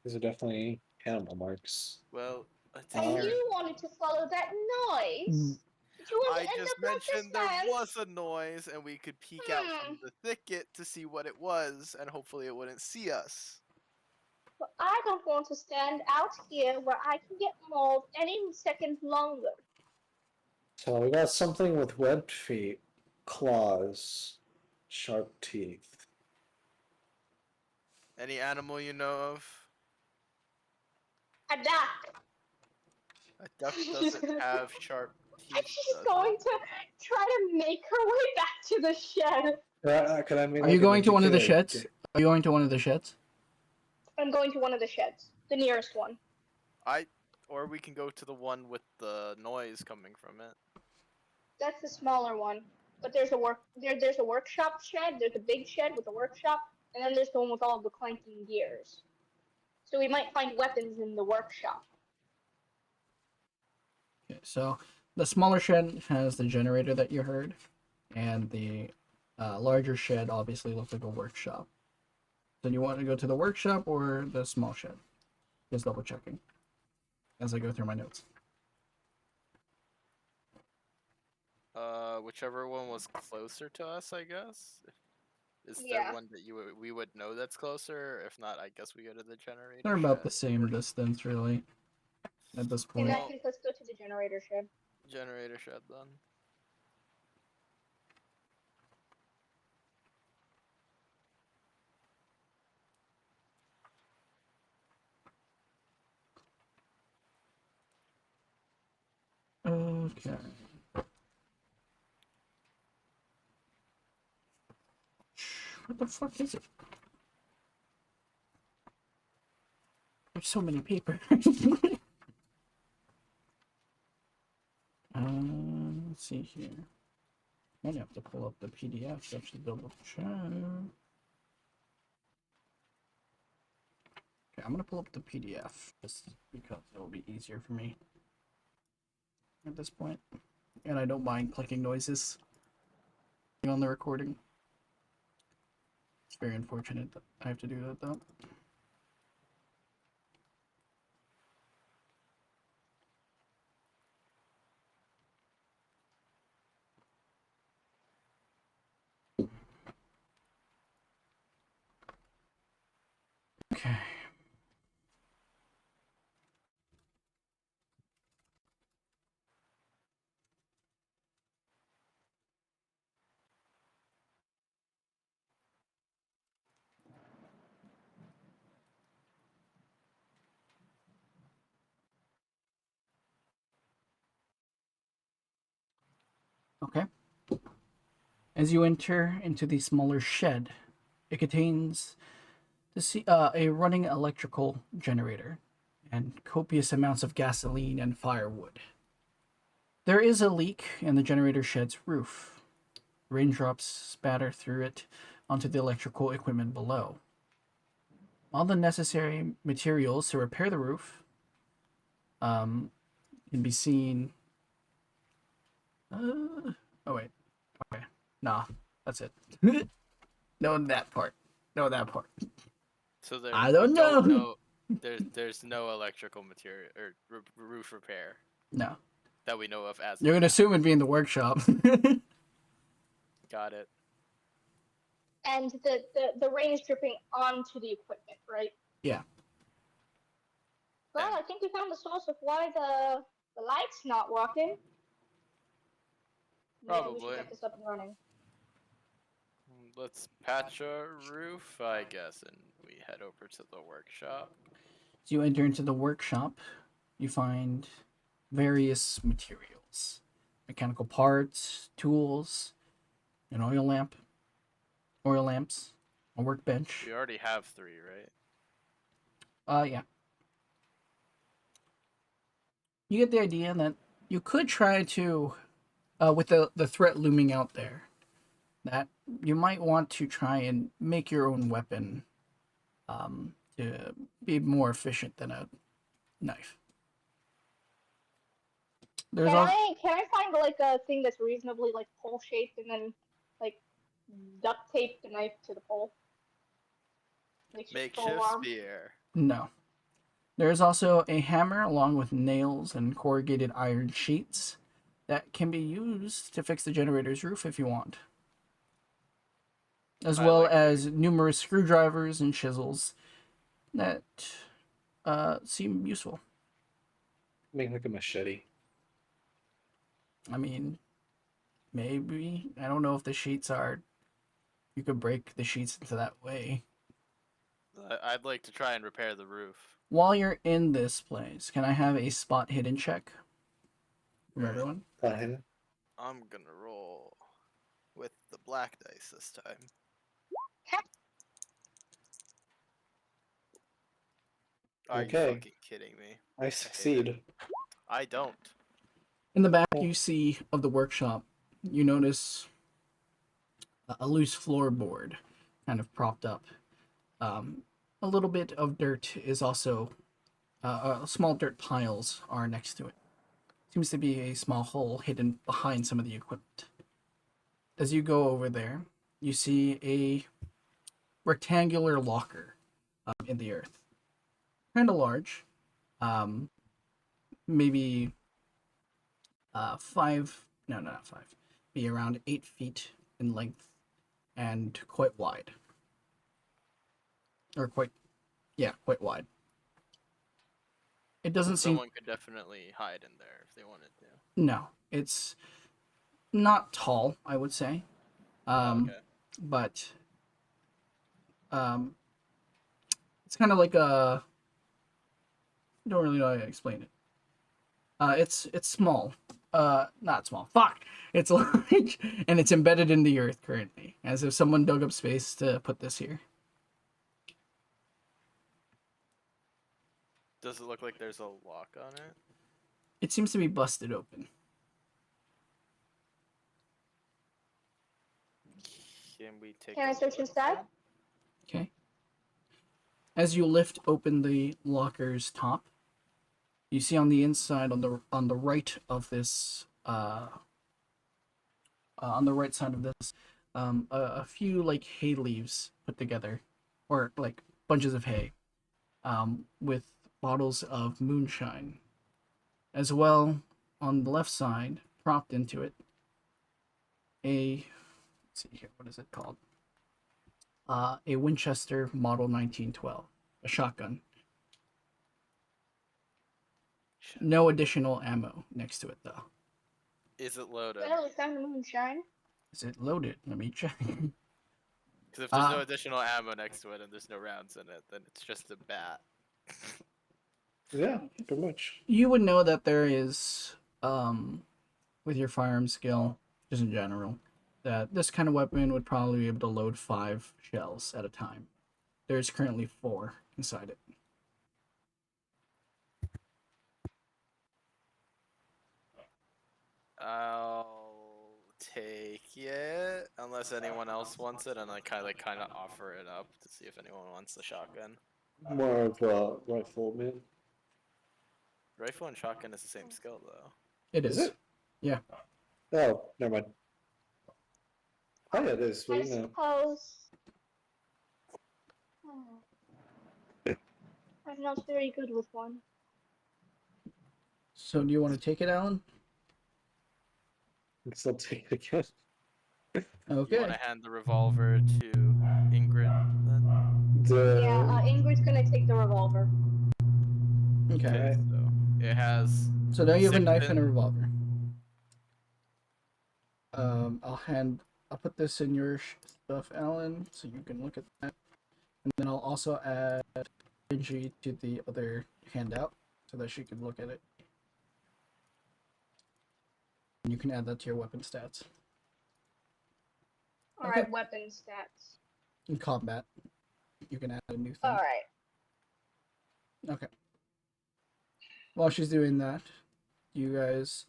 These are definitely animal marks. well, let's And Oh. hear. you wanted to follow that Mm. noise. Did you want I to end just up like this mentioned there man? was a noise, and we could peek out Hmm. from the thicket to see what it was, and hopefully it wouldn't see us. But I don't want to stand out here where I can get mauled any second longer. So we got something with webbed feet, claws, sharp teeth. Any animal you know of? A duck. A duck She's doesn't gonna, have sharp and teeth, she's does going it? to try to make her way back to the shed. Could I make Are you like an going to one of the educated? sheds? Are you going to one of the sheds? I'm going to one of the sheds, the nearest one. Or we can go to the one with the noise coming from it. That's the smaller one. But there's a workshop shed. There's a big shed with a workshop, and then there's the one with all the clanking gears. So we might find weapons in the workshop. Okay, so the smaller shed has the generator that you heard, and the larger shed obviously looks like a workshop. So you want to go to the workshop or the small shed? Just double checking as I go through my notes. Whichever one was closer to us, I guess. Is there Yeah. one that we would know that's closer? If not, I guess we go to the generator They're about shed. the same distance, really, at this In point. that Well, case, let's go to the generator shed. generator shed then. Okay. What the fuck is it? There's so many papers. Let's see here. Might have to pull up the PDF just to double check. Okay, I'm gonna pull up the PDF just because it'll be easier for me at this point. And I don't mind clicking noises on the recording. It's very unfortunate that I have to do that though. Okay. Okay. As you enter into the smaller shed, it contains a running electrical generator and copious amounts of gasoline and firewood. There is a leak in the generator shed's roof. Raindrops spatter through it onto the electrical equipment below. All the necessary materials to repair the roof can be seen. Oh wait, okay, nah, that's it. No, that part. No, that part. So I don't know. There's no electrical material or roof repair No, that we know of as you're of gonna now. assume it'd be in the workshop. Got it. And the rain is dripping onto the equipment, right? Yeah. Well, I think we found the source of why the light's not working. Maybe we Probably. should get this up and running. Let's patch a roof, I guess, and we head over to the workshop. So you enter into the workshop. you find various materials, mechanical parts, tools, an oil lamps, a workbench. We already have 3, right? Yeah. You get the idea that you could try to, with the threat looming out there, that you might want to try and make your own weapon to be more efficient than a knife. There's Can also I find like a thing that's reasonably like pole shaped and then like duct tape the knife to the pole? Pole Makeshift arm. spear. no. There's also a hammer along with nails and corrugated iron sheets that can be used to fix the generator's roof if you want, as I well like as numerous screwdrivers and chisels that seem useful. Make like a machete. I mean, maybe. I don't know if the sheets are. You could break the sheets into that way. I'd like to try and repair the roof. While you're in this place, can I have a spot hidden check from everyone? Fine. I'm gonna roll with the black dice this time. Are you Okay. fucking kidding me? I succeed. I don't. In the back, Oh. you see of the workshop, you notice a loose floorboard kind of propped up. A little bit of dirt is also, small dirt piles are next to it. Seems to be a small hole hidden behind some of the equipment. As you go over there, you see a rectangular locker in the earth. Kind of large. Maybe five, no, not five, be around 8 feet in length and quite wide. Or quite, yeah, quite wide. It doesn't So seem, someone could definitely hide in there if they wanted to. no, it's not tall, I would say. Okay. But um, it's kind of like a, I don't really know how to explain it. It's small. Not small. Fuck. It's large, and it's embedded in the earth currently, as if someone dug up space to put this here. Does it look like there's a lock on it? It seems to be busted open. Can we take Can a I search look? inside? Okay. As you lift open the locker's top, you see on the inside, on the right of this, on the right side of this, a few like hay leaves put together, or like bunches of hay, with bottles of moonshine, as well on the left side, propped into it, a, let's see here, what is it called? A Winchester Model 1912, a shotgun. No additional ammo next to it though. Is it loaded? Well, we found the moonshine. Is it loaded? Let me check. Because if there's no additional ammo next to it and there's no rounds in it, then it's just a bat. Yeah, pretty much. You would know that there is, with your firearm skill, just in general, that this kind of weapon would probably be able to load 5 shells at a time. There's currently 4 inside it. I'll take it unless anyone else wants it, and I kind of offer it up to see if anyone wants the shotgun. More of a rifle, man. Rifle and shotgun is the same skill though. It Is is. it? Yeah. Oh, never mind. Oh yeah, it is. What I do you know? suppose. Oh, I'm not very good with one. So do you want to take it, Alan? I can still take it again. You Okay. want to hand the revolver to Ingrid then? Yeah, Ingrid's gonna take the revolver. Okay. Okay, Alright. so it has. So now you have a 6 knife pin- and a revolver. I'll put this in your stuff, Alan, so you can look at that. And then I'll also add Benji to the other handout, so that she can look at it. And you can add that to your weapon stats. Alright, weapon stats. In combat, you can add a new thing. Alright. Okay. While she's doing that, you guys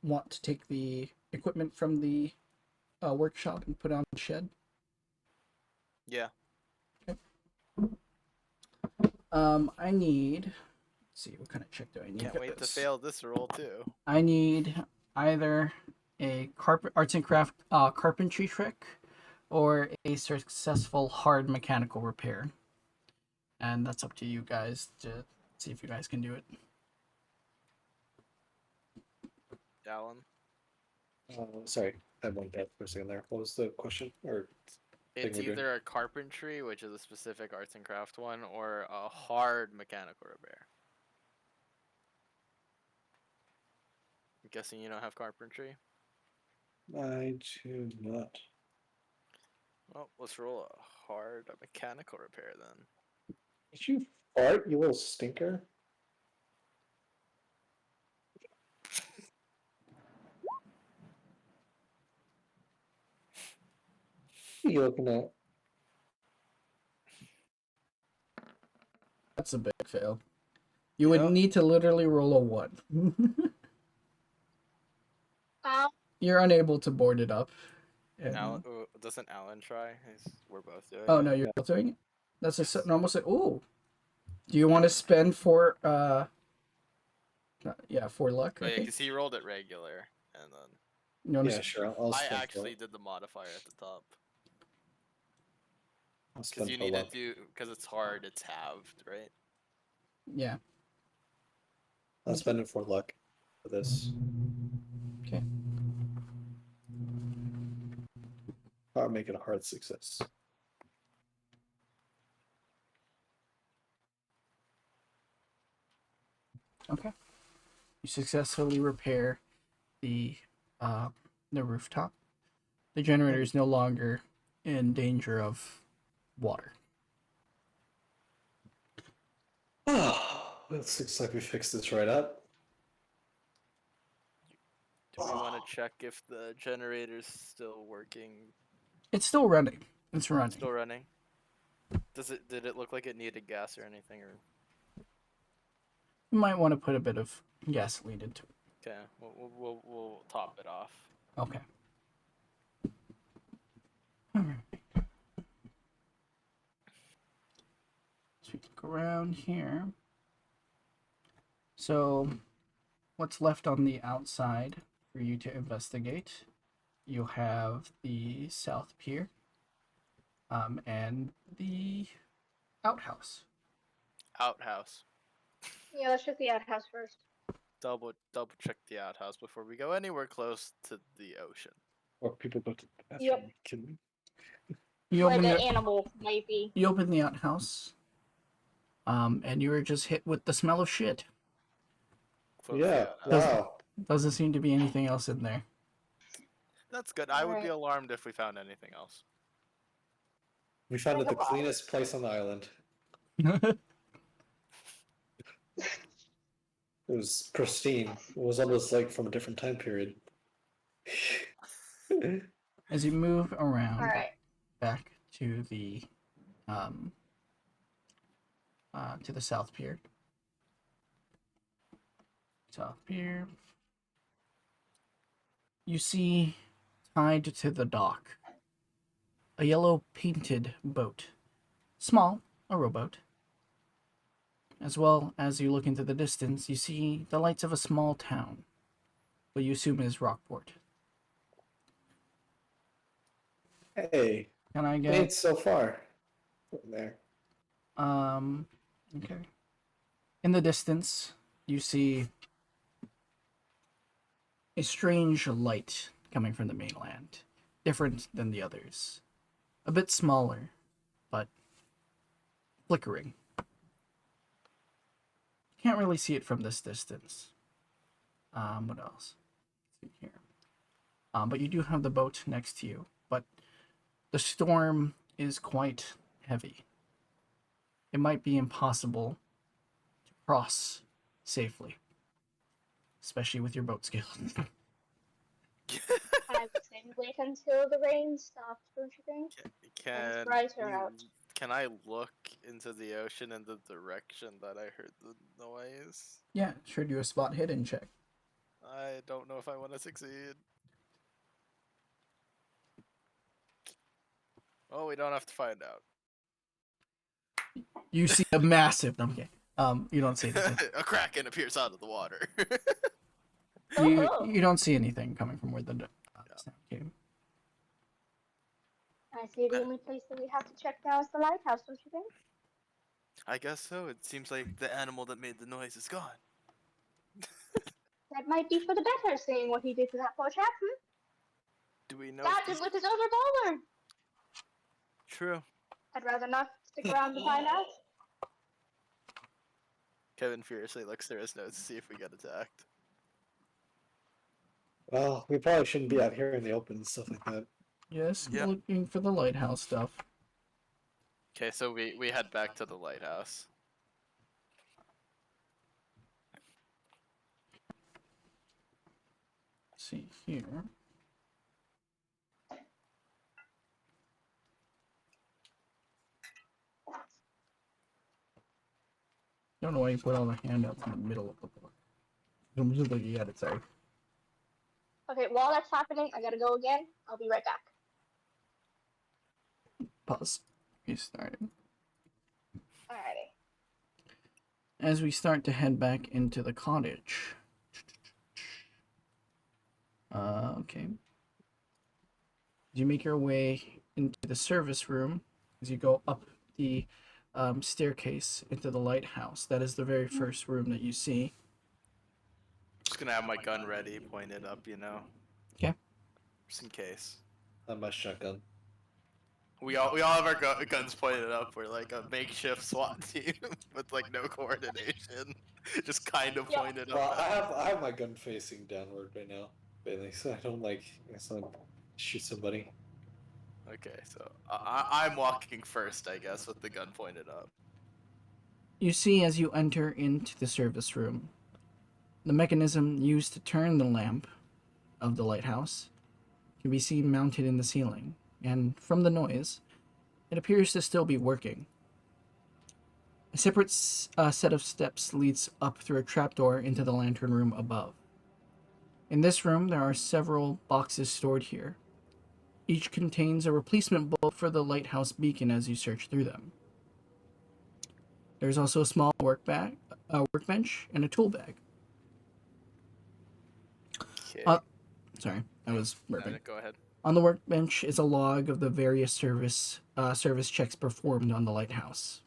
want to take the equipment from the workshop and put it on the shed? Yeah. I need. Let's see, what kind of check do I need? Can't for wait to this? fail this roll too. I need either a arts and craft carpentry trick or a successful hard mechanical repair. And that's up to you guys to see if you guys can do it. Alan. Sorry, I had one death for a second there. What was the question? Or It's we're doing? either a carpentry, which is a specific arts and craft one, or a hard mechanical repair. I'm guessing you don't have carpentry? I do not. Well, let's roll a hard mechanical repair then. Did you fart, you little stinker? What are you looking at? That's a big fail. You would Yep. need to literally roll a 1. You're unable to board it up. And... Alan, doesn't Alan try? We're both doing Oh it. no, you're both doing it? That's a normal set. Ooh. Do you want to spend for for luck? Oh, I yeah, think. because he rolled it regular, and then You wanna Yeah, sure. I'll I spend for actually luck. did the modifier at the top. I'll Because spend you for need to luck. do, because it's hard, it's halved, right? Yeah. I'll spend it for luck for this. Okay. I'll make it a hard success. Okay. You successfully repair the rooftop. The generator is no longer in danger of water. Oh, it looks like we fixed this right up. Do we want to check if the generator's still working? It's still running. It's running. Still running? Did it look like it needed gas or anything? Or You might want to put a bit of gasoline into it. okay, we'll top it off. Okay. Alright. So we look around here. So, what's left on the outside for you to investigate? You have the South Pier, and the outhouse. Outhouse. Yeah, let's check the outhouse first. Double check the outhouse before we go anywhere close to the ocean. Or people go to the bathroom. Yep. Kidding me? You Where open the the animal might be. you open the outhouse, and you were just hit with the smell of shit. Close Yeah, the outhouse. wow. Doesn't seem to be anything else in there. That's good. I would be Alright. alarmed if we found anything else. We found it the Think about it. cleanest place on the island. It was pristine. It was almost like from a different time period. As you move around Alright. back to the South Pier. South Pier. You see, tied to the dock, a yellow painted boat. Small, a rowboat. As well as you look into the distance, you see the lights of a small town, what you assume is Rockport. Hey, Can I made get so far from there. okay. In the distance, you see a strange light coming from the mainland, different than the others. A bit smaller, but flickering. Can't really see it from this distance. What else? Let's see here. But you do have the boat next to you, but the storm is quite heavy. It might be impossible to cross safely, especially with your boat skills. I would say wait until the rain stops, don't you think? Can brighter we- out. Can I look into the ocean in the direction that I heard the noise? Yeah, sure, do a spot hidden check. I don't know if I want to succeed. Oh, we don't have to find out. You see a massive. No, I'm kidding. You don't see anything. A kraken appears out of the water. You don't see anything coming from where the sound came. I see the only place that we have to check now is the lighthouse, don't you think? I guess so. It seems like the animal that made the noise is gone. That might be for the better, seeing what he did to that poor chap, Do we know? Stabbed him with his other bowler! True. I'd rather not stick around to find out. Kevin furiously looks through his notes to see if we get attacked. Well, we probably shouldn't be out here in the open and stuff like that. Yes, Yeah. looking for the lighthouse stuff. Okay, so we head back to the lighthouse. Let's see here. Don't know why you put all the handouts in the middle of the book. I'm just looking at it, sorry. Okay, while that's happening, I gotta go again. I'll be right back. Pause. Restarted. Alrighty. As we start to head back into the cottage. Okay. As you make your way into the service room, as you go up the staircase into the lighthouse, that is the very first room that you see. Just gonna have my gun ready, pointed up, you know. Okay. Just in case. Not my shotgun. We all have our guns pointed up. We're like a makeshift SWAT team with like no coordination, just kind of Yeah. pointed Well, up. I have my gun facing downward right now, Bailey, so I don't shoot somebody. Okay, so I'm walking first, I guess, with the gun pointed up. You see as you enter into the service room, the mechanism used to turn the lamp of the lighthouse can be seen mounted in the ceiling, and from the noise, it appears to still be working. A separate set of steps leads up through a trapdoor into the lantern room above. In this room, there are several boxes stored here. Each contains a replacement bulb for the lighthouse beacon as you search through them. There's also a small workbench, and a tool bag. Okay. Sorry, I was burping. Go ahead. On the workbench is a log of the various service checks performed on the lighthouse.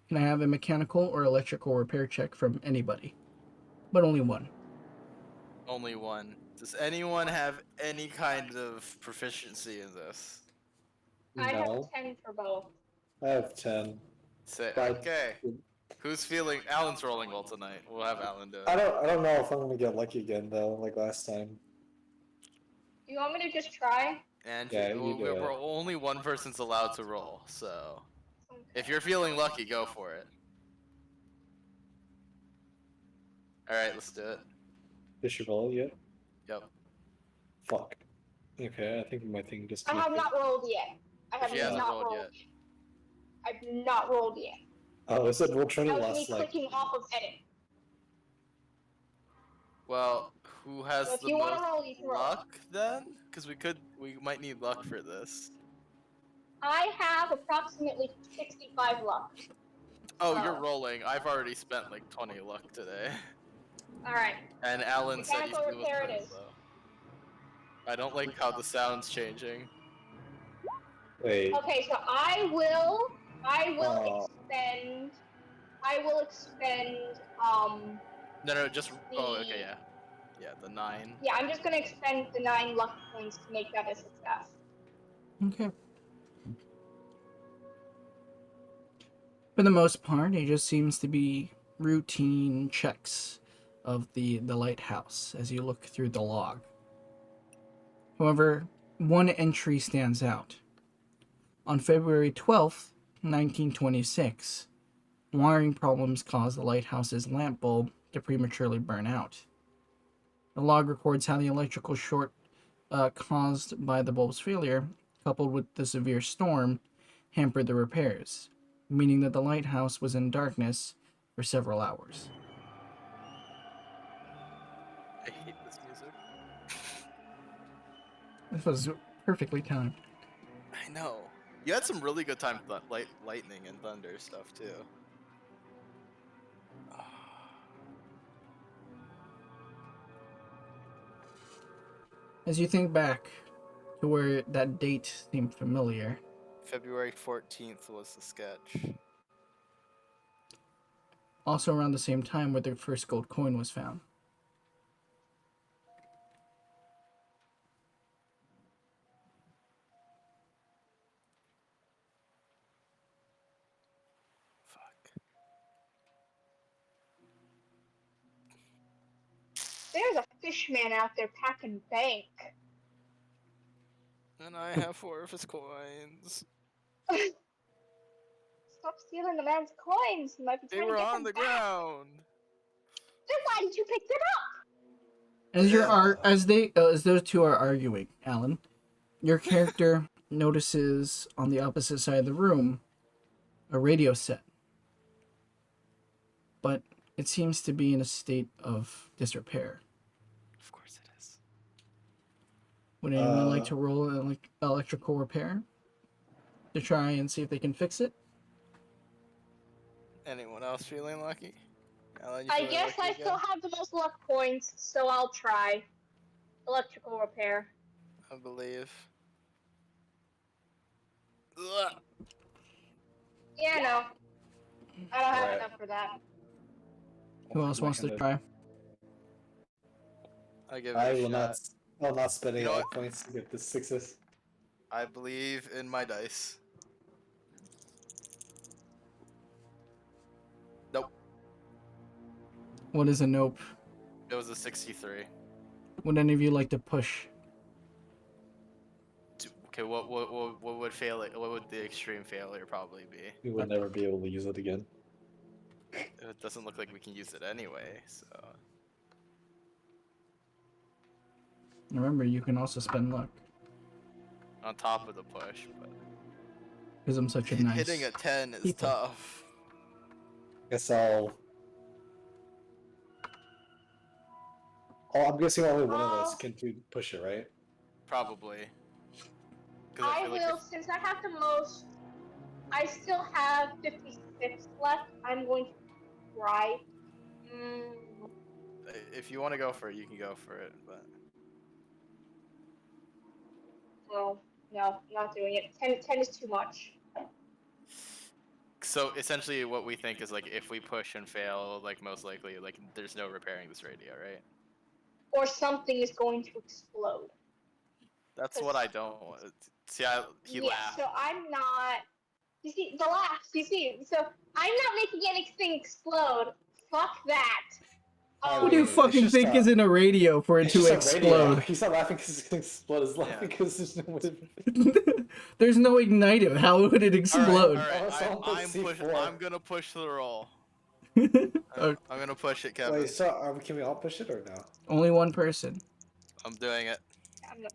Can I have a mechanical or electrical repair check from anybody? But only one. Only one. Does anyone have any kind of proficiency in this? I have No, 10 for both. I have 10. Say But okay. Who's feeling? Alan's rolling well tonight. We'll have Alan do it. I don't know if I'm gonna get lucky again though, like last time. Do you want me to just try? And Yeah, you do we're it. only one person's allowed to roll, so if you're feeling lucky, go for it. All right, let's do it. Did you roll yet? Yep. Fuck. Okay, I think my thing just. I have not rolled yet. I have She hasn't not rolled rolled yet. yet. I've not rolled yet. Oh, it said roll 20 That was me last like. clicking off of edit. Well, who has So if the you wanna most roll, you can roll. luck then? Because we might need luck for this. I have approximately 65 luck. Oh, you're Oh. rolling. I've already spent like 20 luck today. Alright. And Alan said he's Mechanical doing repair it this, is. so. I don't like how the sound's changing. Wait. Okay, so I will Oh. expend, No, just. Oh, okay, yeah. Yeah, the 9. yeah, I'm just gonna expend the 9 luck points to make that a success. Okay. For the most part, it just seems to be routine checks of the lighthouse as you look through the log. However, one entry stands out. On February 12th, 1926, wiring problems caused the lighthouse's lamp bulb to prematurely burn out. The log records how the electrical short caused by the bulb's failure, coupled with the severe storm, hampered the repairs, meaning that the lighthouse was in darkness for several hours. I hate this music. This was perfectly timed. I know. You had some really good time lightning and thunder stuff too. As you think back to where that date seemed familiar, February 14th was the sketch. also around the same time where the first gold coin was found. Fuck. There's a fish man out there packing bank. And I have 4 of his coins. Stop stealing the man's coins. He might be They trying to were get on them the back. ground. Then why did you pick them up? As those two are arguing, Alan, your character notices on the opposite side of the room a radio set, but it seems to be in a state of disrepair. Of course it is. Would anyone like to roll an electrical repair to try and see if they can fix it? Anyone else feeling lucky? Alan, you I feeling guess lucky I still again? have the most luck points, so I'll try. Electrical repair. I believe. Ugh. Yeah, no. I don't have Right. enough for that. Who else wants to try? I give it I a will shot. not spend any You know luck what? points to get the sixes. I believe in my dice. Nope. What is a nope? It was a 63. Would any of you like to push? Okay, what would fail it? What would the extreme failure probably be? We will never be able to use it again. It doesn't look like we can use it anyway, so. Remember, you can also spend luck. On top of the push, but Because I'm such a nice... hitting a 10 is people. tough. Guess I'm guessing only one of us can push it, right? Probably. 'Cause I feel like will, since I have the most, I still have 56 left. I'm going to try. if you want to go for it, you can go for it, but Well, no, not doing it. 10 is too much. so essentially what we think is like if we push and fail, like most likely like there's no repairing this radio, right? Or something is going to explode. That's what I don't want. See, he laughed. So I'm not. You see, the laughs. You see, so I'm not making anything explode. Fuck that. Who do you It's fucking just think a- is in a radio for it It's to just a radio. explode? He's not laughing because it's going to explode. He's laughing because there's no way. There's no igniter. How would it explode? All right. Oh, someone put C4. I'm gonna push the roll. Okay. I'm gonna push it, Kevin. Wait, so can we all push it or no? Only one person. I'm doing it. I'm not.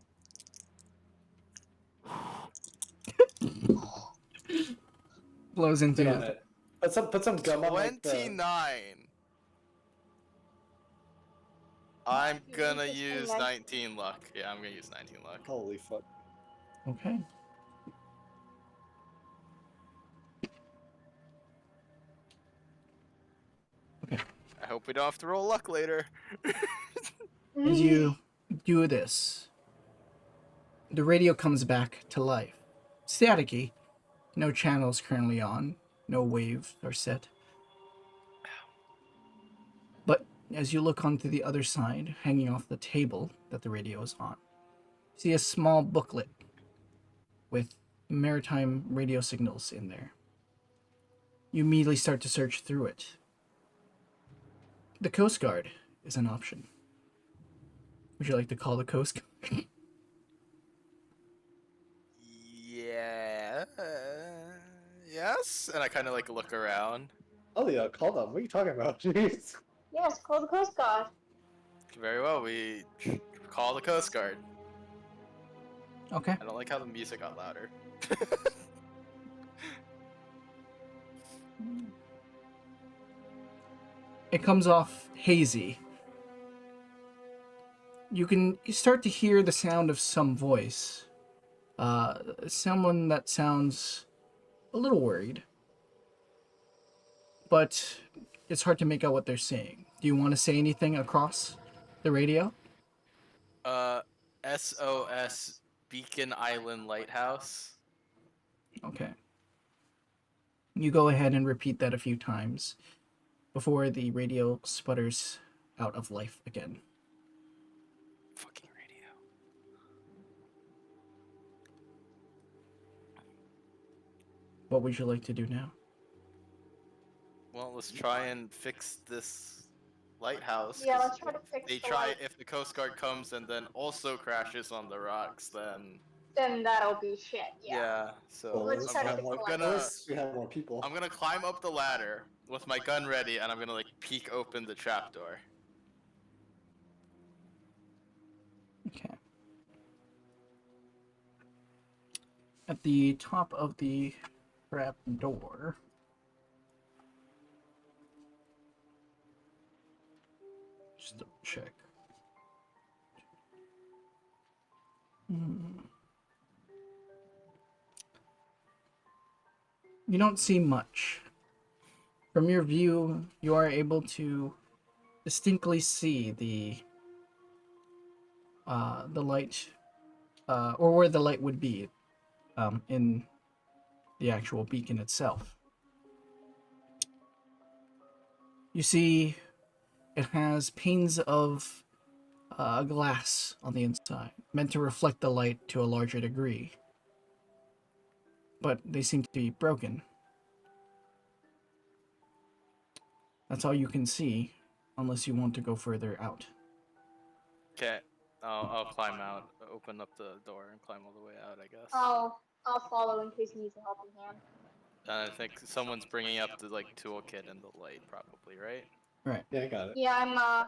Blows into Get on it. it. Put some gum on like 29. I'm You gonna just use like- 19 luck. Yeah, I'm gonna use 19 luck. Holy fuck. Okay. I hope we don't have to roll luck later. As you do this, the radio comes back to life. Staticky. No channels currently on. No waves are set. But as you look onto the other side, hanging off the table that the radio is on, you see a small booklet with maritime radio signals in there. You immediately start to search through it. The Coast Guard is an option. Would you like to call the Coast Guard? Yeah. Yes. And I kind of like look around. Oh yeah, call them. What are you talking about? Jeez. Yes, call the Coast Guard. Very well. We call the Coast Guard. Okay. I don't like how the music got louder. It comes off hazy. You start to hear the sound of some voice. Someone that sounds a little worried. But it's hard to make out what they're saying. Do you want to say anything across the radio? SOS Beacon Island Lighthouse. Okay. You go ahead and repeat that a few times before the radio sputters out of life again. Fucking radio. What would you like to do now? Well, let's try and fix this lighthouse. Yeah, 'Cause let's try to fix they the try light. if the Coast Guard comes and then also crashes on the rocks, then Then that'll be shit. Yeah. yeah. So Well, Let's try to we have fix more, the I'm light. at least we have more people. I'm gonna climb up the ladder with my gun ready, and I'm gonna like peek open the trapdoor. Okay. At the top of the trap door, just double check. You don't see much. From your view, you are able to distinctly see the light, or where the light would be, in the actual beacon itself. You see, it has panes of glass on the inside, meant to reflect the light to a larger degree. But they seem to be broken. That's all you can see, unless you want to go further out. Okay, I'll climb out, open up the door, and climb all the way out. I guess. I'll follow in case he needs a helping hand. And I think someone's bringing up the like toolkit and the light, probably, right? Right. Yeah, I got it. Yeah,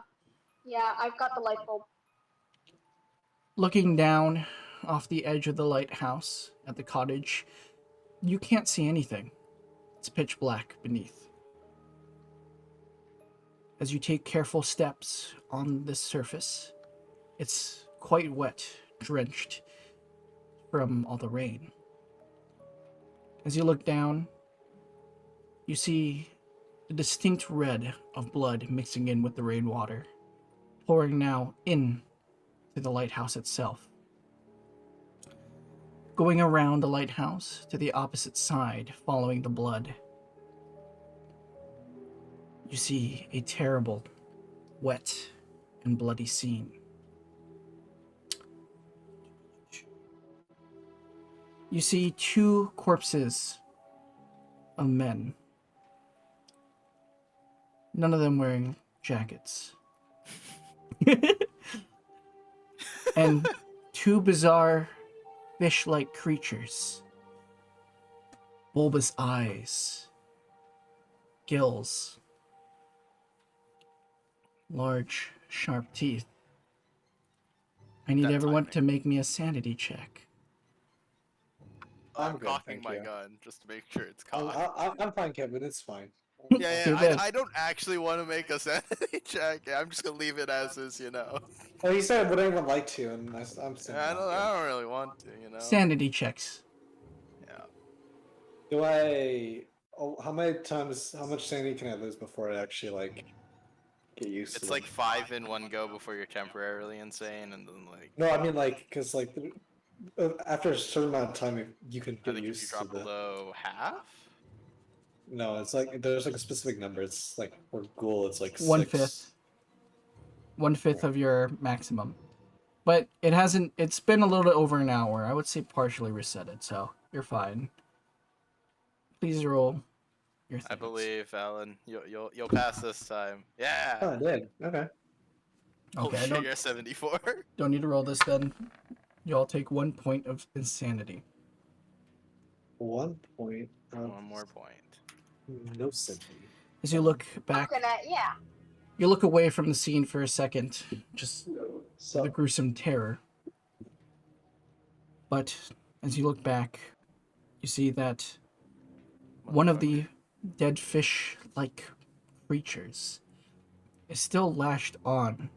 yeah, I've got the light bulb. Looking down off the edge of the lighthouse at the cottage, you can't see anything. It's pitch black beneath. As you take careful steps on this surface, it's quite wet, drenched from all the rain. As you look down, you see the distinct red of blood mixing in with the rainwater, pouring now in to the lighthouse itself. Going around the lighthouse to the opposite side, following the blood, you see a terrible, wet, and bloody scene. You see two corpses of men, none of them wearing jackets. And two bizarre fish-like creatures. Bulbous eyes, gills, large, sharp teeth. I need That everyone timing. to make me a sanity check. I'm good, cocking thank my you. gun just to make sure it's I'm, cocked. I'm fine, Kevin. It's fine. Yeah, Do yeah. this. I don't actually want to make a sanity check. I'm just gonna leave it as is, you know. Well, you said I wouldn't even like to, and I'm saying I don't really want to, you know. Sanity checks. Yeah. Do I? Oh, how much sanity can I lose before I actually like get used to It's them? like 5 in one go before you're temporarily insane, and then like No, I mean like because like after a certain amount of time you can I get think if you used to drop the. below half. No, it's like there's like a specific number. It's like for ghoul, it's like 1/5. 1/5 of your maximum. But it's been a little bit over an hour. I would say partially resetted, so you're fine. Please roll your things. I believe, Alan. You'll pass this time. Yeah. Oh, I did. Okay. Holy Okay, shit, you're 74. don't need to roll this then. You all take 1 point of insanity. 1 point. One more point. No sanity. As you look I'm back, gonna, yeah. You look away from the scene for a second, just So the gruesome terror. But as you look back, you see that one of the dead fish-like creatures is still lashed on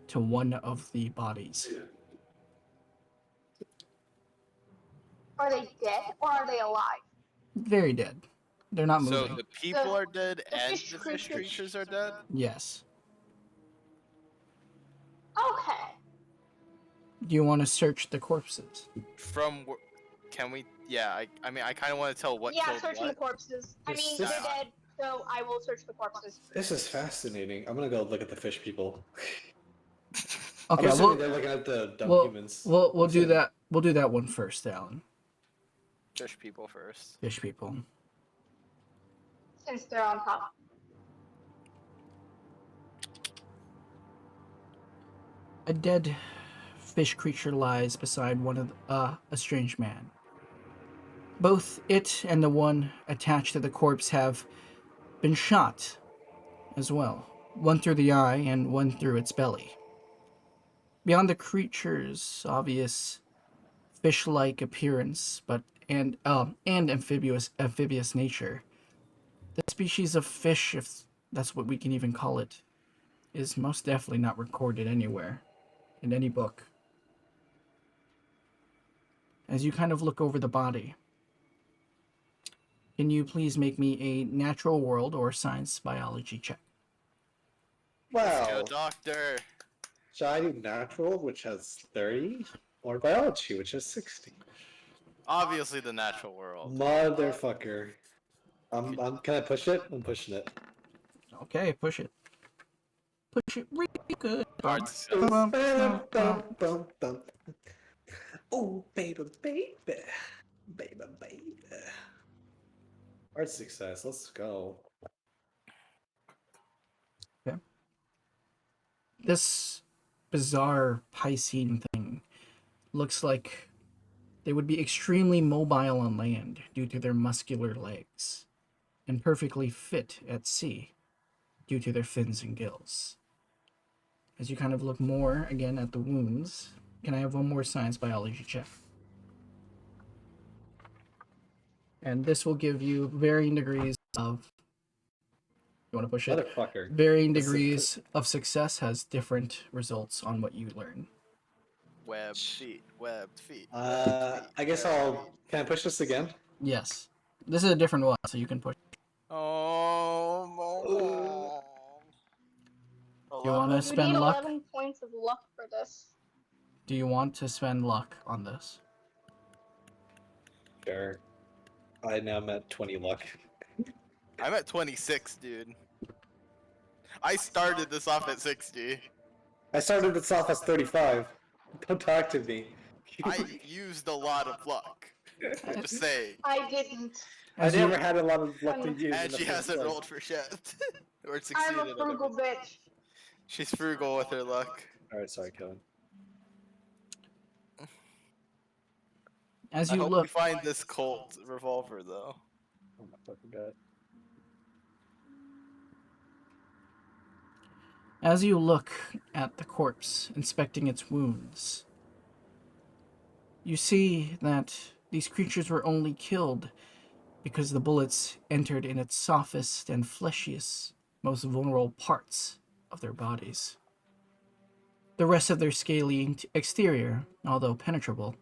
to one of the bodies. Are they dead or are they alive? Very dead. They're not So moving. the people are dead the and fish the fish creatures are dead? Yes. Okay. Do you want to search the corpses? Can we? Yeah, I mean, I kind of want to tell what Yeah, killed searching what. the corpses. I This- mean, this- they're dead, so I will search the corpses. this is fascinating. I'm gonna go look at the fish people. Okay, I'm assuming well, they're looking at the dumb we'll, humans. we'll I'm do assuming- that. We'll do that one first, Alan. Fish people first. Fish people. Since they're on top. A dead fish creature lies beside one of a strange man. Both it and the one attached to the corpse have been shot as well, one through the eye and one through its belly. Beyond the creature's obvious fish-like appearance, and amphibious nature, the species of fish, if that's what we can even call it, is most definitely not recorded anywhere in any book. As you kind of look over the body, can you please make me a natural world or science biology check? Let's go, Wow. doctor. Shall I do natural, which has 30, or biology, which has 60? Obviously, the natural world. Motherfucker. Can I push it? I'm pushing it. Okay, push it. Push it really good. Hard success. Bum, bum, bum, bum, bum. Oh, baby, baby. Baby, baby. Hard success. Let's go. This bizarre Piscine thing looks like they would be extremely mobile on land due to their muscular legs, and perfectly fit at sea due to their fins and gills. As you kind of look more again at the wounds, can I have one more science biology check? And this will give you varying degrees of. You want to push it? Motherfucker. Varying This is- degrees of success has different results on what you learn. Webbed feet. Webbed feet. I guess I'll. Can I push this again? Yes. This is a different one, so you can push. Oh. You want to You spend need luck? 11 points of luck for this. Do you want to spend luck on this? Sure. I now I'm at 20 luck. I'm at 26, dude. I started this off at 60. I started this off as 35. Don't talk to me. I used a lot of luck. I'm just saying. I didn't. I As you- never had a lot of luck to use. in And the she first hasn't place. rolled for shit. Or I'm succeeded a at frugal everything. bitch. She's frugal with her luck. Alright, sorry, Kevin. As I you hope we look, find this Colt revolver, though. Oh my fucking god. as you look at the corpse, inspecting its wounds, you see that these creatures were only killed because the bullets entered in its softest and fleshiest, most vulnerable parts of their bodies. The rest of their scaly exterior, although penetrable,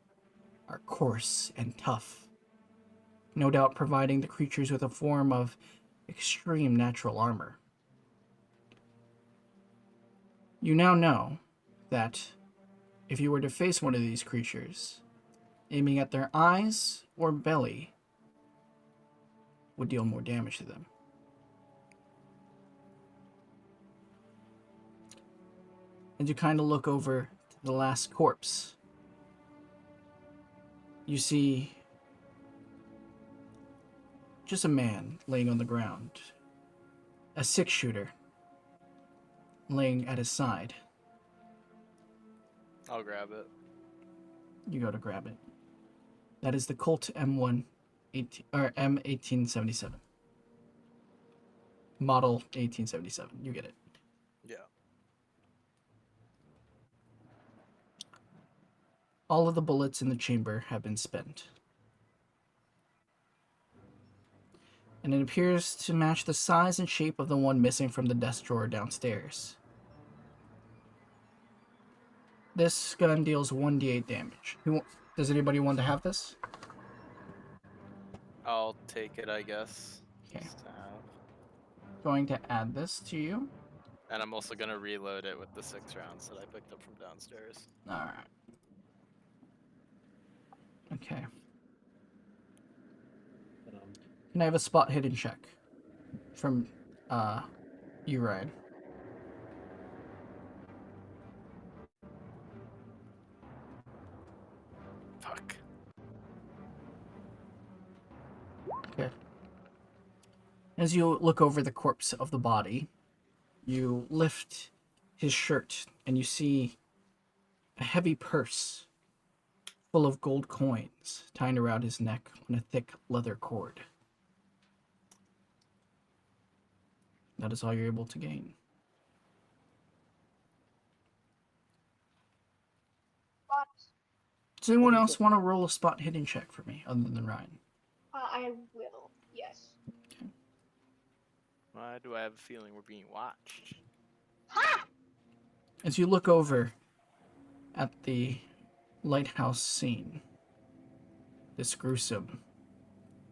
are coarse and tough, no doubt providing the creatures with a form of extreme natural armor. You now know that if you were to face one of these creatures, aiming at their eyes or belly would deal more damage to them. And you kind of look over to the last corpse. You see just a man laying on the ground, a six-shooter laying at his side. I'll grab it. You go to grab it. That is the Colt M1877. Model 1877. You get it. All of the bullets in the chamber have been spent. And it appears to match the size and shape of the one missing from the desk drawer downstairs. This gun deals 1d8 damage. Does anybody want to have this? I'll take it, I guess. Okay. Just to have. Going to add this to you. And I'm also gonna reload it with the 6 rounds that I picked up from downstairs. Alright. Okay. Can I have a spot hidden check from you, Ryan? Fuck. Okay. As you look over the corpse of the body, you lift his shirt and you see a heavy purse full of gold coins tied around his neck on a thick leather cord. That is all you're able to gain. But Does anyone else want to roll a spot hidden check for me, other than Ryan? I will. Yes. Why do I have a feeling we're being watched? Ha! As you look over at the lighthouse scene, this gruesome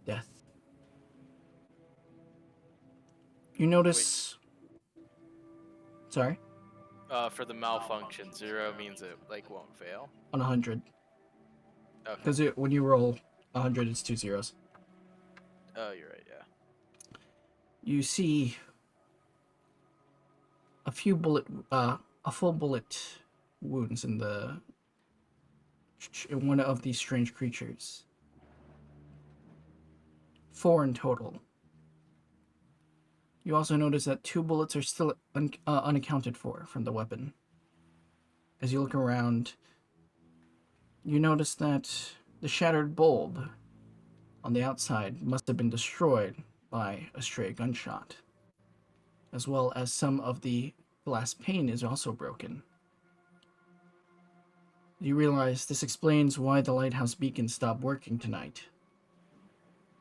death, you notice. Sorry? For the malfunction, 0 means it like won't fail. On 100. Okay. Because when you roll 100, it's 2 zeros. Oh, you're right. Yeah. You see a full bullet wounds in one of these strange creatures. 4 in total. You also notice that 2 bullets are still unaccounted for from the weapon. As you look around, you notice that the shattered bulb on the outside must have been destroyed by a stray gunshot, as well as some of the glass pane is also broken. You realize this explains why the lighthouse beacon stopped working tonight.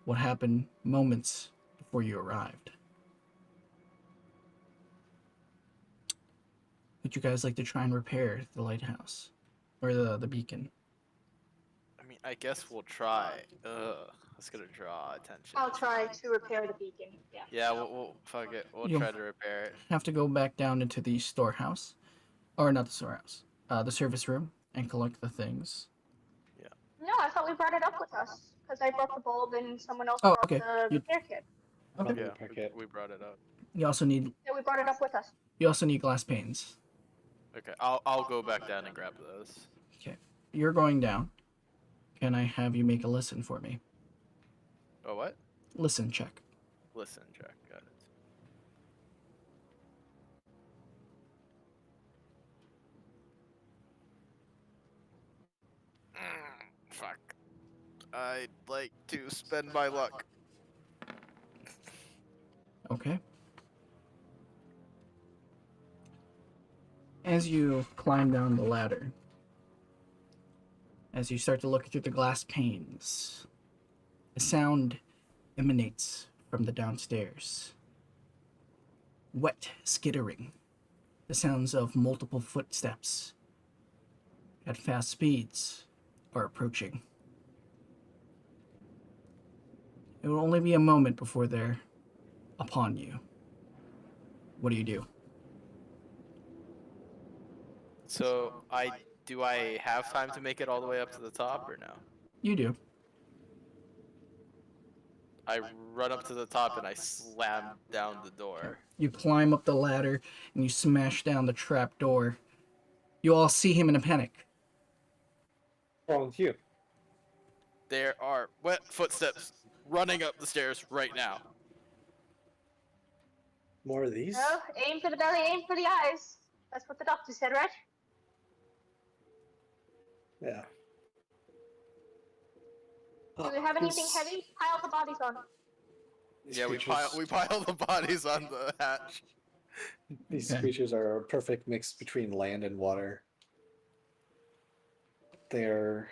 What happened moments before you arrived. Would you guys like to try and repair the lighthouse? Or the beacon? I mean, I guess we'll try. That's gonna draw attention. I'll try to repair the beacon. Yeah. Yeah, we'll fuck it. We'll You'll- try to repair it. Have to go back down into the storehouse. Or not the storehouse. The service room and collect the things. No, I thought we brought it up with us because I brought the bulb and someone else Oh, brought okay. the You- repair kit. Okay. Yeah, Repair kit. we brought it up. You also need Yeah, we brought it up with us. glass panes. Okay, I'll go back down and grab those. Okay. You're going down. Can I have you make a listen for me? Oh, what? Listen check. Listen, Jack. Got it. Fuck. I'd like to spend my luck. Okay. As you climb down the ladder, as you start to look through the glass panes, a sound emanates from the downstairs. Wet skittering. The sounds of multiple footsteps at fast speeds are approaching. It will only be a moment before they're upon you. What do you do? So, do I have time to make it all the way up to the top or no? You do. I run up to the top and I slam down the door. You climb up the ladder and you smash down the trap door. You all see him in a panic. What's wrong with you? There are wet footsteps running up the stairs right now. More of these? Well, aim for the belly, aim for the eyes. That's what the doctor said, right? Yeah. Do we have anything heavy? Pile the bodies on. These Yeah, we creatures- pile the bodies on the hatch. These Okay. creatures are a perfect mix between land and water. they're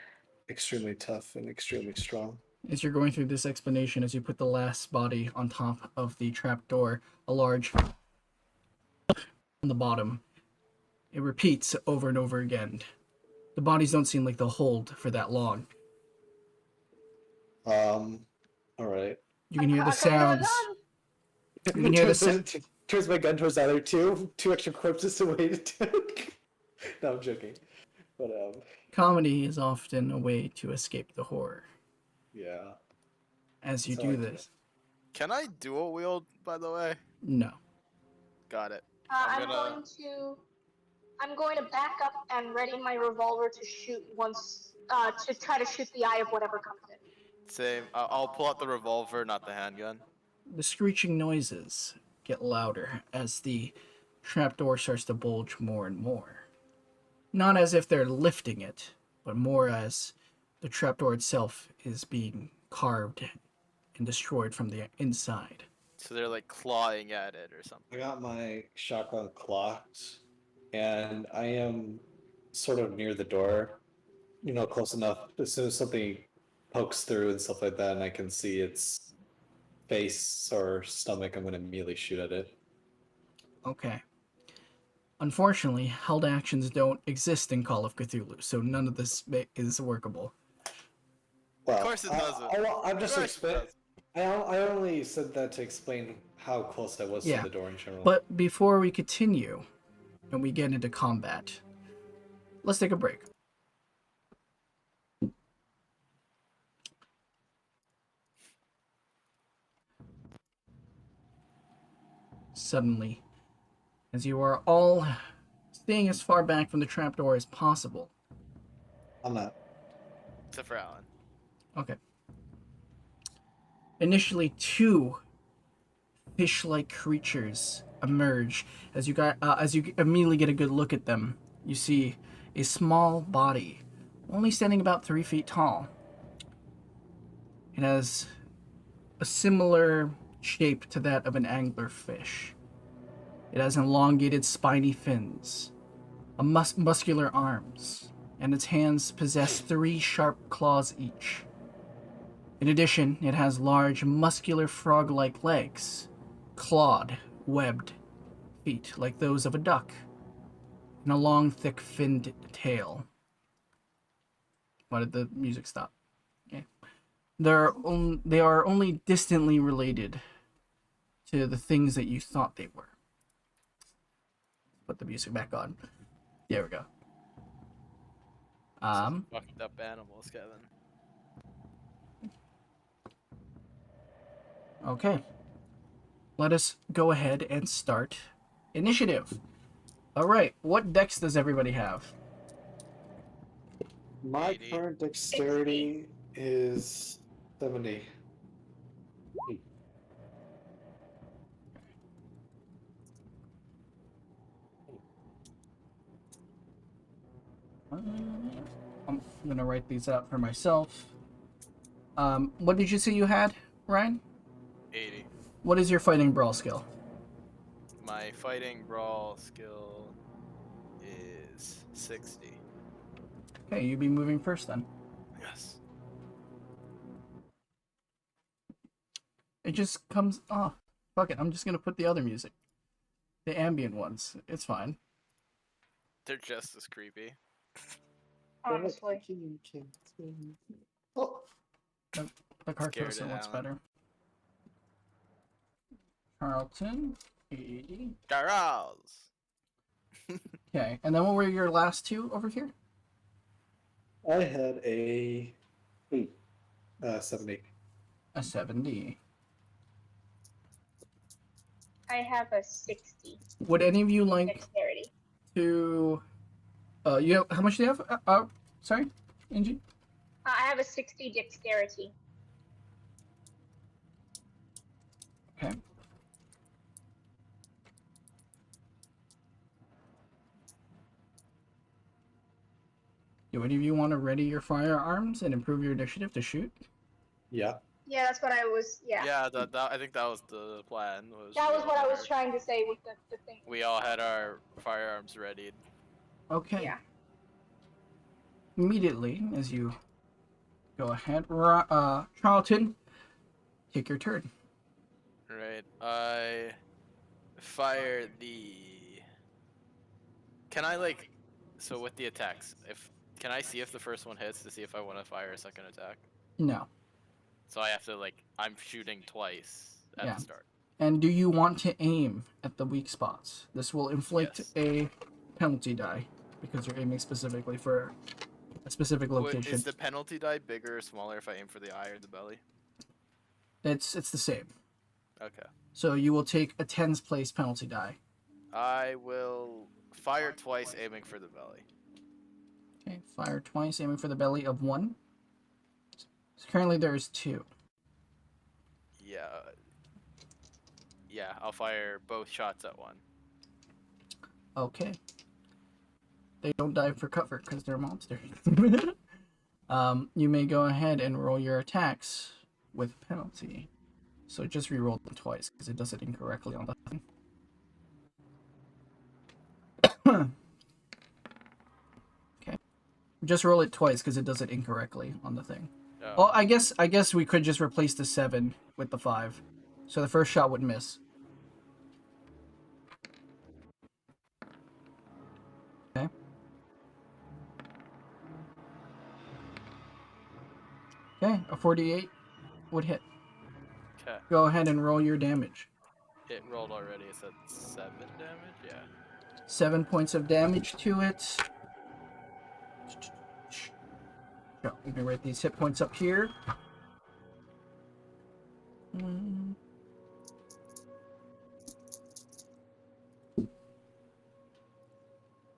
extremely tough and extremely strong. As you're going through this explanation, as you put the last body on top of the trapdoor, a large on the bottom, it repeats over and over again. The bodies don't seem like they'll hold for that long. All right. You can hear the Cock another sounds. gun. You can hear the turns my gun towards the other two extra corpses away to take. No, I'm joking. But comedy is often a way to escape the horror. yeah. As you So do I this, Can I dual wield, by the way? no. Got it. I'm going to back up and ready my revolver to shoot once, to try to shoot the eye of whatever comes in. Same. I'll pull out the revolver, not the handgun. The screeching noises get louder as the trapdoor starts to bulge more and more. Not as if they're lifting it, but more as the trapdoor itself is being carved and destroyed from the inside. So they're like clawing at it or something. I got my shotgun clocked, and I am sort of near the door, close enough. As soon as something pokes through and stuff like that, and I can see its face or stomach, I'm going to immediately shoot at it. Okay. Unfortunately, held actions don't exist in Call of Cthulhu, so none of this is workable. Well, Of course it doesn't. I'm just Of course it doesn't. I only said that to explain how close I was Yeah, to the door in general. But before we continue and we get into combat, let's take a break. Suddenly, as you are all staying as far back from the trapdoor as possible. I'm not. Except for Alan. Okay. Initially, two fish-like creatures emerge. As you immediately get a good look at them, you see a small body, only standing about 3 feet tall. It has a similar shape to that of an anglerfish. It has elongated spiny fins, muscular arms, and its hands possess 3 sharp claws each. In addition, it has large, muscular frog-like legs, clawed, webbed feet like those of a duck, and a long, thick finned tail. Why did the music stop? Okay. They are only distantly related to the things that you thought they were. Put the music back on. There we go. Fucked up animals, Kevin. Okay. Let us go ahead and start initiative. Alright, what dex does everybody have? My 80. current dexterity is 70. I'm gonna write these out for myself. What did you say you had, Ryan? 80. What is your fighting brawl skill? My fighting brawl skill is 60. Okay, you be moving first then. Yes. It just comes off. Fuck it, I'm just gonna put the other music. The ambient ones. It's fine. They're just as creepy. Honestly. Oh, The Carcosa Scared looks Alan. better. Carlton, 80. Charles! Okay, and then what were your last two over here? I had a 70. A 70. I have a 60 Would any of you like dexterity. to... how much do you have? Sorry, Angie? I have a 60 dexterity. Okay. Do any of you want to ready your firearms and improve your initiative to shoot? Yeah. Yeah, that's what I was. Yeah. Yeah, I think that was the plan. That we was all what I had was our- trying to say with the thing. We all had our firearms readied. Okay. Yeah. immediately as you go ahead, Charlton, take your turn. Right. I fire the. Can I like? So with the attacks, if can I see if the first one hits to see if I want to fire a second attack? No. So I have to like I'm shooting twice at Yeah. the start. And do you want to aim at the weak spots? This will inflict Yes. a penalty die because you're aiming specifically for a specific location. Is the penalty die bigger or smaller if I aim for the eye or the belly? It's the same. Okay. So you will take a tens place penalty die. I will fire twice, aiming for the belly. Okay, fire twice, aiming for the belly of 1. So currently there's 2. Yeah. Yeah, I'll fire both shots at 1. Okay. They don't dive for cover because they're monsters. You may go ahead and roll your attacks with penalty. So just re-roll them twice because it does it incorrectly on the thing. Okay. Just roll it twice because it does it incorrectly on the thing. Oh. Oh, I guess we could just replace the 7 with the 5. So the first shot would miss. Okay. Okay, a 48 would hit. Okay. Go ahead and roll your damage. It rolled already. It said 7 damage? Yeah. 7 points of damage to it. Let me write these hit points up here.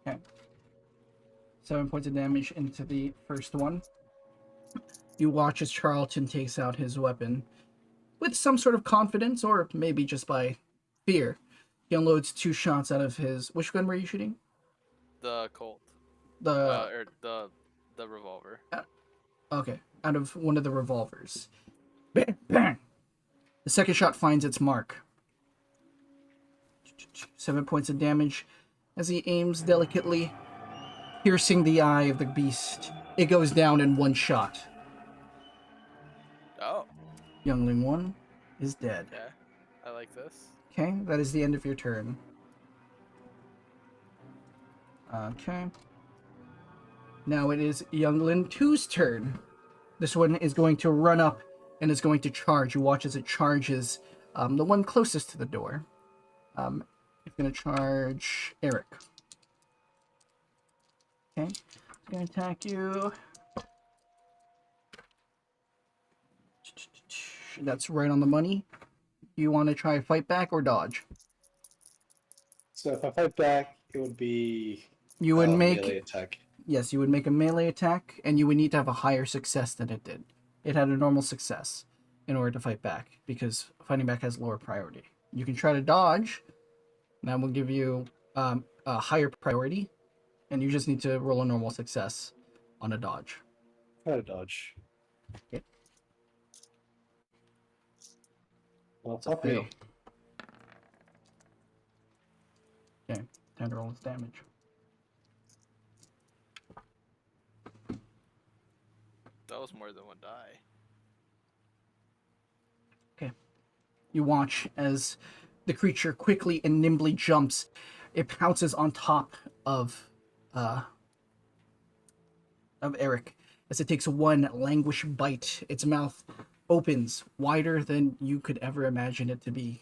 Okay. 7 points of damage into the first one. You watch as Charlton takes out his weapon with some sort of confidence, or maybe just by fear. He unloads 2 shots out of his. Which gun were you shooting? The Colt. The Or the revolver. okay, out of one of the revolvers. Bang, bang. The second shot finds its mark. 7 points of damage as he aims delicately, piercing the eye of the beast. It goes down in 1 shot. Oh. Youngling 1 is dead. Okay. I like this. Okay, that is the end of your turn. Okay. Now it is Youngling 2's turn. This one is going to run up and is going to charge. You watch as it charges the one closest to the door. It's going to charge Eric. Okay. It's going to attack you. That's right on the money. You want to try fight back or dodge? So if I fight back, it would be You would make melee attack. Yes, you would make a melee attack, and you would need to have a higher success than it did. It had a normal success in order to fight back, because fighting back has lower priority. You can try to dodge, and that will give you a higher priority, and you just need to roll a normal success on a dodge. Try to dodge. Okay. Well, it's a not fail. me. Okay, time to roll its damage. That was more than 1 die. Okay. You watch as the creature quickly and nimbly jumps. It pounces on top of Eric as it takes 1 languish bite. Its mouth opens wider than you could ever imagine it to be.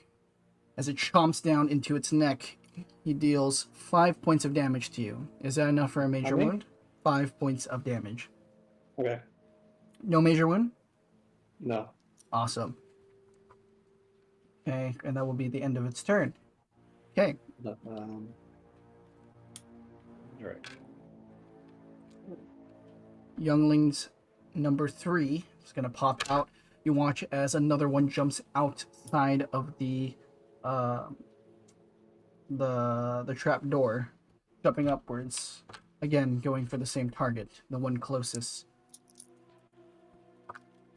As it chomps down into its neck, he deals 5 points of damage to you. Is that enough for a major wound? 5 points of damage. Okay. No major wound? No. Awesome. Okay, and that will be the end of its turn. Okay. No, all right. Younglings number 3 is going to pop out. You watch as another one jumps outside of the trap door, jumping upwards. Again, going for the same target, the one closest.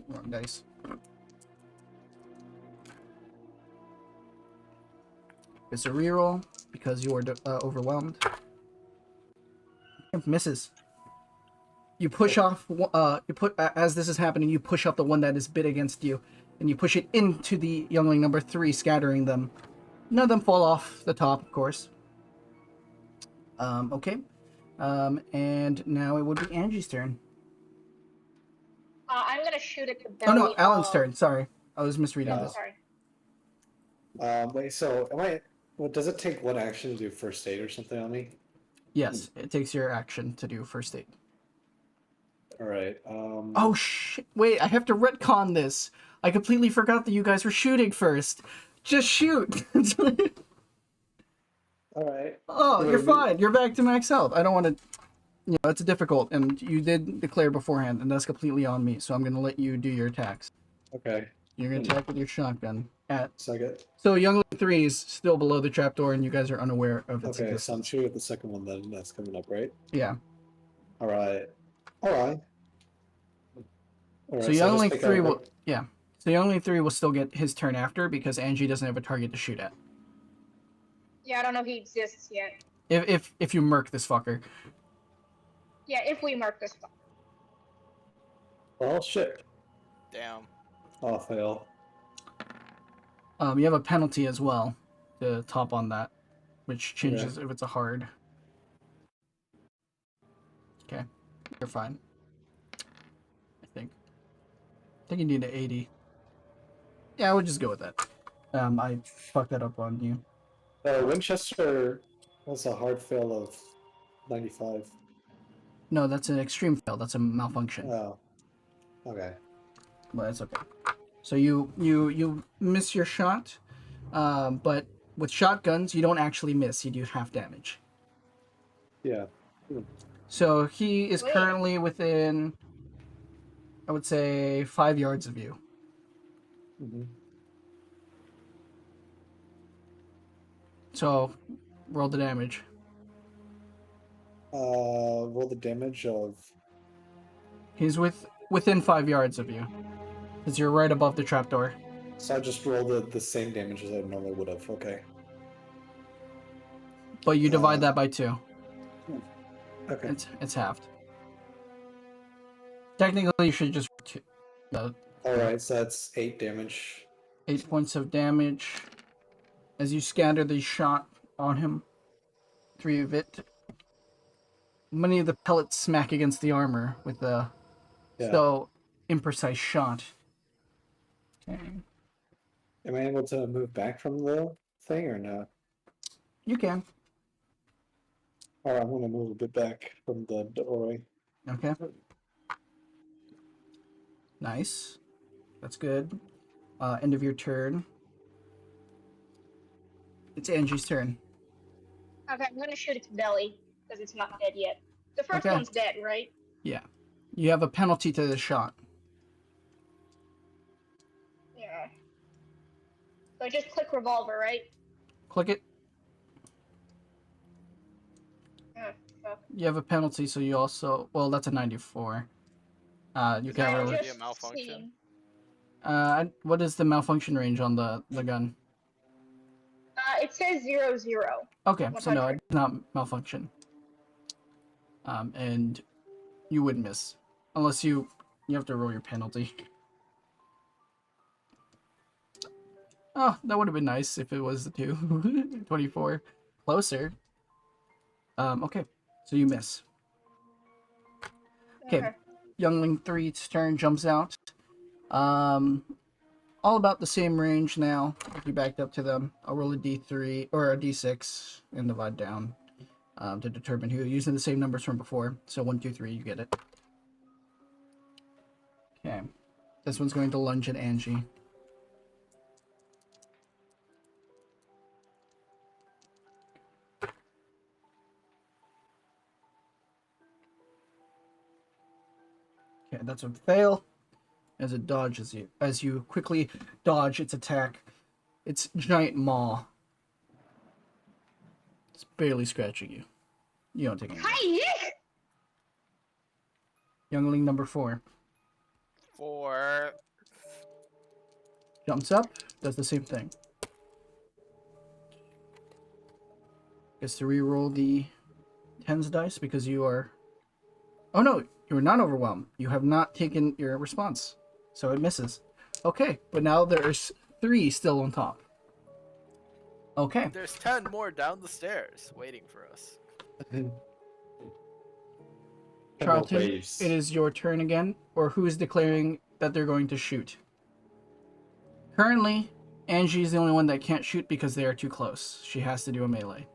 Wrong dice. It's a reroll because you are overwhelmed. It misses. You push off. As this is happening, you push off the one that is bit against you, and you push it into the youngling number 3, scattering them. None of them fall off the top, of course. Okay. And now it would be Angie's turn. I'm gonna shoot at the Oh belly. no, Alan's of... turn. Sorry, I was misreading Yeah. this. Sorry. Wait, so am I? Well, does it take one action to do first aid or something on me? Yes, it takes your action to do first aid. All right. Oh shit! Wait, I have to retcon this. I completely forgot that you guys were shooting first. Just shoot. All right. Oh, you're Wait, fine. You're back to max health. I don't want to. You know, it's difficult, and you did declare beforehand, and that's completely on me. So I'm gonna let you do your attacks. Okay. You're gonna attack with your shotgun at. Second. So youngling 3 is still below the trapdoor, and you guys are unaware of its Okay, so I'm existence. shooting at the second one then. That's coming up, right? Yeah. All right. All right. All So right. So I just youngling take 3 out. will. Yeah. So youngling 3 will still get his turn after because Angie doesn't have a target to shoot at. Yeah, I don't know if he exists yet. If you murk this fucker. Yeah, if we mark this one. Oh shit. Damn. Oh, fail. You have a penalty as well to top on that, which changes if it's a hard. Okay, you're fine. I think you need an 80. Yeah, I would just go with that. I fucked that up on you. Winchester was a hard fail of 95. No, that's an extreme fail. That's a malfunction. Oh. Okay. But that's okay. So you miss your shot, but with shotguns you don't actually miss. You do half damage. Yeah. So he is Wait. currently within, I would say, 5 yards of you. Mm-hmm. So roll the damage. Roll the damage of. He's within 5 yards of you, because you're right above the trapdoor. So I just roll the same damage as I normally would have. Okay. But you divide that by 2. Okay. It's halved. Technically, you should just All right. So that's 8 damage. 8 points of damage as you scatter the shot on him. 3 of it. Many of the pellets smack against the armor with the so imprecise shot. Okay. Am I able to move back from the thing or not? You can. All right, I'm gonna move a bit back from the doorway. Okay. Nice. That's good. End of your turn. It's Angie's turn. Okay, I'm gonna shoot its belly because it's not dead yet. The first Okay. one's dead, right? Yeah. You have a penalty to the shot. Yeah. So I just click revolver, right? Click it. Oh, fuck. You have a penalty, so you also... Well, that's a 94. You Is can't that really... already just a malfunction? What is the malfunction range on the gun? It says 0, 0. Okay, so no, 100. it's not malfunction. And you would miss. Unless you have to roll your penalty. Oh, that would have been nice if it was the 2. 24. Closer. Okay. So you miss. Okay. Youngling 3's turn jumps out. All about the same range now. If you backed up to them, I'll roll a d3 or a d6 and divide down to determine who. Using the same numbers from before. So 1, 2, 3, you get it. Okay. This one's going to lunge at Angie. Okay, that's a fail. As it dodges you, as you quickly dodge its attack, its giant maw. It's barely scratching you. You don't take any. Hi! Youngling number 4 4. jumps up, does the same thing. Gets to re-roll the tens dice because you are. Oh no, You are not overwhelmed. You have not taken your response, so it misses. Okay, but now there's 3 still on top. Okay. There's 10 more down the stairs waiting for us. Charlton, waves. it is your turn again, or who is declaring that they're going to shoot? Currently, Angie is the only one that can't shoot because they are too close. She has to do a melee.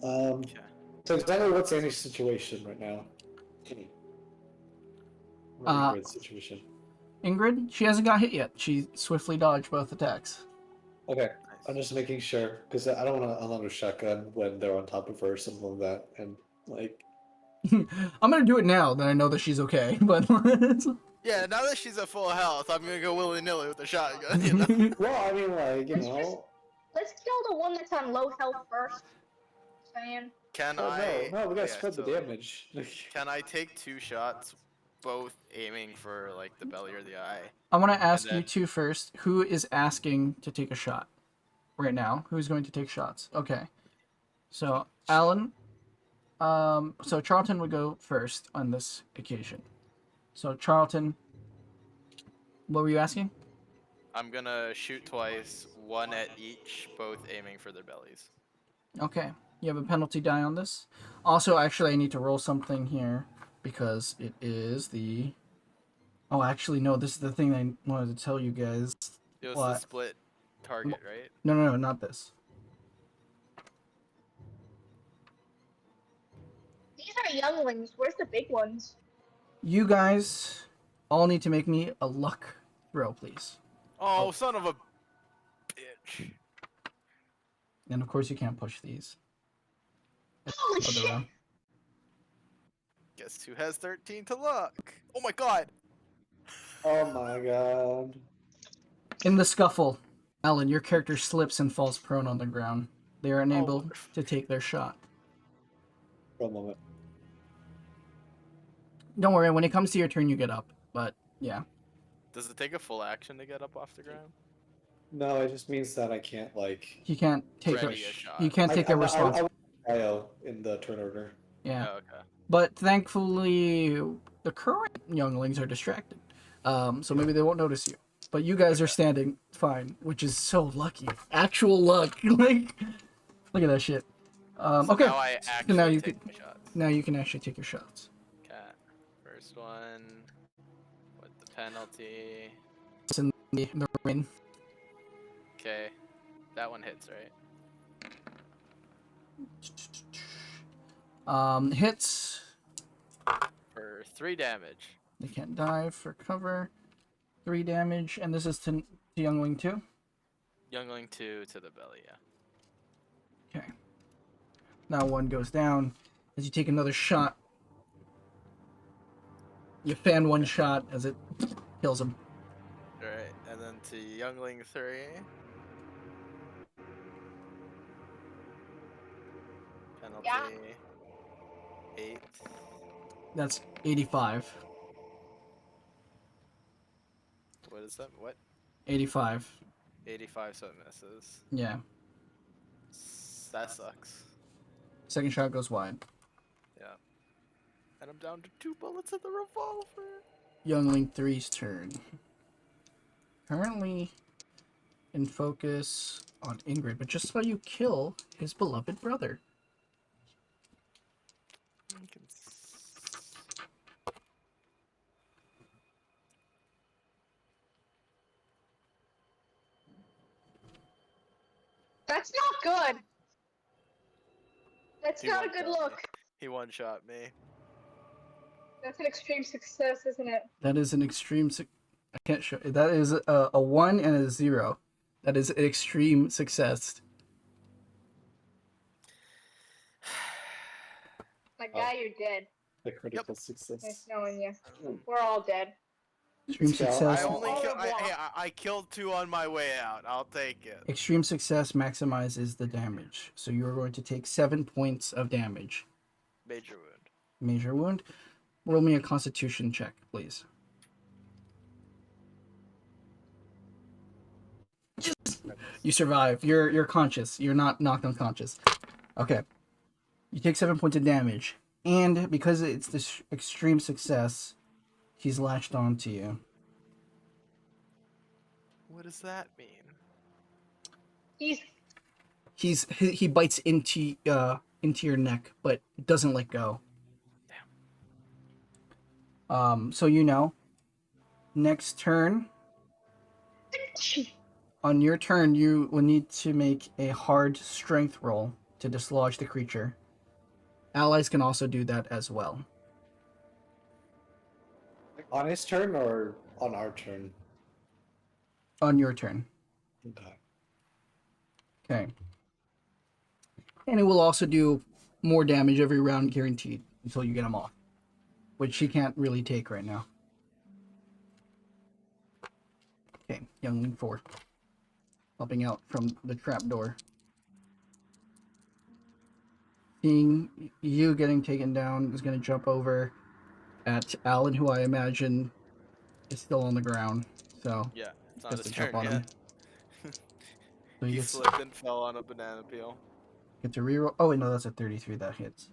So exactly what's Annie's situation right now? Ingrid's situation. Ingrid, she hasn't got hit yet. She swiftly dodged both attacks. Okay, I'm just making sure because I don't want to unload a shotgun when they're on top of her or something like that, and like. I'm gonna do it now that I know that she's okay, but Yeah, now that she's at full health, I'm gonna go willy-nilly with a shotgun, you know? Well, I mean, like, you know. Let's kill the one that's on low health first. Saying. Can No, I... we gotta yeah, spread the so, damage. Can I take 2 shots, both aiming for, like, the belly or the eye? I want to ask And then- you two first. Who is asking to take a shot right now? Who's going to take shots? Okay. So, Alan. So Charlton would go first on this occasion. So, Charlton, what were you asking? I'm gonna shoot twice, 1 at each, both aiming for their bellies. Okay. You have a penalty die on this. Also, actually, I need to roll something here because it is the... Oh, actually, no, this is the thing I wanted to tell you guys. It was What? the split target, right? No, not this. These are younglings. Where's the big ones? You guys all need to make me a luck throw, please. Oh, son of a bitch. And of course, you can't push these. Holy For the shit! round. Guess who has 13 to luck? Oh my god! Oh my god. In the scuffle, Alan, your character slips and falls prone on the ground. They are unable to take their shot. For a moment. Don't worry, when it comes to your turn, you get up. But, yeah. Does it take a full action to get up off the ground? No, it just means that I can't, like. He can't take Ready a... a shot. He can't take a response. I in the turn order. Yeah. Oh, okay. But thankfully, the current younglings are distracted. So maybe they won't notice you. But you guys are standing fine, which is so lucky. Actual luck. Like, look at that shit. So Okay. now I So actually now you take can, my shots. now you can actually take your shots. Okay. First one with the penalty. It's in the rain. Okay. That one hits, right? Hits. For 3 damage. They can't dive for cover. 3 damage, and this is to Youngling 2. Youngling 2 to the belly, yeah. Okay. Now 1 goes down as you take another shot. You fan 1 shot as it kills him. Alright, and then to Youngling 3. Penalty. Yeah. 8. That's 85. What is that? What? 85. 85, so it misses. Yeah. That sucks. Second shot goes wide. Yeah. And I'm down to 2 bullets in the revolver. Youngling 3's turn. Currently in focus on Ingrid, but just saw you kill his beloved brother. That's not good. That's He not a good one-shot look. me. He one-shot me. That's an extreme success, isn't it? That is an extreme... I can't show... That is a 1 and a 0. That is an extreme success. My guy, you're dead. The critical success. Nice knowing you. We're all dead. Extreme Yeah, success. I only Au kill, revoir. I killed 2 on my way out. I'll take it. Extreme success maximizes the damage. So you're going to take 7 points of damage. Major wound. Major wound. Roll me a constitution check, please. You survive. You're conscious. You're not knocked unconscious. Okay. You take 7 points of damage, And because it's this extreme success, he's latched onto you. What does that mean? He's He bites into your neck, but doesn't let go. So next turn, on your turn, you will need to make a hard strength roll to dislodge the creature. Allies can also do that as well. On his turn or on our turn? On your turn. Okay. Okay. And it will also do more damage every round guaranteed until you get him off, which he can't really take right now. Okay, Youngling 4. Helping out from the trapdoor. Seeing you getting taken down is going to jump over at Alan, who I imagine is still on the ground. So, Yeah, it's not just his to jump turn on yet. him. So He you slipped and fell on a banana peel. get to reroll. Oh, wait, no, that's a 33 that hits.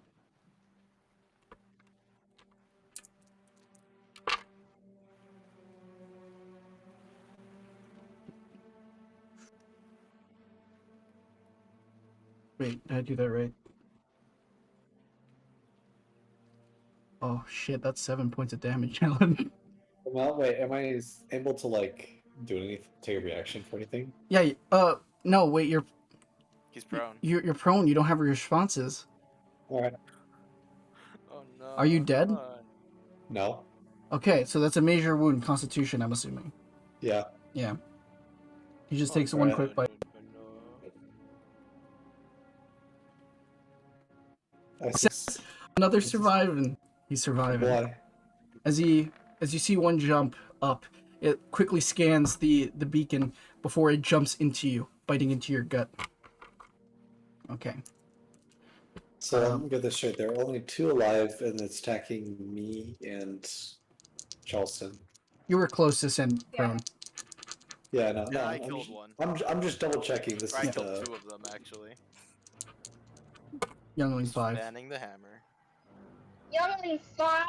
Wait, did I do that right? Oh, shit, that's 7 points of damage, Alan. Well, wait, am I able to like do anything, take a reaction for anything? Yeah, no, wait, He's prone. you're prone. You don't have responses. All right. Oh no. Are you dead? come on. No. Okay, so that's a major wound, Constitution, I'm assuming. Yeah. Yeah. He just Oh, takes no, one Alright. quick bite. no. I succeed. Another This is- surviving. He's surviving. Why? As you see one jump up, it quickly scans the beacon before it jumps into you, biting into your gut. Okay. So let me get this straight. There are only 2 alive, and it's attacking me and Charleston. You were closest and prone. Yeah, no, And no. I I'm killed just, one. I'm just double checking. This Or I is killed the 2 of them actually. Youngling 5 Banning the hammer. Youngling 5.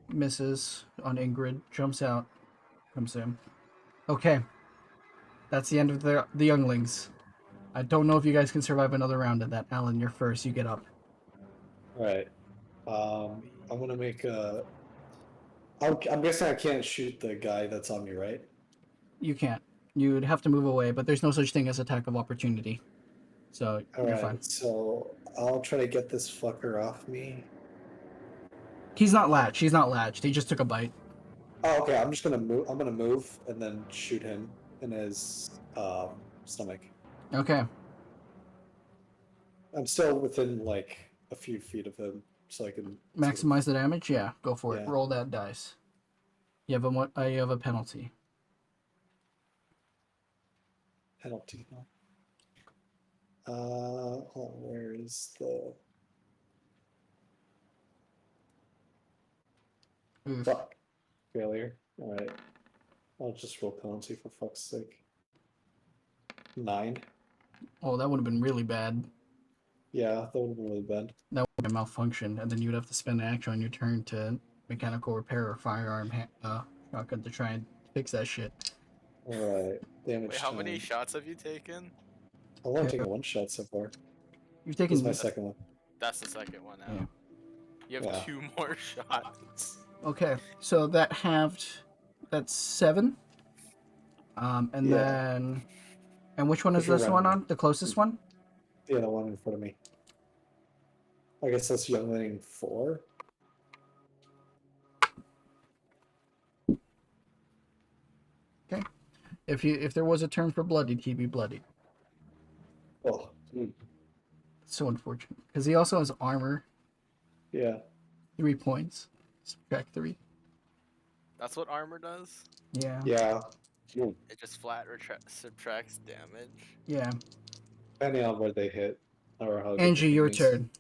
misses on Ingrid, jumps out, comes in. Okay. That's the end of the younglings. I don't know if you guys can survive another round of that. Alan, you're first. You get up. All right. I'm gonna make a. I'm guessing I can't shoot the guy that's on me, right? You can't. You'd have to move away, but there's no such thing as attack of opportunity. So All you're right. fine. So I'll try to get this fucker off me. He's not latched. He's not latched. He just took a bite. Oh, okay. I'm just gonna move. I'm gonna move and then shoot him in his stomach. Okay. I'm still within like a few feet of him, so I can Maximize the damage? Yeah, go for it. Yeah. Roll that dice. You have a penalty. penalty. Hold on, where is the Oof. fuck failure? All right, I'll just roll penalty for fuck's sake. 9. Oh, that would have been really bad. Yeah, that would have been really bad. That would have malfunctioned, and then you would have to spend an action on your turn to mechanical repair or firearm shotgun to try and fix that shit. All right, damage. Wait, how many 10. shots have you taken? I've only taken 1 shot so far. You've This is taken. my second one. That's the second one now. Yeah. You have Yeah. 2 more shots. Okay, so that halved. That's 7. And Yeah. then. And which one is If you're this one running. on? The closest one? Yeah, the one in front of me. I guess that's Youngling 4. If there was a turn for bloodied, he'd be bloodied. Oh, So unfortunate. Because he also has armor. yeah. 3 points. Subtract 3. That's what armor does? Yeah. Yeah. It just flat subtracts damage. Yeah. Depending on where they hit or how good Angie, the your thing is. turn.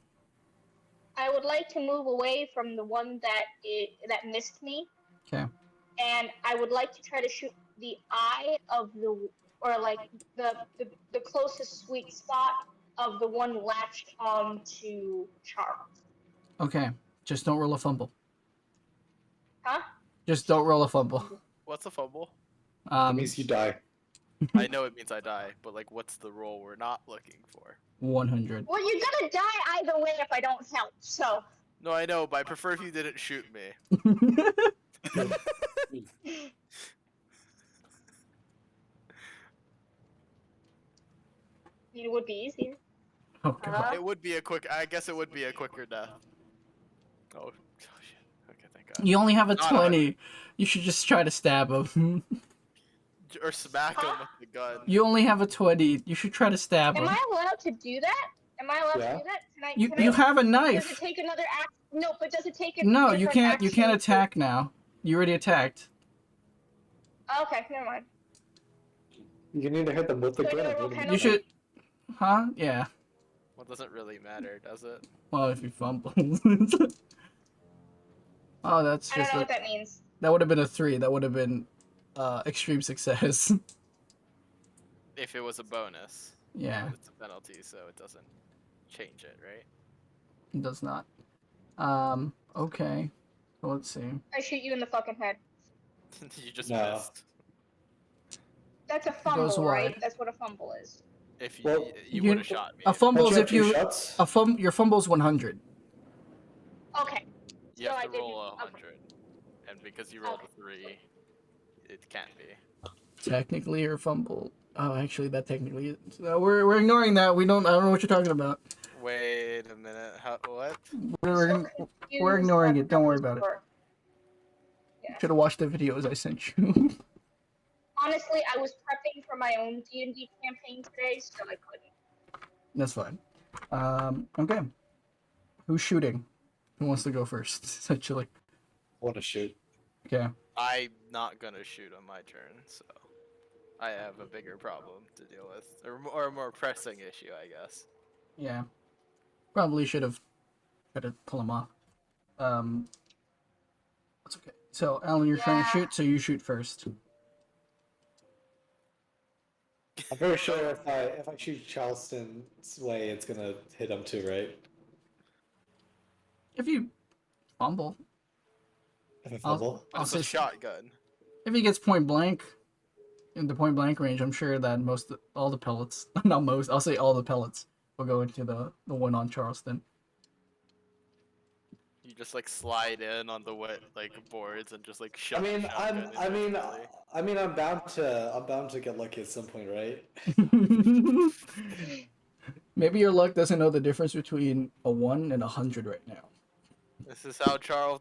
I would like to move away from the one that missed me. Okay. And I would like to try to shoot the eye of or like the closest sweet spot of the one latched onto Charles. Okay. Just don't roll a fumble. Huh? Just don't roll a fumble. What's a fumble? It means you die. I know it means I die, but like, what's the roll we're not looking for? 100. Well, you're gonna die either way if I don't help. So. No, I know, but I prefer if you didn't shoot me. It would be easier. Oh god. It would be a quick. I guess it would be a quicker death. Oh shit. Okay, thank God. You only have a Not 20. You should just try to stab him. Or smack him with the gun. You only have a 20. You should try to stab Am him. I allowed to do that? Am I allowed Yeah. to do that? Can I? You Can you I, have a Does it knife. take another act? No, but does it take a No, you different can't action? attack now. You already attacked. Okay, never mind. You need to hit them with the So I gun. do a roll and hit 'em penalty? You with should Huh? Yeah. Well, it doesn't really matter, does it? Well, if you fumble. Oh, that's I don't just know what that means. that would have been a 3. That would have been extreme success. If it was a bonus. Yeah, But it's a penalty, so it doesn't change it, right? it does not. Okay. So let's see. I shoot you in the fucking head. You just No. missed. That's a goes fumble, right? wide. That's what a fumble is. If you Well, you you- would have shot me. A fumble Don't is you if have 2 you shots? your fumble's 100. Okay. You So have I to didn't- roll a okay. 100, and because you rolled a 3, it can't be. Technically, your fumble. Oh, actually, that technically. We're ignoring that. I don't know what you're talking about. Wait a minute. What? We're So we're ignoring confused it. Don't worry what about it. those were. Yeah. Should have watched the videos I sent you. Honestly, I was prepping for my own D&D campaign today, so I couldn't. That's fine. Okay. Who's shooting? Who wants to go first? Essentially. Want to shoot? Okay. I'm not gonna shoot on my turn, so I have a bigger problem to deal with, or a more pressing issue, I guess. Yeah. Probably should have tried to pull him off. That's okay. So, Alan, you're trying to Yeah. shoot, so you shoot first. I'm very sure if I shoot Charleston's way, it's gonna hit him too, right? If you fumble, If I I'll- fumble. But I'll it's a say- shotgun. if he gets point blank, in the point blank range, I'm sure that all the pellets, not most, I'll say all the pellets will go into the one on Charleston. You just like slide in on the wet like boards and just like I shove. mean, the shotgun into his belly. I'm bound to get lucky at some point, right? Maybe your luck doesn't know the difference between a 1 and 100 right now. This is how Charles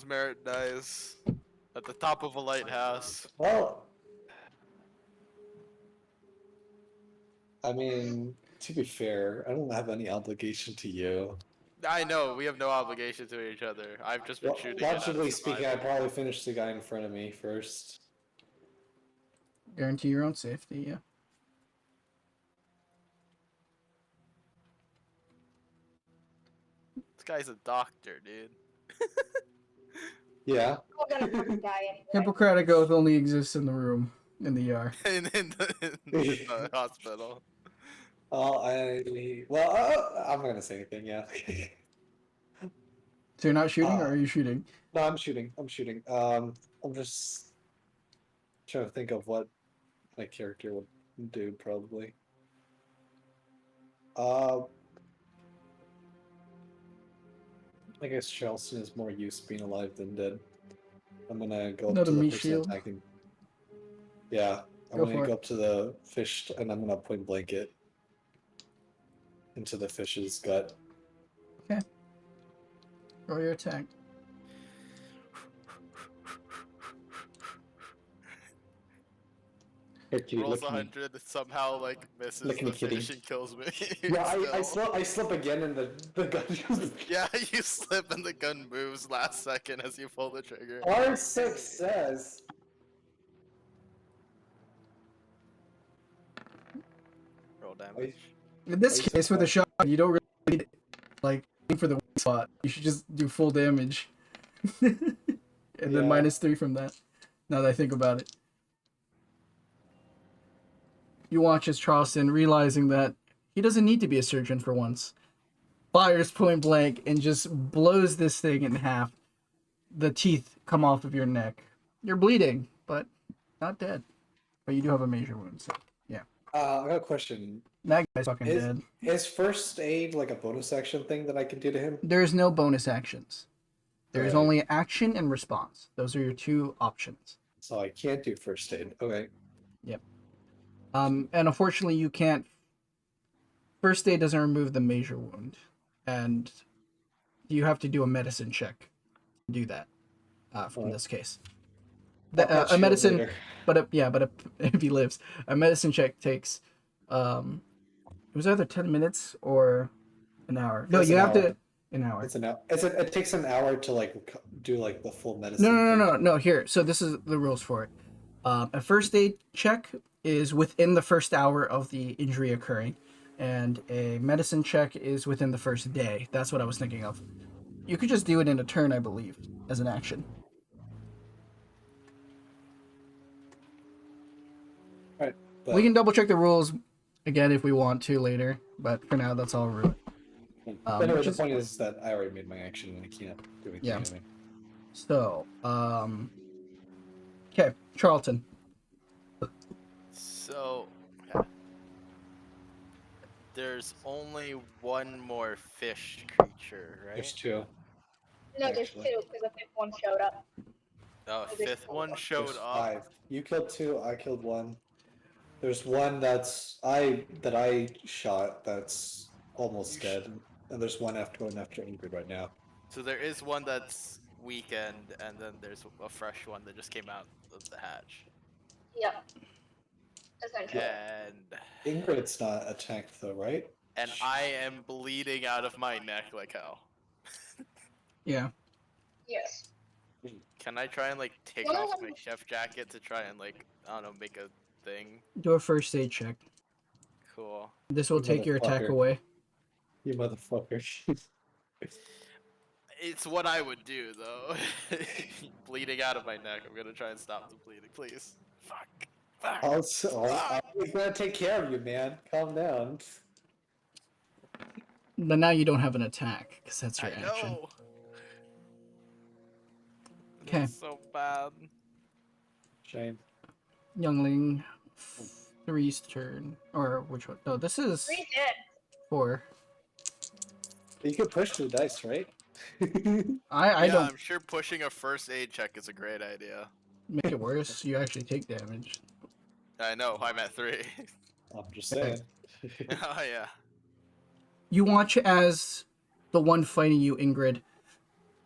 Merritt dies, at the top of a lighthouse. Well, I mean, to be fair, I don't have any obligation to you. I know we have no obligation to each other. I've just been Well, shooting. it out of logically speaking, I survival. probably finished the guy in front of me first. Guarantee your own safety, yeah. This guy's a doctor, dude. Yeah. We're gonna fucking die anyway. Hippocratic oath only exists in the room, in the ER. in the hospital. Well, I'm not gonna say anything. Yeah. So you're not shooting, or are you shooting? No, I'm shooting. I'm just trying to think of what my character would do, probably. I guess Charleston is more used to being alive than dead. I'm gonna go up Not to a the meat person shield. attacking. Yeah, I'm Go gonna for it. go up to the fish and I'm gonna point blank it into the fish's gut. Roll your attack. Rolls 100, somehow like misses Look at the me, kitty. finish and kills me. Yeah, I Still. slip again and the gun goes. Yeah, you slip and the gun moves last second as you pull the trigger. Our success. Roll damage. In this Are you case, with a surprised? shot, you don't really need it. Like, aim for the weak spot. You should just do full damage. And then Yeah. -3 from that. Now that I think about it. You watch as Charleston, realizing that he doesn't need to be a surgeon for once. fires point blank and just blows this thing in half. The teeth come off of your neck. You're bleeding, but not dead. But you do have a major wound, so yeah. I got a question. That guy's fucking Is dead. is first aid like a bonus action thing that I can do to him? There's no bonus actions. There's Alright. only action and response. Those are your two options. So I can't do first aid. Okay. Yep. And unfortunately, you can't. First aid doesn't remove the major wound, and you have to do a medicine check to do that. In this case, I'll patch a you medicine, later. but if he lives, a medicine check takes. It was either 10 minutes or an hour. No, It's you an have hour. to an hour. It's an hour. It takes an hour to like do like the full medicine. No. Here, so this is the rules for it. A first aid check is within the first hour of the injury occurring, and a medicine check is within the first day. That's what I was thinking of. You could just do it in a turn, I believe, as an action. Right. But We can double check the rules again if we want to later, but for now, that's all rules. anyway, which the is- point is that I already made my action and I can't do anything Yeah. anyway. So, okay, Charlton. So, yeah. There's only one more fish creature, right? There's two. No, there's Actually. two because the fifth one showed up. Oh, a there's fifth four. one showed There's up. 5. You killed 2. I killed 1. There's one that I shot that's almost dead, and there's one going after Ingrid right now. So there is one that's weakened, and then there's a fresh one that just came out of the hatch. Yep. Essentially. And Ingrid's not attacked though, right? I am bleeding out of my neck like hell. Yeah. Yes. Can I try and like take No, no, off no. my chef jacket to try and like I don't know make a thing? Do a first aid check. Cool. This will You take your attack motherfucker. away. You motherfucker. It's what I would do though. Bleeding out of my neck. I'm gonna try and stop the bleeding, please. Fuck. Fuck. I'm gonna take care of you, man. Calm down. But now you don't have an attack, because that's your I action. know. Okay. That's so bad. Shame. Youngling, 3's turn. Or which one? No, this is Three's dead. 4. You can push the dice, right? I Yeah, don't I'm sure pushing a first aid check is a great idea. make it worse. You actually take damage. I know, I'm at 3. I'm just saying. Oh yeah. You watch as the one fighting you, Ingrid,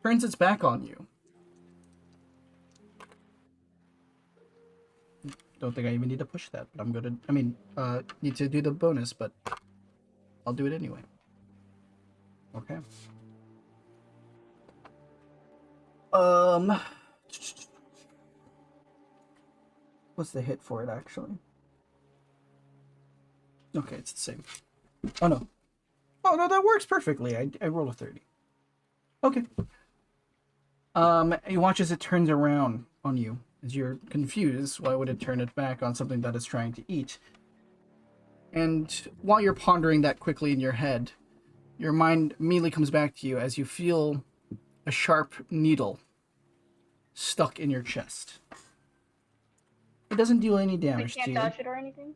turns its back on you. Don't think I even need to push that, but I'm gonna. Need to do the bonus, but I'll do it anyway. Okay. What's the hit for it actually? Okay, it's the same. Oh no. Oh no, that works perfectly. I rolled a 30. Okay. You watch as it turns around on you. As you're confused, why would it turn it back on something that it's trying to eat? And while you're pondering that quickly in your head, your mind immediately comes back to you as you feel a sharp needle stuck in your chest. It doesn't do any I damage to can't you. dodge it or anything.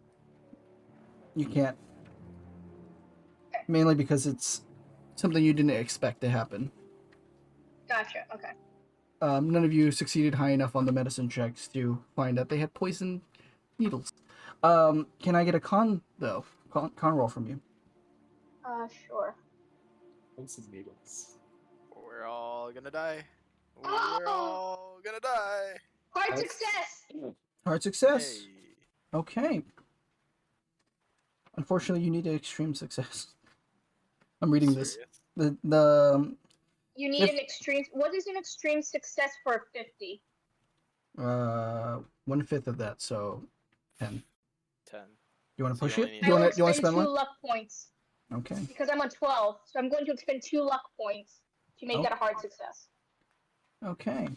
You can't. Mainly because it's something you didn't expect to happen. Gotcha. Okay. None of you succeeded high enough on the medicine checks to find that they had poison needles. Can I get a con, though? Con roll from you. Sure. Poison needles. We're all gonna die. We're Oh! all gonna die. Hard Nice. success. Hard success. Hey. Okay. Unfortunately, you need an extreme success. I'm reading this. Serious? You need an extreme. What is an extreme success for 50? 1/5 of that, so 10. 10. You want to So you push only it? need- Do you want to expend spend 2 one? luck points Okay. because I'm on 12, so I'm going to expend 2 luck points to make Oh. that a hard success. Okay.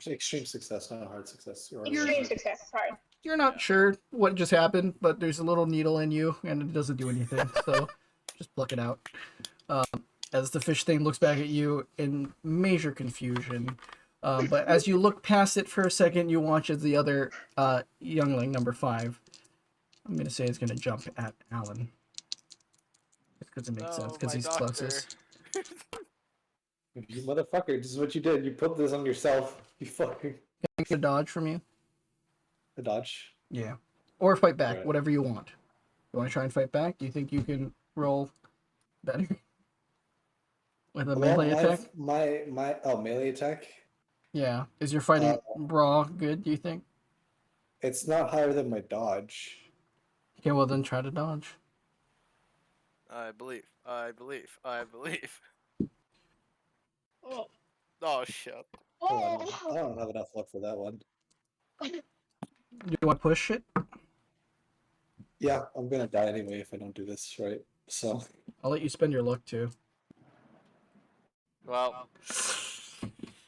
Extreme success, not a hard success. You're Extreme success. Sorry. You're not sure what just happened, but there's a little needle in you, and it doesn't do anything. So just pluck it out. as the fish thing looks back at you in major confusion. But as you look past it for a second, you watch as the other youngling, number 5, I'm going to say is going to jump at Alan. Because it makes sense, No, because my he's doctor. closest. You motherfucker, this is what you did. You put this on yourself. You fucking... Can I get a dodge from you? A dodge? Yeah. Or fight back, Right. whatever you want. You want to try and fight back? Do you think you can roll better? With a melee attack? My melee attack? Yeah. Is your fighting brawl good, do you think? It's not higher than my dodge. Okay, well then try to dodge. I believe. I believe. I believe. Oh. Oh shit. Oh, I don't have enough luck for that one. Do you want to push it? Yeah, I'm gonna die anyway if I don't do this right. So I'll let you spend your luck too. Well,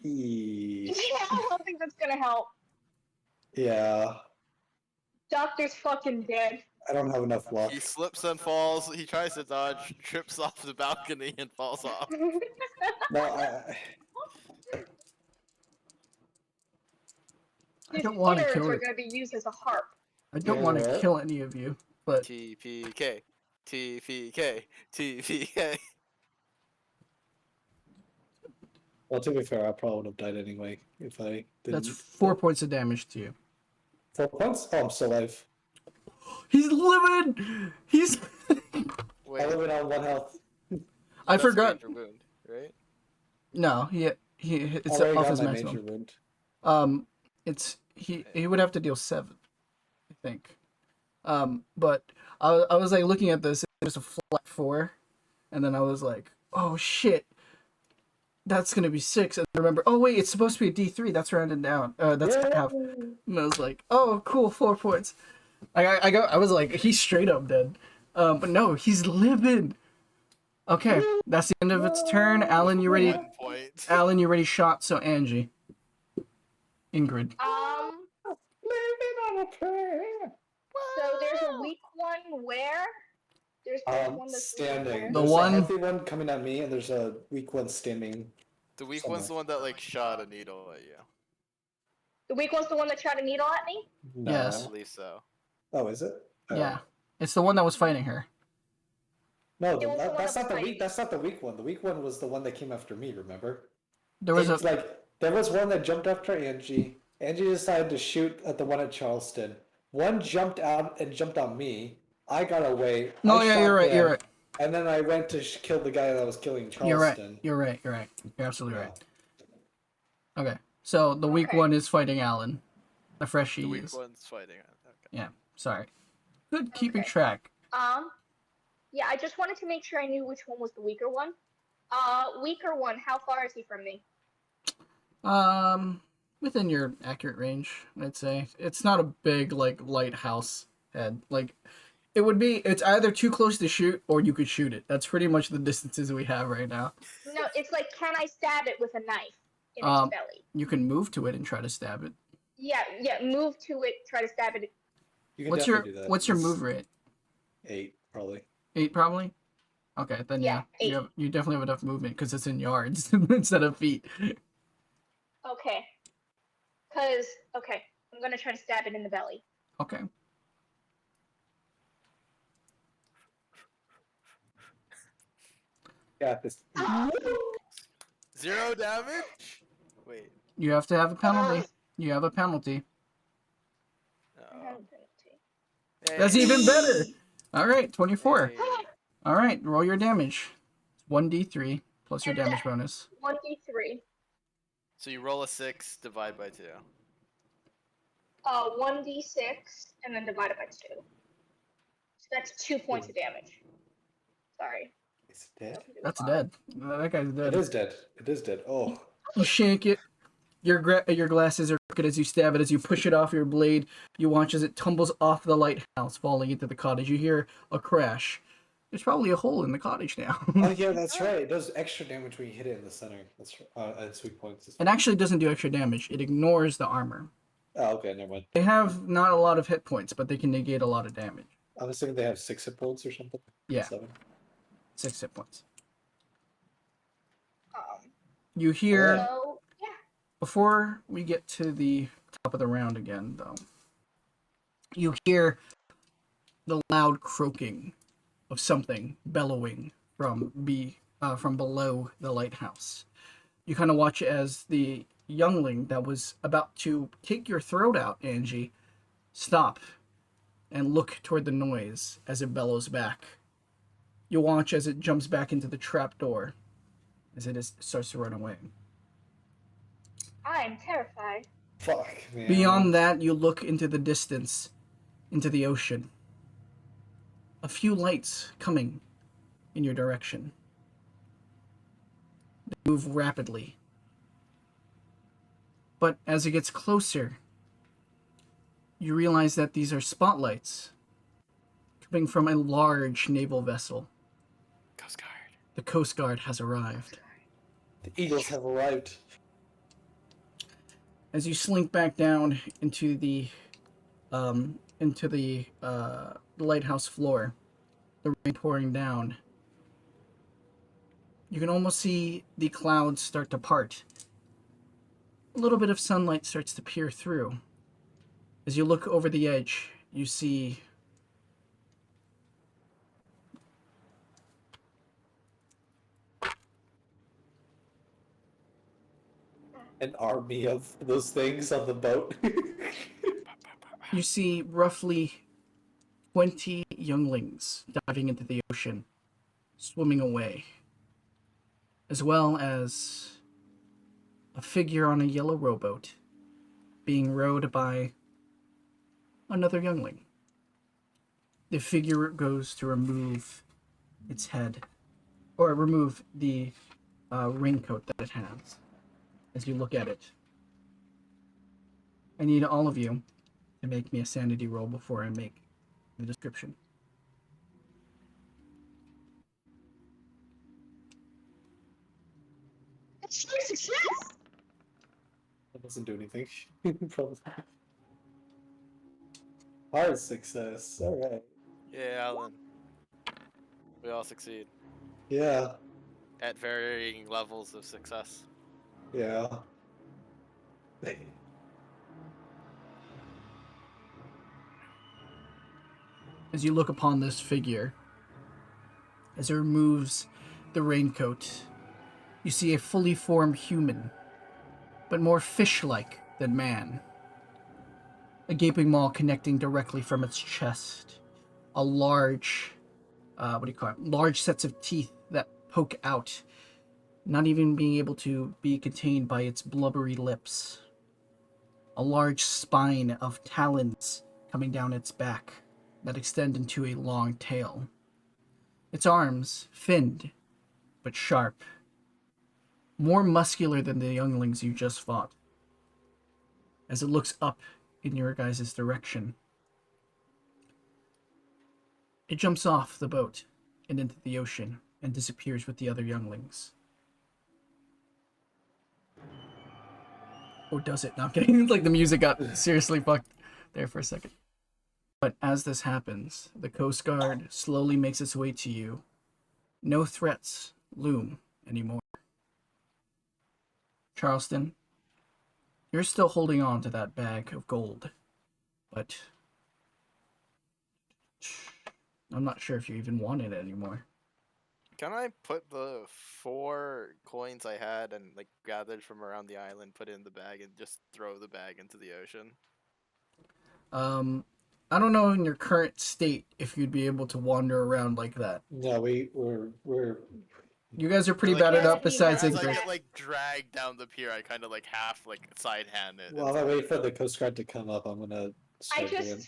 yeah, I don't think that's gonna help. Doctor's fucking dead. I don't have enough luck. he slips and falls. He tries to dodge, trips off the balcony, and falls off. No, I His don't want to innards kill are it. gonna be used as a harp. I don't Yeah, want to what? kill any of you, but TPK. TPK. TPK. well, to be fair, I probably would have died anyway if I didn't. that's 4 points of damage to you. 4 points? Oh, I'm still alive. He's living! He's... Wait. I live it on 1 health. I that's forgot. Major wound, right? No, it's Already off got his my maximum. major wound. It's he would have to deal 7, I think. But I was like looking at this, it was a flat 4, and then I was like, oh shit, that's gonna be 6. And I remember, oh wait, it's supposed to be a D3. That's rounded down. That's Yeah. half. And I was like, oh cool, 4 points. I was like, he's straight up dead. But no, he's living. Okay, that's the end of its turn. Alan, you ready? 1 point. Alan, you ready? Shot. So Angie, Ingrid. Living on a prayer. So there's a weak one where? There's one that's weak Standing. where? The There's one- a healthy one coming at me, and there's a weak one standing. The weak one's the one that like shot a needle at you. The weak one's the one that tried a needle at me? No. Yes. I believe so. Oh, is it? Oh. Yeah, it's the one that was fighting her. No, It was the one that's that not the was weak. That's not the weak one. The weak one was the one that came after me. Remember? There was It's a like there was one that jumped after Angie. Angie decided to shoot at the one at Charleston. One jumped out and jumped on me. I got away. no. I Yeah, shot you're right. them, You're right. And then I went to kill the guy that was killing You're right. Charleston. You're right. You're right. You're absolutely Yeah. right. Okay, so the weak Okay. one is fighting Alan. The fresh The he weak is. one's fighting. Okay. Yeah. Sorry. Good keeping Okay. track. Yeah, I just wanted to make sure I knew which one was the weaker one. Weaker one, how far is he from me? Within your accurate range, I'd say. It's not a big like lighthouse head. Like, it would be. It's either too close to shoot or you could shoot it. That's pretty much the distances we have right now. No, it's like, can I stab it with a knife in its Um, belly? You can move to it and try to stab it. Yeah, move to it, try to stab it. You can What's your definitely do that. What's your It's move rate? 8 probably. 8 probably. Okay, then Yeah, yeah, 8. you definitely have enough movement because it's in yards instead of feet. Okay. Okay, I'm gonna try to stab it in the belly. Okay. Yeah, this. 0 damage? Wait. You have to have a penalty. You have a penalty. No. That's even better. All right, 24. Hey. All right, roll your damage. 1d3 plus your And damage bonus. 1d3. So you roll a 6, divide by 2. 1d6, and then divide it by 2. So that's 2 points of damage. Sorry. It's dead. That's dead. That guy's It dead. is dead. It is dead. Oh. You shank it. Your glasses are crooked as you stab it. As you push it off your blade, you watch as it tumbles off the lighthouse, falling into the cottage. You hear a crash. There's probably a hole in the cottage now. Oh yeah, that's right. It does extra damage when you hit it in the center. That's it's weak points. It actually doesn't do extra damage. It ignores the armor. Oh, okay, never mind. They have not a lot of hit points, but they can negate a lot of damage. I was thinking they have 6 hit points or something. Yeah. 7. 6 hit points. You hear, So yeah. before we get to the top of the round again, though, you hear the loud croaking of something bellowing from below the lighthouse. You kind of watch as the youngling that was about to take your throat out, Angie, stop and look toward the noise as it bellows back. You watch as it jumps back into the trap door as starts to run away. I'm terrified. Fuck, man. Beyond that, you look into the distance, into the ocean. A few lights coming in your direction. They move rapidly. But as it gets closer, you realize that these are spotlights coming from a large naval vessel. Coast Guard. The Coast Guard has arrived. The Eagles have arrived. As you slink back down into the lighthouse floor, the rain pouring down, you can almost see the clouds start to part. A little bit of sunlight starts to peer through. As you look over the edge, you see An army of those things on the boat. you see roughly 20 younglings diving into the ocean, swimming away, as well as a figure on a yellow rowboat being rowed by another youngling. The figure goes to remove its head, or remove the raincoat that it has. As you look at it, I need all of you to make me a sanity roll before I make the description. It's a success. That doesn't do anything. Probably. Hard success. Alright. Yeah, Alan. We all succeed Yeah. at varying levels of success. Yeah. As you look upon this figure, as it removes the raincoat, you see a fully formed human, but more fish-like than man. A gaping maw connecting directly from its chest. A large, large sets of teeth that poke out, not even being able to be contained by its blubbery lips. A large spine of talons coming down its back that extend into a long tail. Its arms, finned, but sharp. More muscular than the younglings you just fought. As it looks up in your guys' direction, it jumps off the boat and into the ocean and disappears with the other younglings. Or does it? Not kidding. Like the music got seriously fucked there for a second. But as this happens, the Coast Guard slowly makes its way to you. No threats loom anymore. Charleston, you're still holding on to that bag of gold, but I'm not sure if you even want it anymore. Can I put the 4 coins I had and like gathered from around the island, put it in the bag, and just throw the bag into the ocean? I don't know in your current state if you'd be able to wander around like that. No, we're You guys are pretty Like, battered yeah, up besides As I Ingrid. get like dragged down the pier, I kind of like half like side hand it. while I wait for the Coast Guard to come up, I'm gonna start doing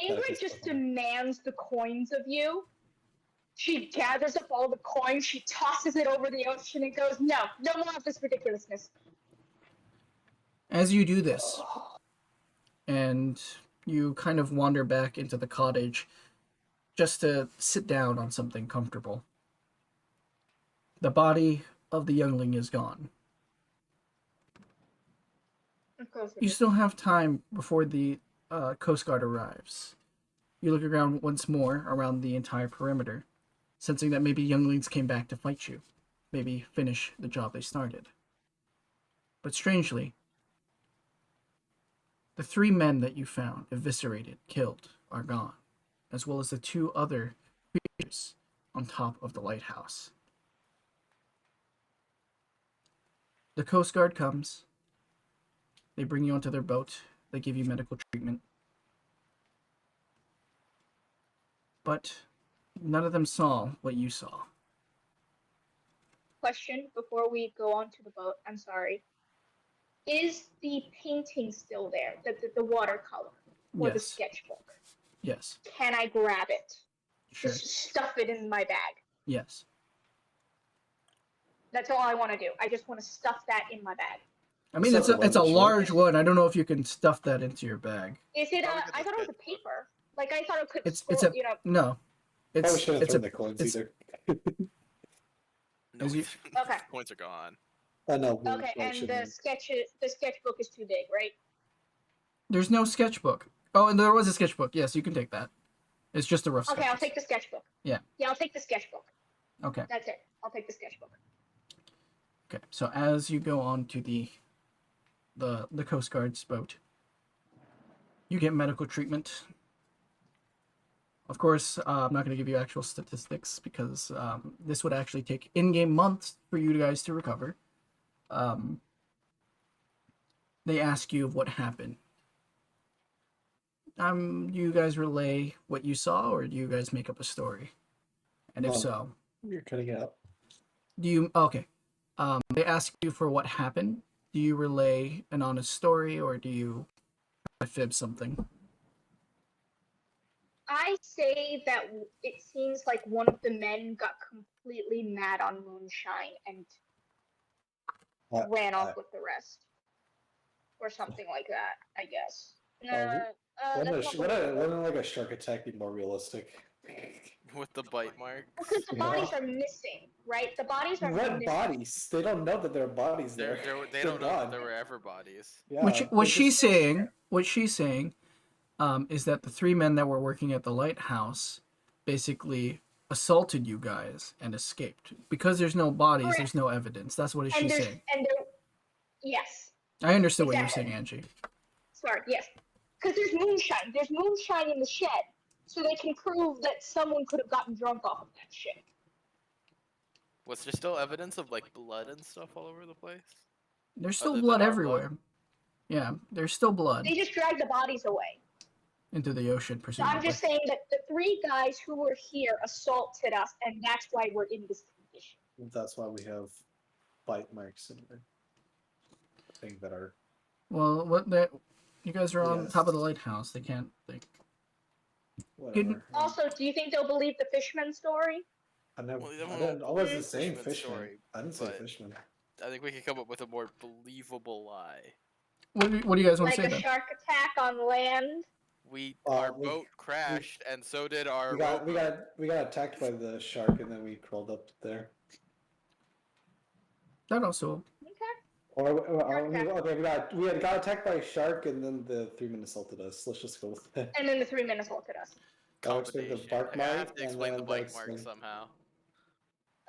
Ingrid just demands the coins of you. She gathers up all the coins, she tosses it over the ocean and goes, no more of this ridiculousness. As you do this, and you kind of wander back into the cottage just to sit down on something comfortable, the body of the youngling is gone. You still have time before the Coast Guard arrives. You look around once more around the entire perimeter, sensing that maybe younglings came back to fight you. Maybe finish the job they started. But strangely, the 3 men that you found, eviscerated, killed, are gone, as well as the 2 other creatures on top of the lighthouse. The Coast Guard comes. They bring you onto their boat. They give you medical treatment. But none of them saw what you saw. Question before we go on to the boat. I'm sorry. Is the painting still there? The watercolor or the Yes. sketchbook? Yes. Can I grab it? Sure. Just stuff it in my bag. Yes. That's all I want to do. I just want to stuff that in my bag. I mean, Stuff it's it a on the large ship? one. I don't know if you can stuff that into your bag. Is it? Probably get I the thought it was a sketchbook. paper. Like I thought it could. It's scroll, a no. Probably should have It's thrown a the coins it's, either. No, As you- Okay. points are gone. I know. we Okay, probably and shouldn't the sketchbook is too big, right? there's no sketchbook. Oh, and there was a sketchbook. Yes, you can take that. It's just a rough sketch. Okay, I'll take the sketchbook. Yeah. Yeah, I'll take the sketchbook. Okay. That's it. I'll take the sketchbook. Okay. So as you go on to the Coast Guard's boat, you get medical treatment. Of course, I'm not going to give you actual statistics because this would actually take in-game months for you guys to recover. They ask you what happened. Do you guys relay what you saw, or do you guys make up a story? And if Oh. so, You're cutting it out. do you? Okay. They ask you for what happened. Do you relay an honest story, or do you fib something? I say that it seems like one of the men got completely mad on moonshine and Uh, ran uh, off with the rest, or something like that. I guess. Wouldn't like a shark attack be more realistic? With the bite marks. Because the bodies are missing, right? The bodies are What missing. bodies? They don't know that there are bodies They there. they don't know that there were ever bodies. Yeah, What they she's just- saying, is that the 3 men that were working at the lighthouse basically assaulted you guys and escaped because there's no bodies, Correct. there's no evidence. That's what And she's there's saying. yes. I understood what you were Exactly. saying, Angie. Sorry, yes. Because there's moonshine. There's moonshine in the shed. So they can prove that someone could have gotten drunk off of that shit. Was there still evidence of like blood and stuff all over the place? There's still Other blood than our everywhere. Yeah, there's still blood They just dragged the bodies away. into the ocean, So presumably. I'm just saying that the 3 guys who were here assaulted us, and that's why we're in this condition. That's why we have bite marks in the thing that are. Well, you guys are on Yes. top of the lighthouse. They can't. Whatever. Also, do you think they'll believe the fishman story? I never. Well, I wasn't the saying Fishman fishman. story, I didn't say but- fishman. I think we could come up with a more believable lie. What do you guys want Like to say a then? shark attack on land? Our we- boat crashed, and so did our We got rowboat. we got attacked by the shark and then we crawled up there. That also. Okay. We had got attacked by a shark and then the 3 men assaulted us. Let's just go with that. And then the 3 men assaulted us. That explains the Combination. bark I have mark, to and explain the then bite that mark explains- somehow.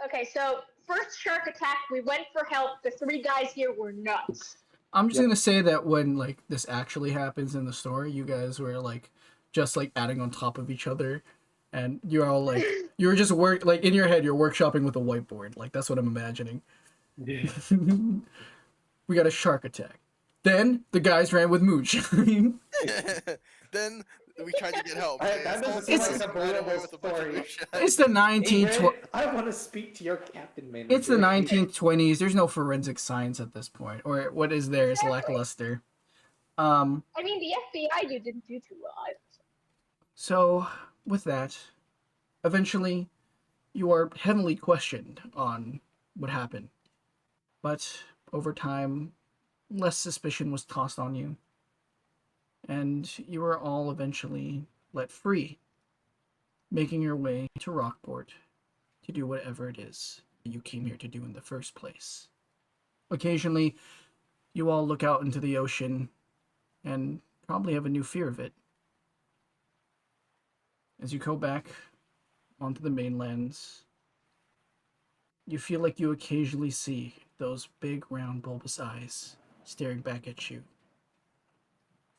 Okay, so first shark attack, we went for help. The 3 guys here were nuts. I'm just Yep. gonna say that when like this actually happens in the story, you guys were like just like adding on top of each other, and you're all like you were just like in your head you're workshopping with a whiteboard. Like that's what I'm imagining. Yeah. We got a shark attack. Then the guys ran with moonshine. Then we tried to get help. That doesn't seem like a believable story. It's the 1920s. I want to speak to your captain manager. It's the 1920s. There's no forensic science at this point, or what is there is Exactly. lackluster. I mean, the FBI didn't do too well either. So, with that, eventually, you are heavily questioned on what happened. But over time, less suspicion was tossed on you. And you were all eventually let free, making your way to Rockport to do whatever it is you came here to do in the first place. Occasionally, you all look out into the ocean and probably have a new fear of it. As you go back onto the mainlands, you feel like you occasionally see those big round bulbous eyes staring back at you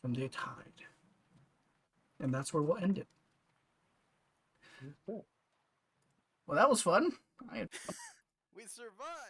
from the tide. And that's where we'll end it. Okay. Well, that was fun. I We survived.